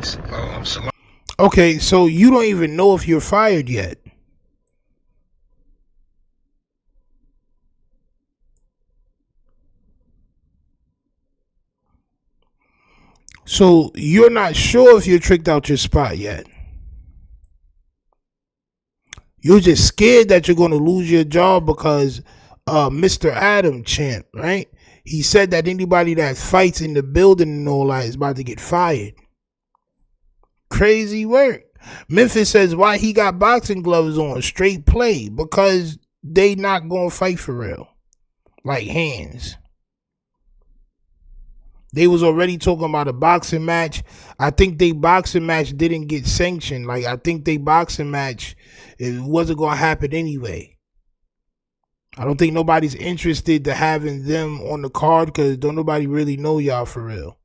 should learn. Okay, so you don't even know if you're fired yet. So you're not sure if you're tricked out your spot yet. You're just scared that you're going to lose your job because Mr. Adam champ, right? He said that anybody that fights in the building and all that is about to get fired. Crazy work. Memphis says why he got boxing gloves on, straight play, because they not going to fight for real. Like hands. They was already talking about a boxing match. I think they boxing match didn't get sanctioned. Like, I think they boxing match, it wasn't going to happen anyway. I don't think nobody's interested to having them on the card because don't nobody really know y'all for real.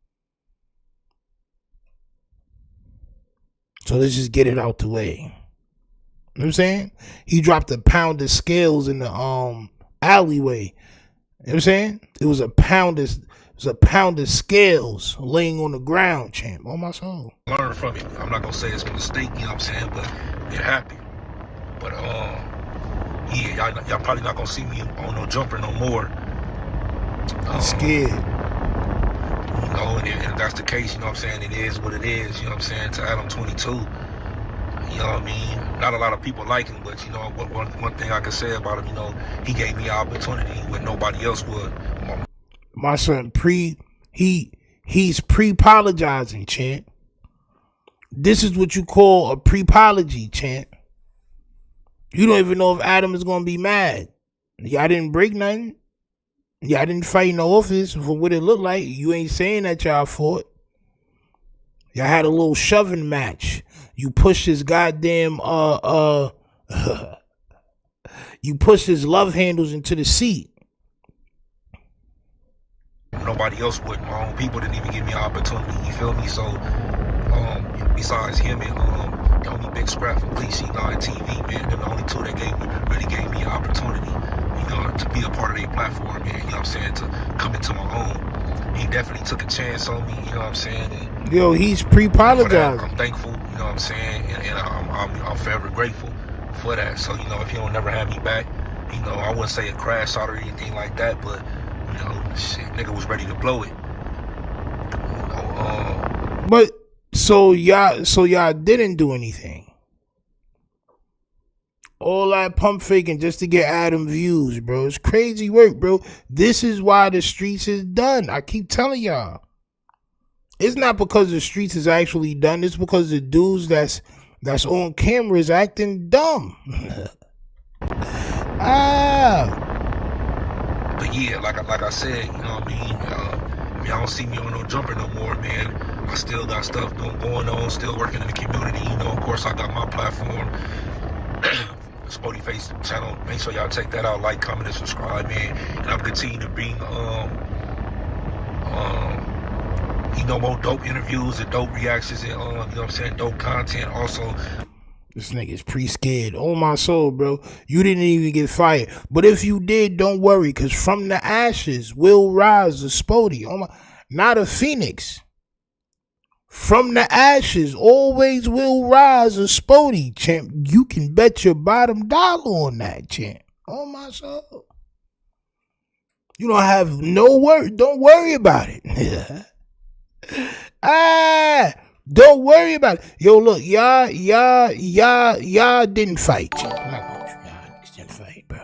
So let's just get it out the way. You know what I'm saying? He dropped a pound of scales in the alleyway. You know what I'm saying? It was a pound of scales laying on the ground, champ. On my soul. Learn from it. I'm not gonna say it's a mistake, you know what I'm saying, but it happened. But yeah, y'all probably not gonna see me on No Jumper no more. I'm scared. You know, and if that's the case, you know what I'm saying, it is what it is, you know what I'm saying, to Adam 22. You know what I mean? Not a lot of people like him, but you know, one thing I can say about him, you know, he gave me an opportunity when nobody else would. My son he's pre-apologizing, champ. This is what you call a pre-apology, champ. You don't even know if Adam is gonna be mad. Y'all didn't break nothing. Y'all didn't fight in the office for what it looked like. You ain't saying that y'all fought. Y'all had a little shoving match. You pushed his goddamn you pushed his love handles into the seat. Nobody else would. My own people didn't even give me an opportunity. You feel me? So, besides him and the only Big Scrap from PC9 TV, man, they're the only two that really gave me an opportunity, you know, to be a part of their platform, man. You know what I'm saying? To come into my own. He definitely took a chance on me. You know what I'm saying? And yo, he's pre-apologizing. I'm thankful. You know what I'm saying? And I'm forever grateful for that. So, you know, if he don't never have me back, You know, I wouldn't say a crash out or anything like that, but you know, shit, nigga was ready to blow it. You know, but so y'all didn't do anything. All that pump faking just to get Adam views, bro. It's crazy work, bro. This is why the streets is done. I keep telling y'all. It's not because the streets is actually done. It's because the dudes that's on camera is acting dumb. But yeah, like I said, you know what I mean? Y'all don't see me on no jumper no more, man. I still got stuff going on, still working in the community. You know, of course, I got my platform, Sporty Face channel. Make sure y'all check that out, like, comment, and subscribe, man. And I'm continuing to bring, you know, more dope interviews and dope reactions and, you know what I'm saying, dope content also. This nigga's pre-scared. Oh my soul, bro. You didn't even get fired. But if you did, don't worry, because from the ashes will rise a Sporty. Oh my, not a phoenix. From the ashes always will rise a Sporty, champ. You can bet your bottom dollar on that, champ. Oh my soul. You don't have no worry. Don't worry about it. Don't worry about it. Yo, look, y'all didn't fight. Y'all didn't fight, bro.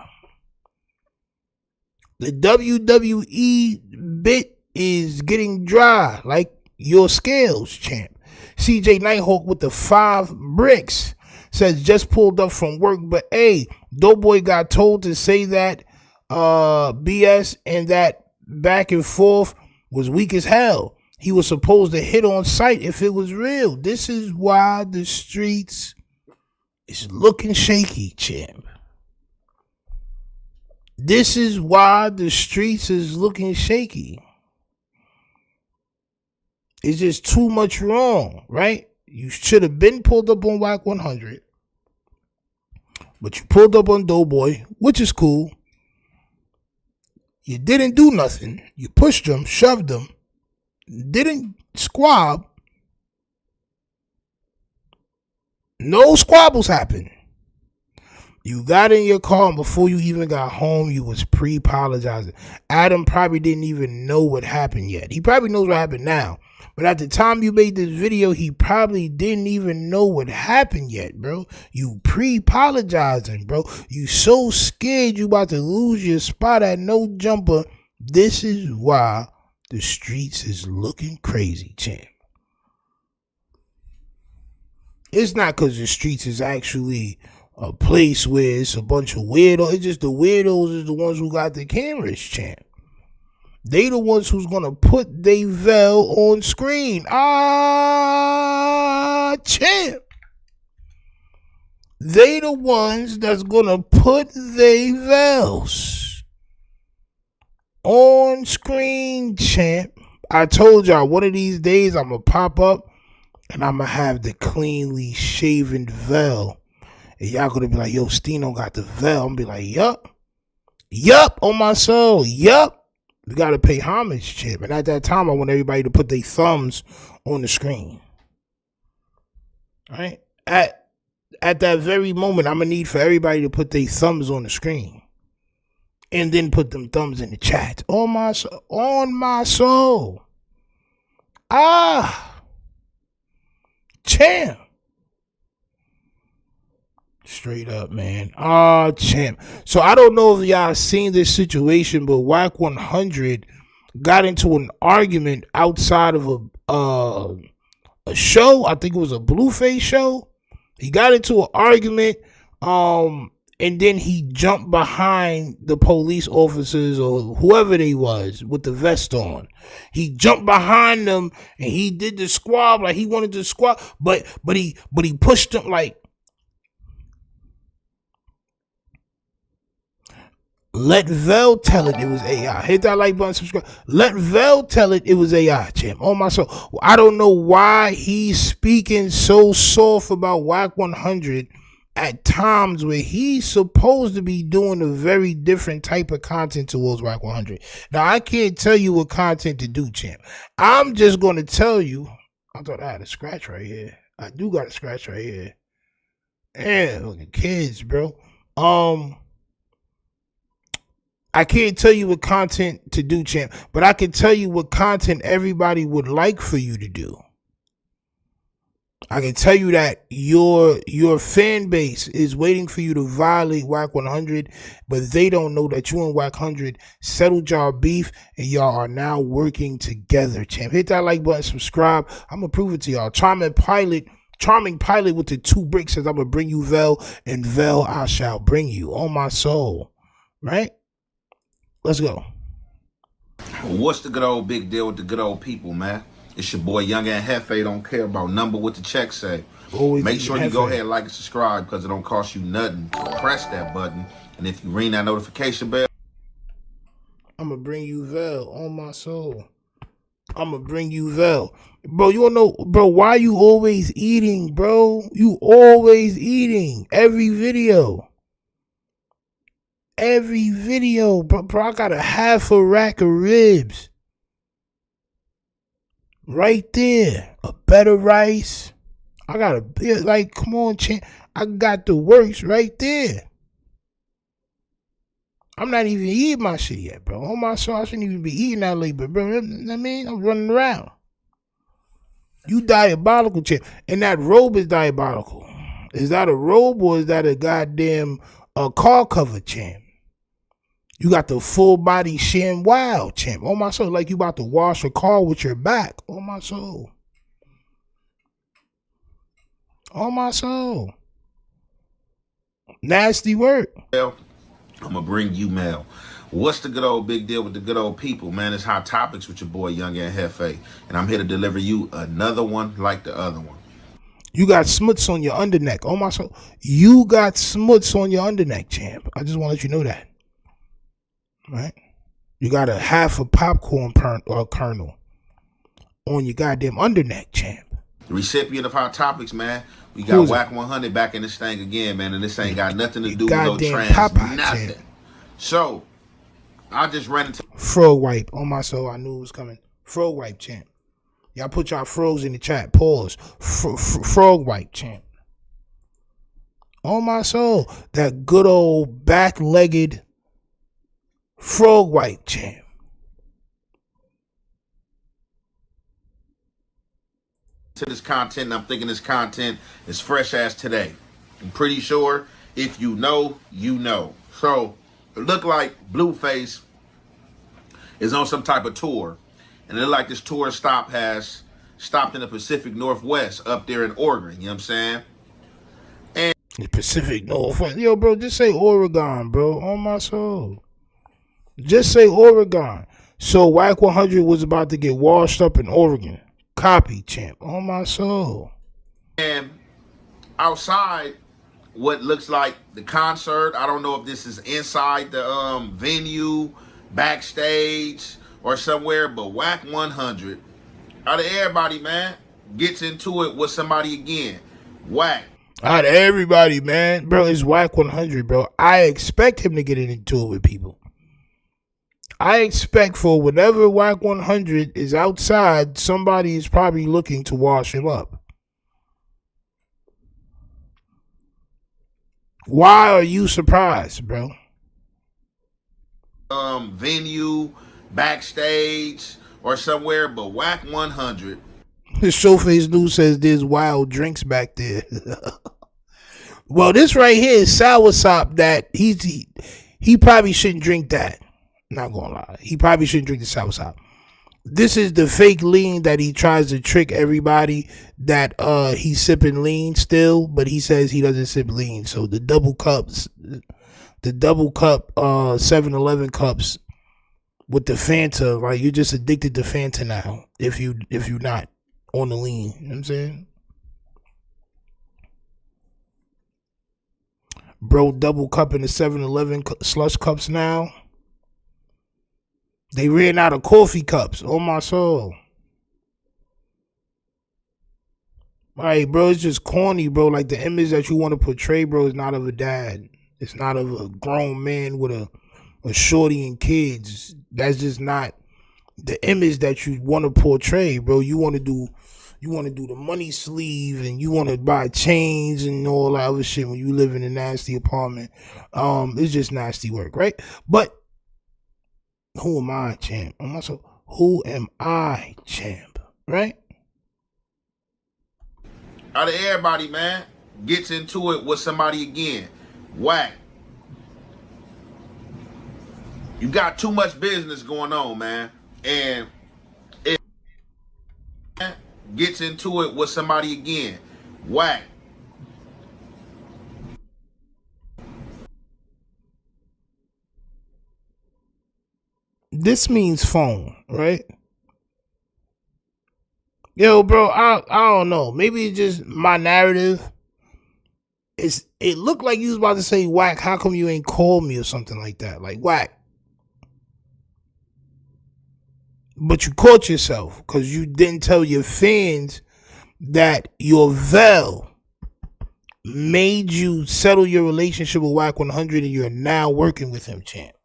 The WWE bit is getting dry, like your scales, champ. CJ Nighthawk with the 5 bricks says just pulled up from work, but hey, Doughboy got told to say that BS and that back and forth was weak as hell. He was supposed to hit on sight if it was real. This is why the streets is looking shaky, champ. This is why the streets is looking shaky. It's just too much wrong, right? You should have been pulled up on Wack 100. But you pulled up on Doughboy, which is cool. You didn't do nothing. You pushed him, shoved him. Didn't squab. No squabbles happened. You got in your car and before you even got home, you was pre-apologizing. Adam probably didn't even know what happened yet. He probably knows what happened now. But at the time you made this video, he probably didn't even know what happened yet, bro. You pre-apologizing, bro. You so scared you about to lose your spot at no jumper. This is why the streets is looking crazy, champ. It's not because the streets is actually a place where it's a bunch of weirdos. It's just the weirdos is the ones who got the cameras, champ. They the ones who's gonna put they veil on screen. Champ. They the ones that's gonna put they veils on screen, champ. I told y'all one of these days I'm gonna pop up and I'm gonna have the cleanly shaven veil. And y'all gonna be like, yo, Stino got the veil. I'm gonna be like, yup, on my soul, yup. We gotta pay homage, champ. And at that time, I want everybody to put their thumbs on the screen. All right? At that very moment, I'm gonna need for everybody to put their thumbs on the screen. And then put them thumbs in the chat. On my soul. Champ. Straight up, man. Champ. So I don't know if y'all seen this situation, but Wack 100 got into an argument outside of a show. I think it was a Blueface show. He got into an argument, and then he jumped behind the police officers or whoever they was with the vest on. He jumped behind them and he did the squab like he wanted to squab, but he pushed them like. Let Vel tell it was AI. Hit that like button, subscribe. Let Vel tell it was AI, champ. Oh my soul. I don't know why he's speaking so soft about Wack 100 at times where he's supposed to be doing a very different type of content towards Wack 100. Now, I can't tell you what content to do, champ. I'm just going to tell you. I thought I had a scratch right here. I do got a scratch right here. Yeah, look at kids, bro. I can't tell you what content to do, champ, but I can tell you what content everybody would like for you to do. I can tell you that your fan base is waiting for you to violate Wack 100, but they don't know that you and Wack 100 settled y'all beef and y'all are now working together, champ. Hit that like button, subscribe. I'm gonna prove it to y'all. Charming pilot with the 2 bricks says, I'm gonna bring you Vel, and Vel I shall bring you. On my soul, right? Let's go. What's the good old big deal with the good old people, man? It's your boy Young and Jefe. Don't care about number what the check say. Always make sure you Jefe. go ahead and like and subscribe because it don't cost you nothing. So press that button, and if you ring that notification bell, I'm gonna bring you Vel. On my soul, I'm gonna bring you Vel. Bro, you don't know, bro, why you always eating, bro? You always eating. Every video. Bro, I got a half a rack of ribs. Right there. A bed of rice. I got a, like, come on, champ. I got the works right there. I'm not even eating my shit yet, bro. On my soul, I shouldn't even be eating that late, but, bro, I mean, I'm running around. You diabolical, champ. And that robe is diabolical. Is that a robe or is that a goddamn car cover, champ? You got the full body Shin Wild, champ. On my soul, like you about to wash a car with your back. On my soul. On my soul. Nasty work. I'm gonna bring you Mel. What's the good old big deal with the good old people, man? It's Hot Topics with your boy Young and Jefe, and I'm here to deliver you another one like the other one. You got smuts on your underneck. Oh my soul. You got smuts on your underneck, champ. I just want to let you know that. Right? You got a half a popcorn kernel on your goddamn underneck, champ. The recipient of Hot Topics, man. We got Wack 100 back in this thing again, man, and this ain't got nothing to do with no trans, nothing. Champ. So, I just ran into Frog wipe on my soul. I knew it was coming. Frog wipe, champ. Y'all put y'all frogs in the chat. Pause. Frog wipe, champ. On my soul. That good old back-legged frog wipe, champ. To this content, and I'm thinking this content is fresh as today. I'm pretty sure if you know, you know. So, it looked like Blueface is on some type of tour. And it looked like this tour has stopped in the Pacific Northwest up there in Oregon. You know what I'm saying? And the Pacific Northwest. Yo, bro, just say Oregon, bro. On my soul. Just say Oregon. So Wack 100 was about to get washed up in Oregon. Copy, champ. On my soul. And outside what looks like the concert, I don't know if this is inside the venue, backstage, or somewhere, but Wack 100, out of everybody, man, gets into it with somebody again. Wack. Out of everybody, man. Bro, it's Wack 100, bro. I expect him to get into it with people. I expect for whenever Wack 100 is outside, somebody is probably looking to wash him up. Why are you surprised, bro? Venue, backstage, or somewhere, but Wack 100. His Showface News says there's wild drinks back there. Well, this right here is soursop that he probably shouldn't drink that. Not gonna lie. He probably shouldn't drink the soursop. This is the fake lean that he tries to trick everybody that he's sipping lean still, but he says he doesn't sip lean. So the double cup 7-Eleven cups with the Fanta, like you're just addicted to Fanta now if you're not on the lean. You know what I'm saying? Bro, double cup in the 7-Eleven slush cups now. They ran out of coffee cups. On my soul. Like, bro, it's just corny, bro. Like, the image that you want to portray, bro, is not of a dad. It's not of a grown man with a shorty and kids. That's just not the image that you want to portray, bro. You want to do the money sleeve and you want to buy chains and all that other shit when you live in a nasty apartment. It's just nasty work, right? But Who am I, champ? Who am I, champ? Right? Out of everybody, man, gets into it with somebody again. Wack. You got too much business going on, man. And it gets into it with somebody again. Wack. This means phone, right? Yo, bro, I don't know. Maybe it's just my narrative. It looked like you was about to say, Wack, how come you ain't called me or something like that? Like, Wack. But you caught yourself because you didn't tell your fans that your veil made you settle your relationship with Wack 100 and you're now working with him, champ.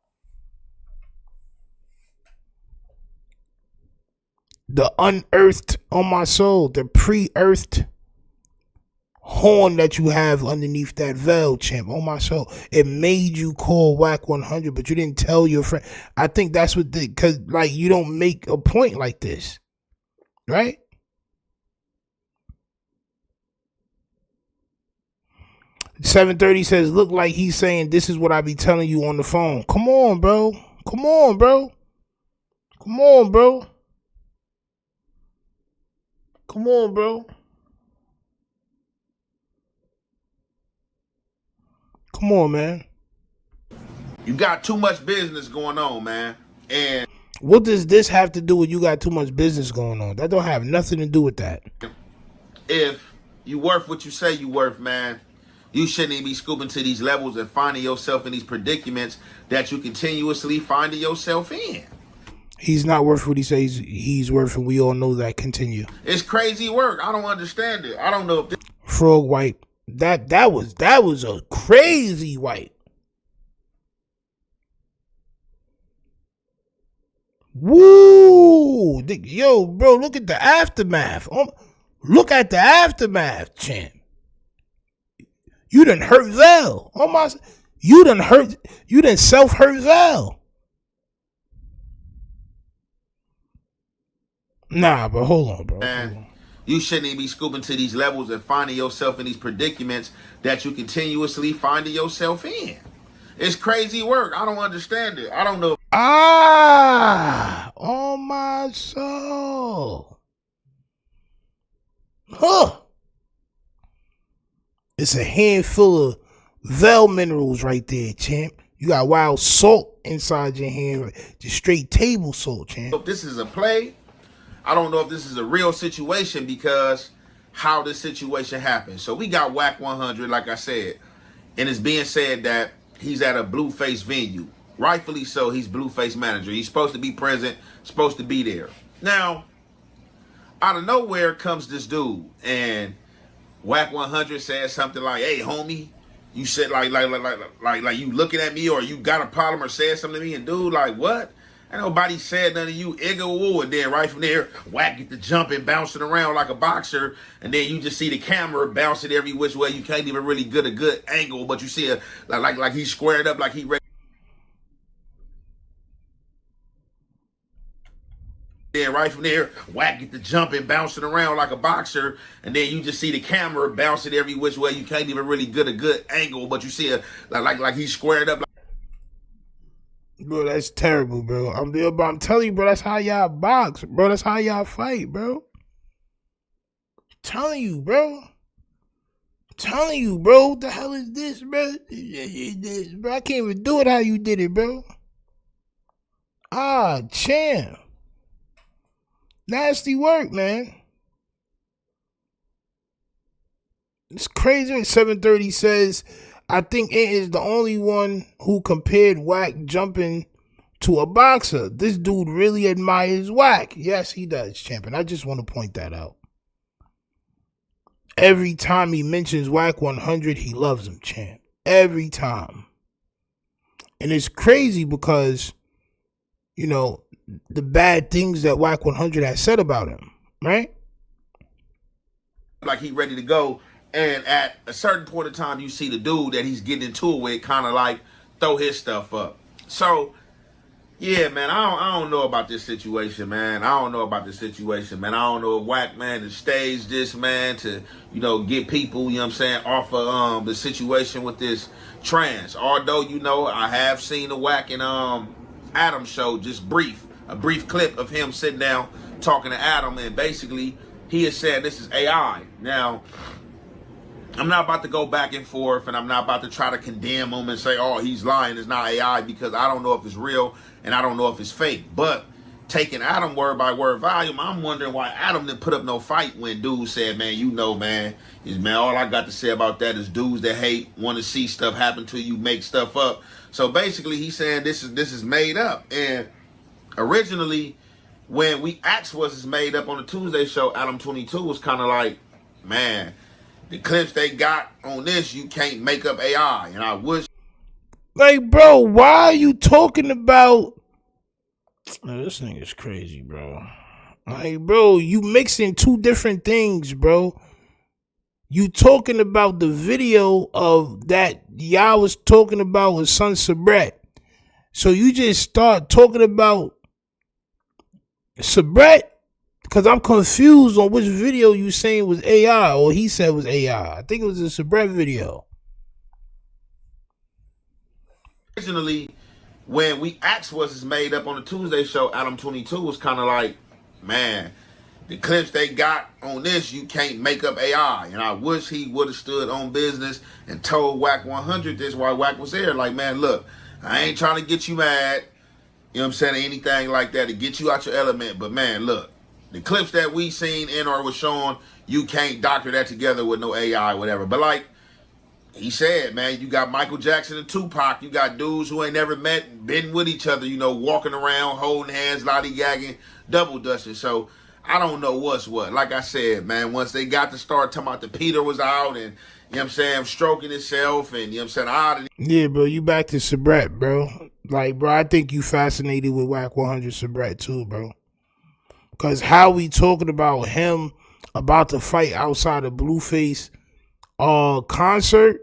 The unearthed on my soul, the pre-earthed horn that you have underneath that veil, champ, on my soul. It made you call Wack 100, but you didn't tell your friend. I think that's what because like you don't make a point like this, right? $730 says, look like he's saying this is what I be telling you on the phone. Come on, bro. Come on, bro. Come on, bro. Come on, bro. Come on, man. You got too much business going on, man. And what does this have to do with you got too much business going on? That don't have nothing to do with that. If you worth what you say you worth, man, you shouldn't even be scooping to these levels and finding yourself in these predicaments that you continuously finding yourself in. He's not worth what he says he's worth, and we all know that. Continue. It's crazy work. I don't understand it. I don't know if this frog wipe. That was a crazy wipe. Woo! Yo, bro, look at the aftermath. Look at the aftermath, champ. You done hurt Val. You done self-hurt Val. Nah, but hold on, bro. Man, you shouldn't even be scooping to these levels and finding yourself in these predicaments that you continuously finding yourself in. It's crazy work. I don't understand it. I don't know. On my soul. Huh. It's a handful of Vel minerals right there, champ. You got wild salt inside your hand. Just straight table salt, champ. If this is a play, I don't know if this is a real situation because how this situation happened. So we got Wack 100, like I said, and it's being said that he's at a Blueface venue. Rightfully so, he's Blueface manager. He's supposed to be present, supposed to be there. Now, out of nowhere comes this dude, and Wack 100 says something like, "Hey, homie, you said like you looking at me, or you got a problem, or said something to me," and dude, like, what? Ain't nobody said nothing to you, Igga. And then right from there, Wack get the jumping, bouncing around like a boxer, and then you just see the camera bouncing every which way. You can't even really get a good angle, but you see like he's squared up, like he ready. Then right from there, Wack get the jumping, bouncing around like a boxer, and then you just see the camera bouncing every which way. You can't even really get a good angle, but you see like he's squared up. Bro, that's terrible, bro. I'm telling you, bro, that's how y'all box, bro. That's how y'all fight, bro. I'm telling you, bro. What the hell is this, bro? Bro, I can't even do it how you did it, bro. Champ. Nasty work, man. It's crazy. 730 says, I think it is the only one who compared Wack jumping to a boxer. This dude really admires Wack. Yes, he does, champ. And I just want to point that out. Every time he mentions Wack 100, he loves him, champ. Every time. And it's crazy because, you know, the bad things that Wack 100 has said about him, right? Like he ready to go. And at a certain point in time, you see the dude that he's getting into it with kind of like throw his stuff up. So Yeah, man, I don't know about this situation, man. I don't know if Wack, man, has staged this, man, to, you know, get people, you know what I'm saying, off of the situation with this trans. Although, you know, I have seen the Wack and Adam show, just a brief clip of him sitting down talking to Adam, and basically he has said this is AI. Now, I'm not about to go back and forth, and I'm not about to try to condemn him and say, oh, he's lying, it's not AI, because I don't know if it's real and I don't know if it's fake. But taking Adam word by word volume, I'm wondering why Adam didn't put up no fight when dude said, man, you know, man, all I got to say about that is dudes that hate, want to see stuff happen to you, make stuff up. So basically he's saying this is made up. And originally, when we asked was this made up on the Tuesday show, Adam 22 was kind of like, man, the clips they got on this, you can't make up AI. And I wish. Like, bro, why are you talking about? Oh, this thing is crazy, bro. Like, bro, you mixing two different things, bro. You talking about the video of that y'all was talking about with Son Sabret. So you just start talking about Sabret? Because I'm confused on which video you saying was AI, or he said was AI. I think it was a Sabret video. Originally, when we asked was this made up on the Tuesday show, Adam 22 was kind of like, man, the clips they got on this, you can't make up AI. And I wish he would have stood on business and told Wack 100 this while Wack was there. Like, man, look, I ain't trying to get you mad, you know what I'm saying, anything like that to get you out your element. But, man, look. The clips that we seen in or was shown, you can't doctor that together with no AI or whatever. But like he said, man, you got Michael Jackson and Tupac. You got dudes who ain't never met, been with each other, you know, walking around, holding hands, lollygagging, double dusting. So I don't know what's what. Like I said, man, once they got to start talking about the Peter was out and, you know what I'm saying, stroking himself and, you know what I'm saying, yeah, bro, you back to Sabret, bro. Like, bro, I think you fascinated with Wack 100 Sabret too, bro. Because how we talking about him about to fight outside of Blueface concert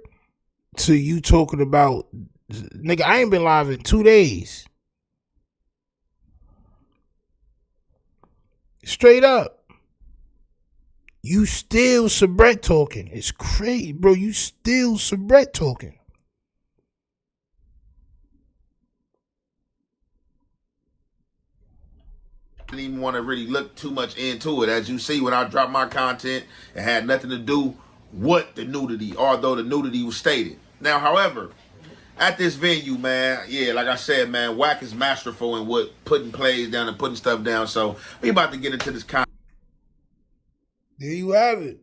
to you talking about, nigga, I ain't been live in 2 days. Straight up. You still Sabret talking. It's crazy, bro. You still Sabret talking. Didn't even want to really look too much into it. As you see, when I dropped my content, it had nothing to do with the nudity, although the nudity was stated. Now, however, at this venue, man, yeah, like I said, man, Wack is masterful in what putting plays down and putting stuff down. So we about to get into this content. There you have it.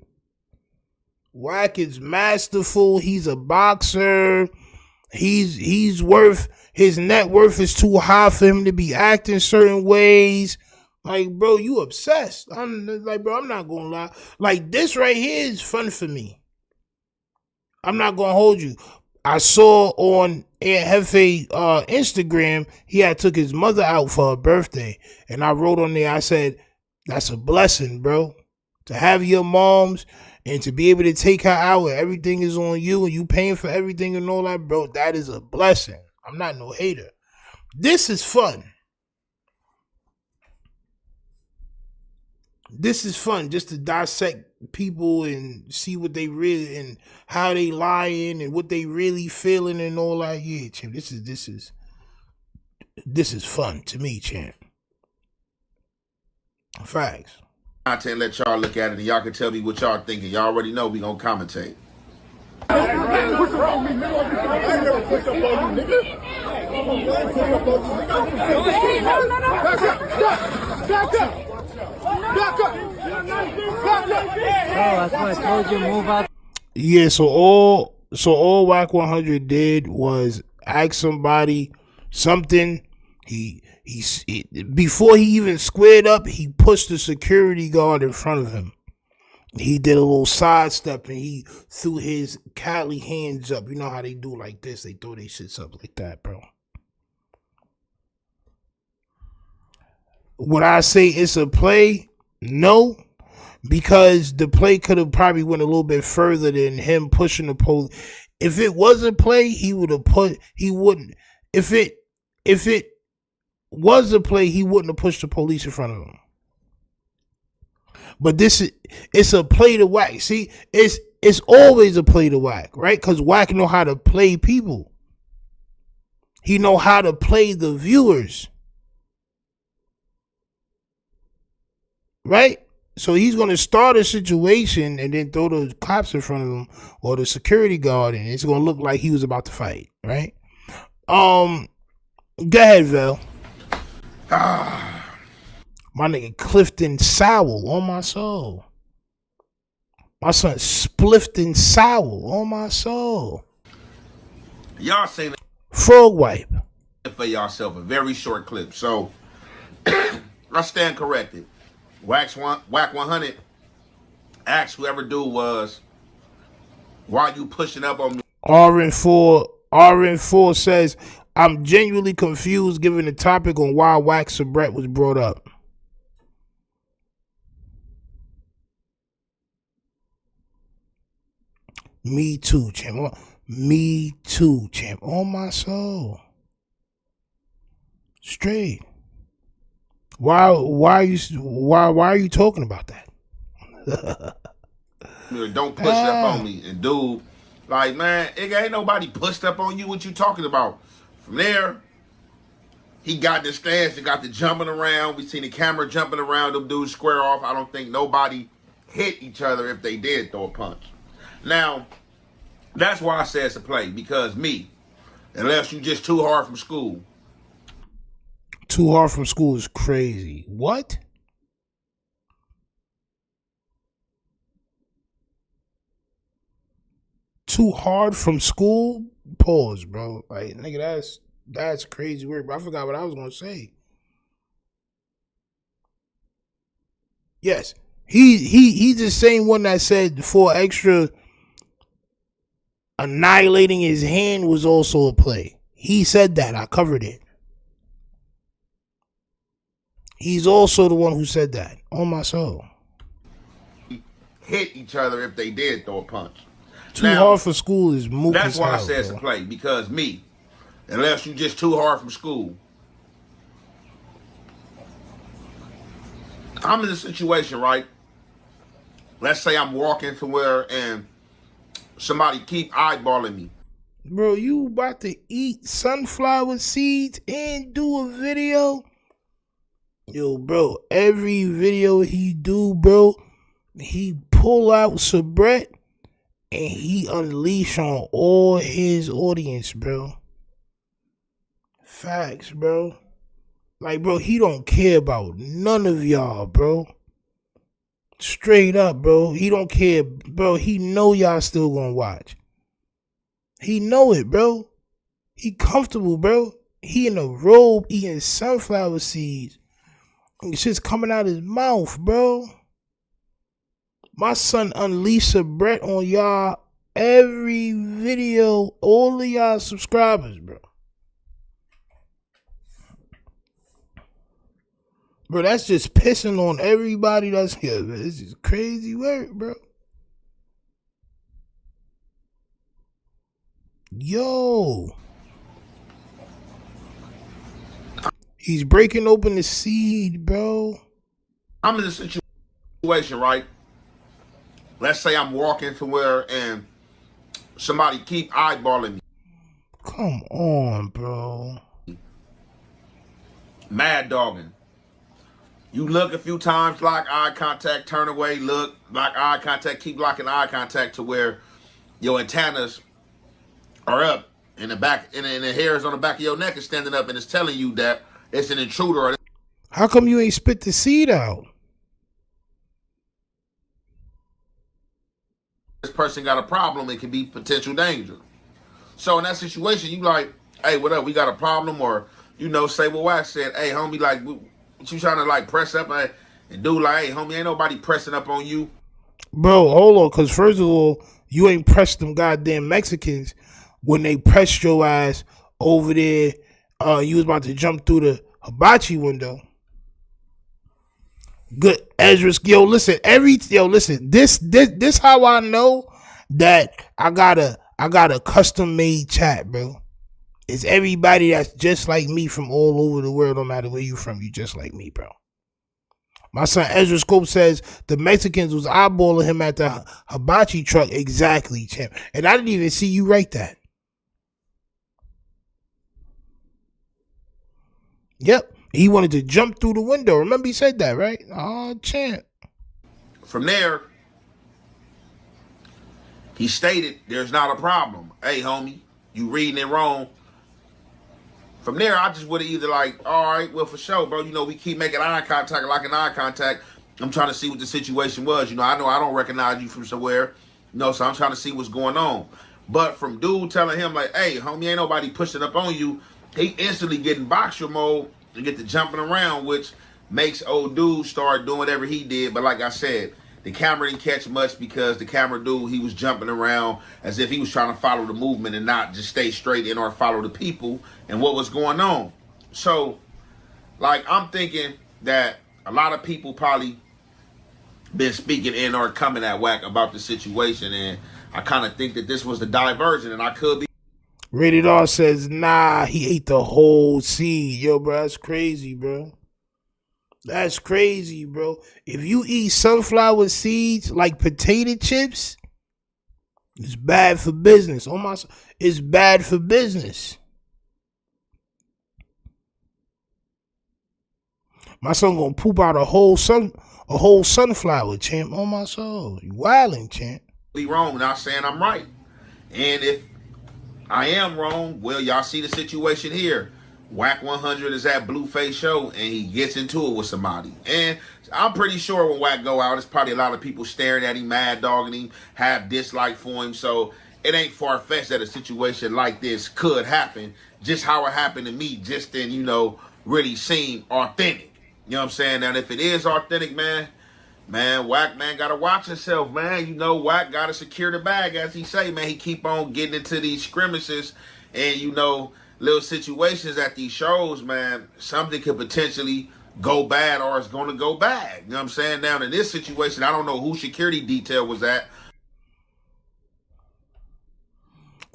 Wack is masterful. He's a boxer. He's worth, his net worth is too high for him to be acting certain ways. Like, bro, you obsessed. I'm like, bro, I'm not gonna lie. Like, this right here is fun for me. I'm not gonna hold you. I saw on Jefe Instagram, he had took his mother out for her birthday. And I wrote on there, I said, that's a blessing, bro. To have your moms and to be able to take her out and everything is on you and you paying for everything and all that, bro, that is a blessing. I'm not no hater. This is fun. This is fun, just to dissect people and see what they really and how they lying and what they really feeling and all that. Yeah, champ. This is fun to me, champ. Facts. Content, let y'all look at it and y'all can tell me what y'all thinking. Y'all already know we gonna commentate. What's wrong with me, nigga? I ain't never pushed up on you, nigga. Back up. Back up. That's why I told you move out. Yeah, so all Wack 100 did was ask somebody something. He before he even squared up, he pushed the security guard in front of him. He did a little sidestep and he threw his Cali hands up. You know how they do like this? They throw their shits up like that, bro. Would I say it's a play? No, because the play could have probably went a little bit further than him pushing the pole. If it was a play, he would have put. He wouldn't. If it was a play, he wouldn't have pushed the police in front of him. But it's a play to Wack. See, it's always a play to Wack, right? Because Wack know how to play people. He know how to play the viewers. Right? So he's going to start a situation and then throw the cops in front of him or the security guard, and it's going to look like he was about to fight, right? Go ahead, Vel. My nigga Clifton Sowell on my soul. My son Splifton Sowell on my soul. Y'all seen it. Frog wipe. For yourself, a very short clip. So, I stand corrected. Wack 100 asked whoever dude was, why you pushing up on me? RN4 says, I'm genuinely confused given the topic on why Wack Sabret was brought up. Me too, champ. Me too, champ. On my soul. Straight. Why are you talking about that? Don't push up on me. And dude, like, man, it ain't nobody pushed up on you. What you talking about? From there, he got the stance and got the jumping around. We seen the camera jumping around. Them dudes square off. I don't think nobody hit each other if they did throw a punch. Now, that's why I say it's a play. Because me, unless you just too hard from school. Too hard from school is crazy. What? Too hard from school? Pause, bro. Like, nigga, that's crazy word, bro. I forgot what I was gonna say. Yes. He's the same one that said for extra annihilating his hand was also a play. He said that. I covered it. He's also the one who said that. On my soul. Hit each other if they did throw a punch. Too hard for school is moot. That's why I say it's a play. Because me, unless you just too hard from school. I'm in a situation, right? Let's say I'm walking to where and somebody keep eyeballing me. Bro, you about to eat sunflower seeds and do a video? Yo, bro, every video he do, bro, he pull out Sabret and he unleash on all his audience, bro. Facts, bro. Like, bro, he don't care about none of y'all, bro. Straight up, bro. He don't care, bro. He know y'all still gonna watch. He know it, bro. He comfortable, bro. He in a robe eating sunflower seeds. Shit's coming out his mouth, bro. My son unleashed a Brett on y'all every video, all of y'all subscribers, bro. Bro, that's just pissing on everybody that's here, man. This is crazy work, bro. Yo. He's breaking open the seed, bro. I'm in a situation, right? Let's say I'm walking to where and somebody keep eyeballing me. Come on, bro. Mad dogging. You look a few times, lock eye contact, turn away, look, lock eye contact, keep locking eye contact to where your antennas are up and the back and the hairs on the back of your neck is standing up and it's telling you that it's an intruder. How come you ain't spit the seed out? This person got a problem, it can be potential danger. So in that situation, you like, hey, what up? We got a problem, or say what Wack said. Hey, homie, like, what you trying to like press up and do? Like, hey, homie, ain't nobody pressing up on you. Bro, hold on, because first of all, you ain't pressed them goddamn Mexicans when they pressed your ass over there. You was about to jump through the hibachi window. Good, Ezra. Yo, listen. This how I know that I got a custom made chat, bro. It's everybody that's just like me from all over the world, no matter where you from. You just like me, bro. My son Ezra Scope says the Mexicans was eyeballing him at the hibachi truck. Exactly, champ. And I didn't even see you write that. Yep. He wanted to jump through the window. Remember he said that, right? Oh, champ. From there, he stated there's not a problem. Hey, homie, you reading it wrong. From there, I just would have either like, all right, well, for sure, bro. You know, we keep making eye contact, locking eye contact. I'm trying to see what the situation was. You know I don't recognize you from somewhere. You know, so I'm trying to see what's going on. But from dude telling him like, hey, homie, ain't nobody pushing up on you, he instantly getting boxer mode and get to jumping around, which makes old dude start doing whatever he did. But like I said, the camera didn't catch much because the camera dude, he was jumping around as if he was trying to follow the movement and not just stay straight in or follow the people and what was going on. So, like, I'm thinking that a lot of people probably been speaking in or coming at Wack about the situation, and I kind of think that this was the diversion, and I could be. Rated R says, nah, he ate the whole seed. Yo, bro, that's crazy, bro. That's crazy, bro. If you eat sunflower seeds like potato chips, it's bad for business. Oh my, it's bad for business. My son gonna poop out a whole sunflower, champ. On my soul, you wildin', champ. Be wrong, not saying I'm right. And if I am wrong, well, y'all see the situation here. Wack 100 is at Blueface show, and he gets into it with somebody. And I'm pretty sure when Wack go out, there's probably a lot of people staring at him, mad dogging him, have dislike for him. So it ain't far-fetched that a situation like this could happen. Just how it happened to me just didn't, you know, really seem authentic. You know what I'm saying? Now, if it is authentic, man, Wack, man, got to watch himself, man. You know, Wack got to secure the bag, as he say, man. He keep on getting into these skirmishes and, you know, little situations at these shows, man. Something could potentially go bad or it's going to go bad. You know what I'm saying? Now, in this situation, I don't know who security detail was at.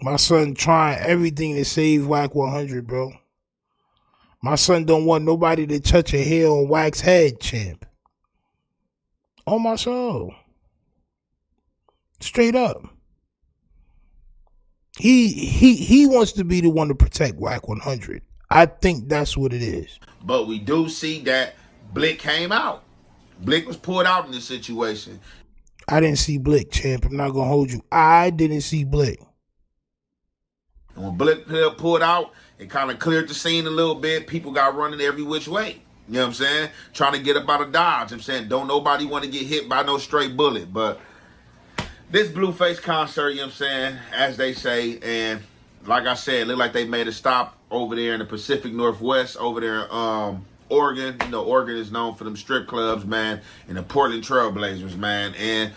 My son trying everything to save Wack 100, bro. My son don't want nobody to touch a hair on Wack's head, champ. On my soul. Straight up. He wants to be the one to protect Wack 100. I think that's what it is. But we do see that Blick came out. Blick was pulled out in this situation. I didn't see Blick, champ. I'm not gonna hold you. I didn't see Blick. And when Blick pulled out, it kind of cleared the scene a little bit. People got running every which way. You know what I'm saying? Trying to get up out of Dodge. I'm saying, don't nobody want to get hit by no straight bullet. But this Blueface concert, you know what I'm saying, as they say, and like I said, it looked like they made a stop over there in the Pacific Northwest, over there in Oregon. You know, Oregon is known for them strip clubs, man, and the Portland Trailblazers, man. And,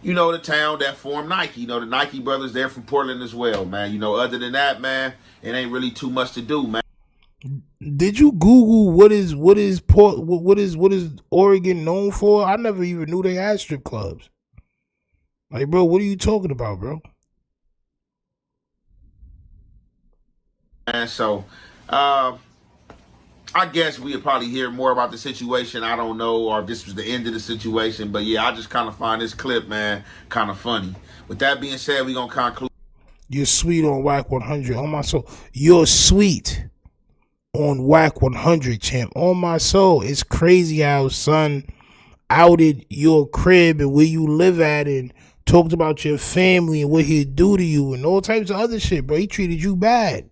you know, the town that formed Nike. You know, the Nike brothers, they're from Portland as well, man. You know, other than that, man, it ain't really too much to do, man. Did you Google what is Oregon known for? I never even knew they had strip clubs. Like, bro, what are you talking about, bro? And so, I guess we'll probably hear more about the situation. I don't know, or if this was the end of the situation. But yeah, I just kind of find this clip, man, kind of funny. With that being said, we're going to conclude. You're sweet on Wack 100. On my soul. You're sweet on Wack 100, champ. On my soul. It's crazy how son outed your crib and where you live at and talked about your family and what he'd do to you and all types of other shit, bro. He treated you bad.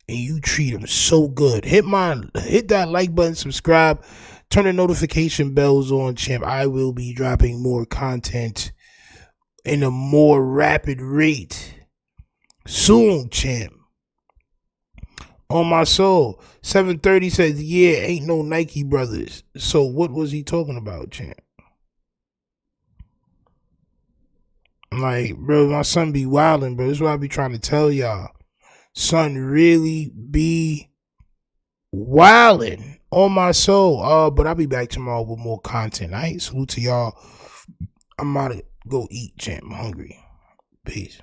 And you treat him so good. Hit that like button, subscribe, turn the notification bells on, champ. I will be dropping more content in a more rapid rate soon, champ. On my soul. 730 says, yeah, ain't no Nike brothers. So what was he talking about, champ? Like, bro, my son be wilding, bro. This is what I be trying to tell y'all. Son really be wilding on my soul. But I'll be back tomorrow with more content. All right, salute to y'all. I'm about to go eat, champ. I'm hungry. Peace.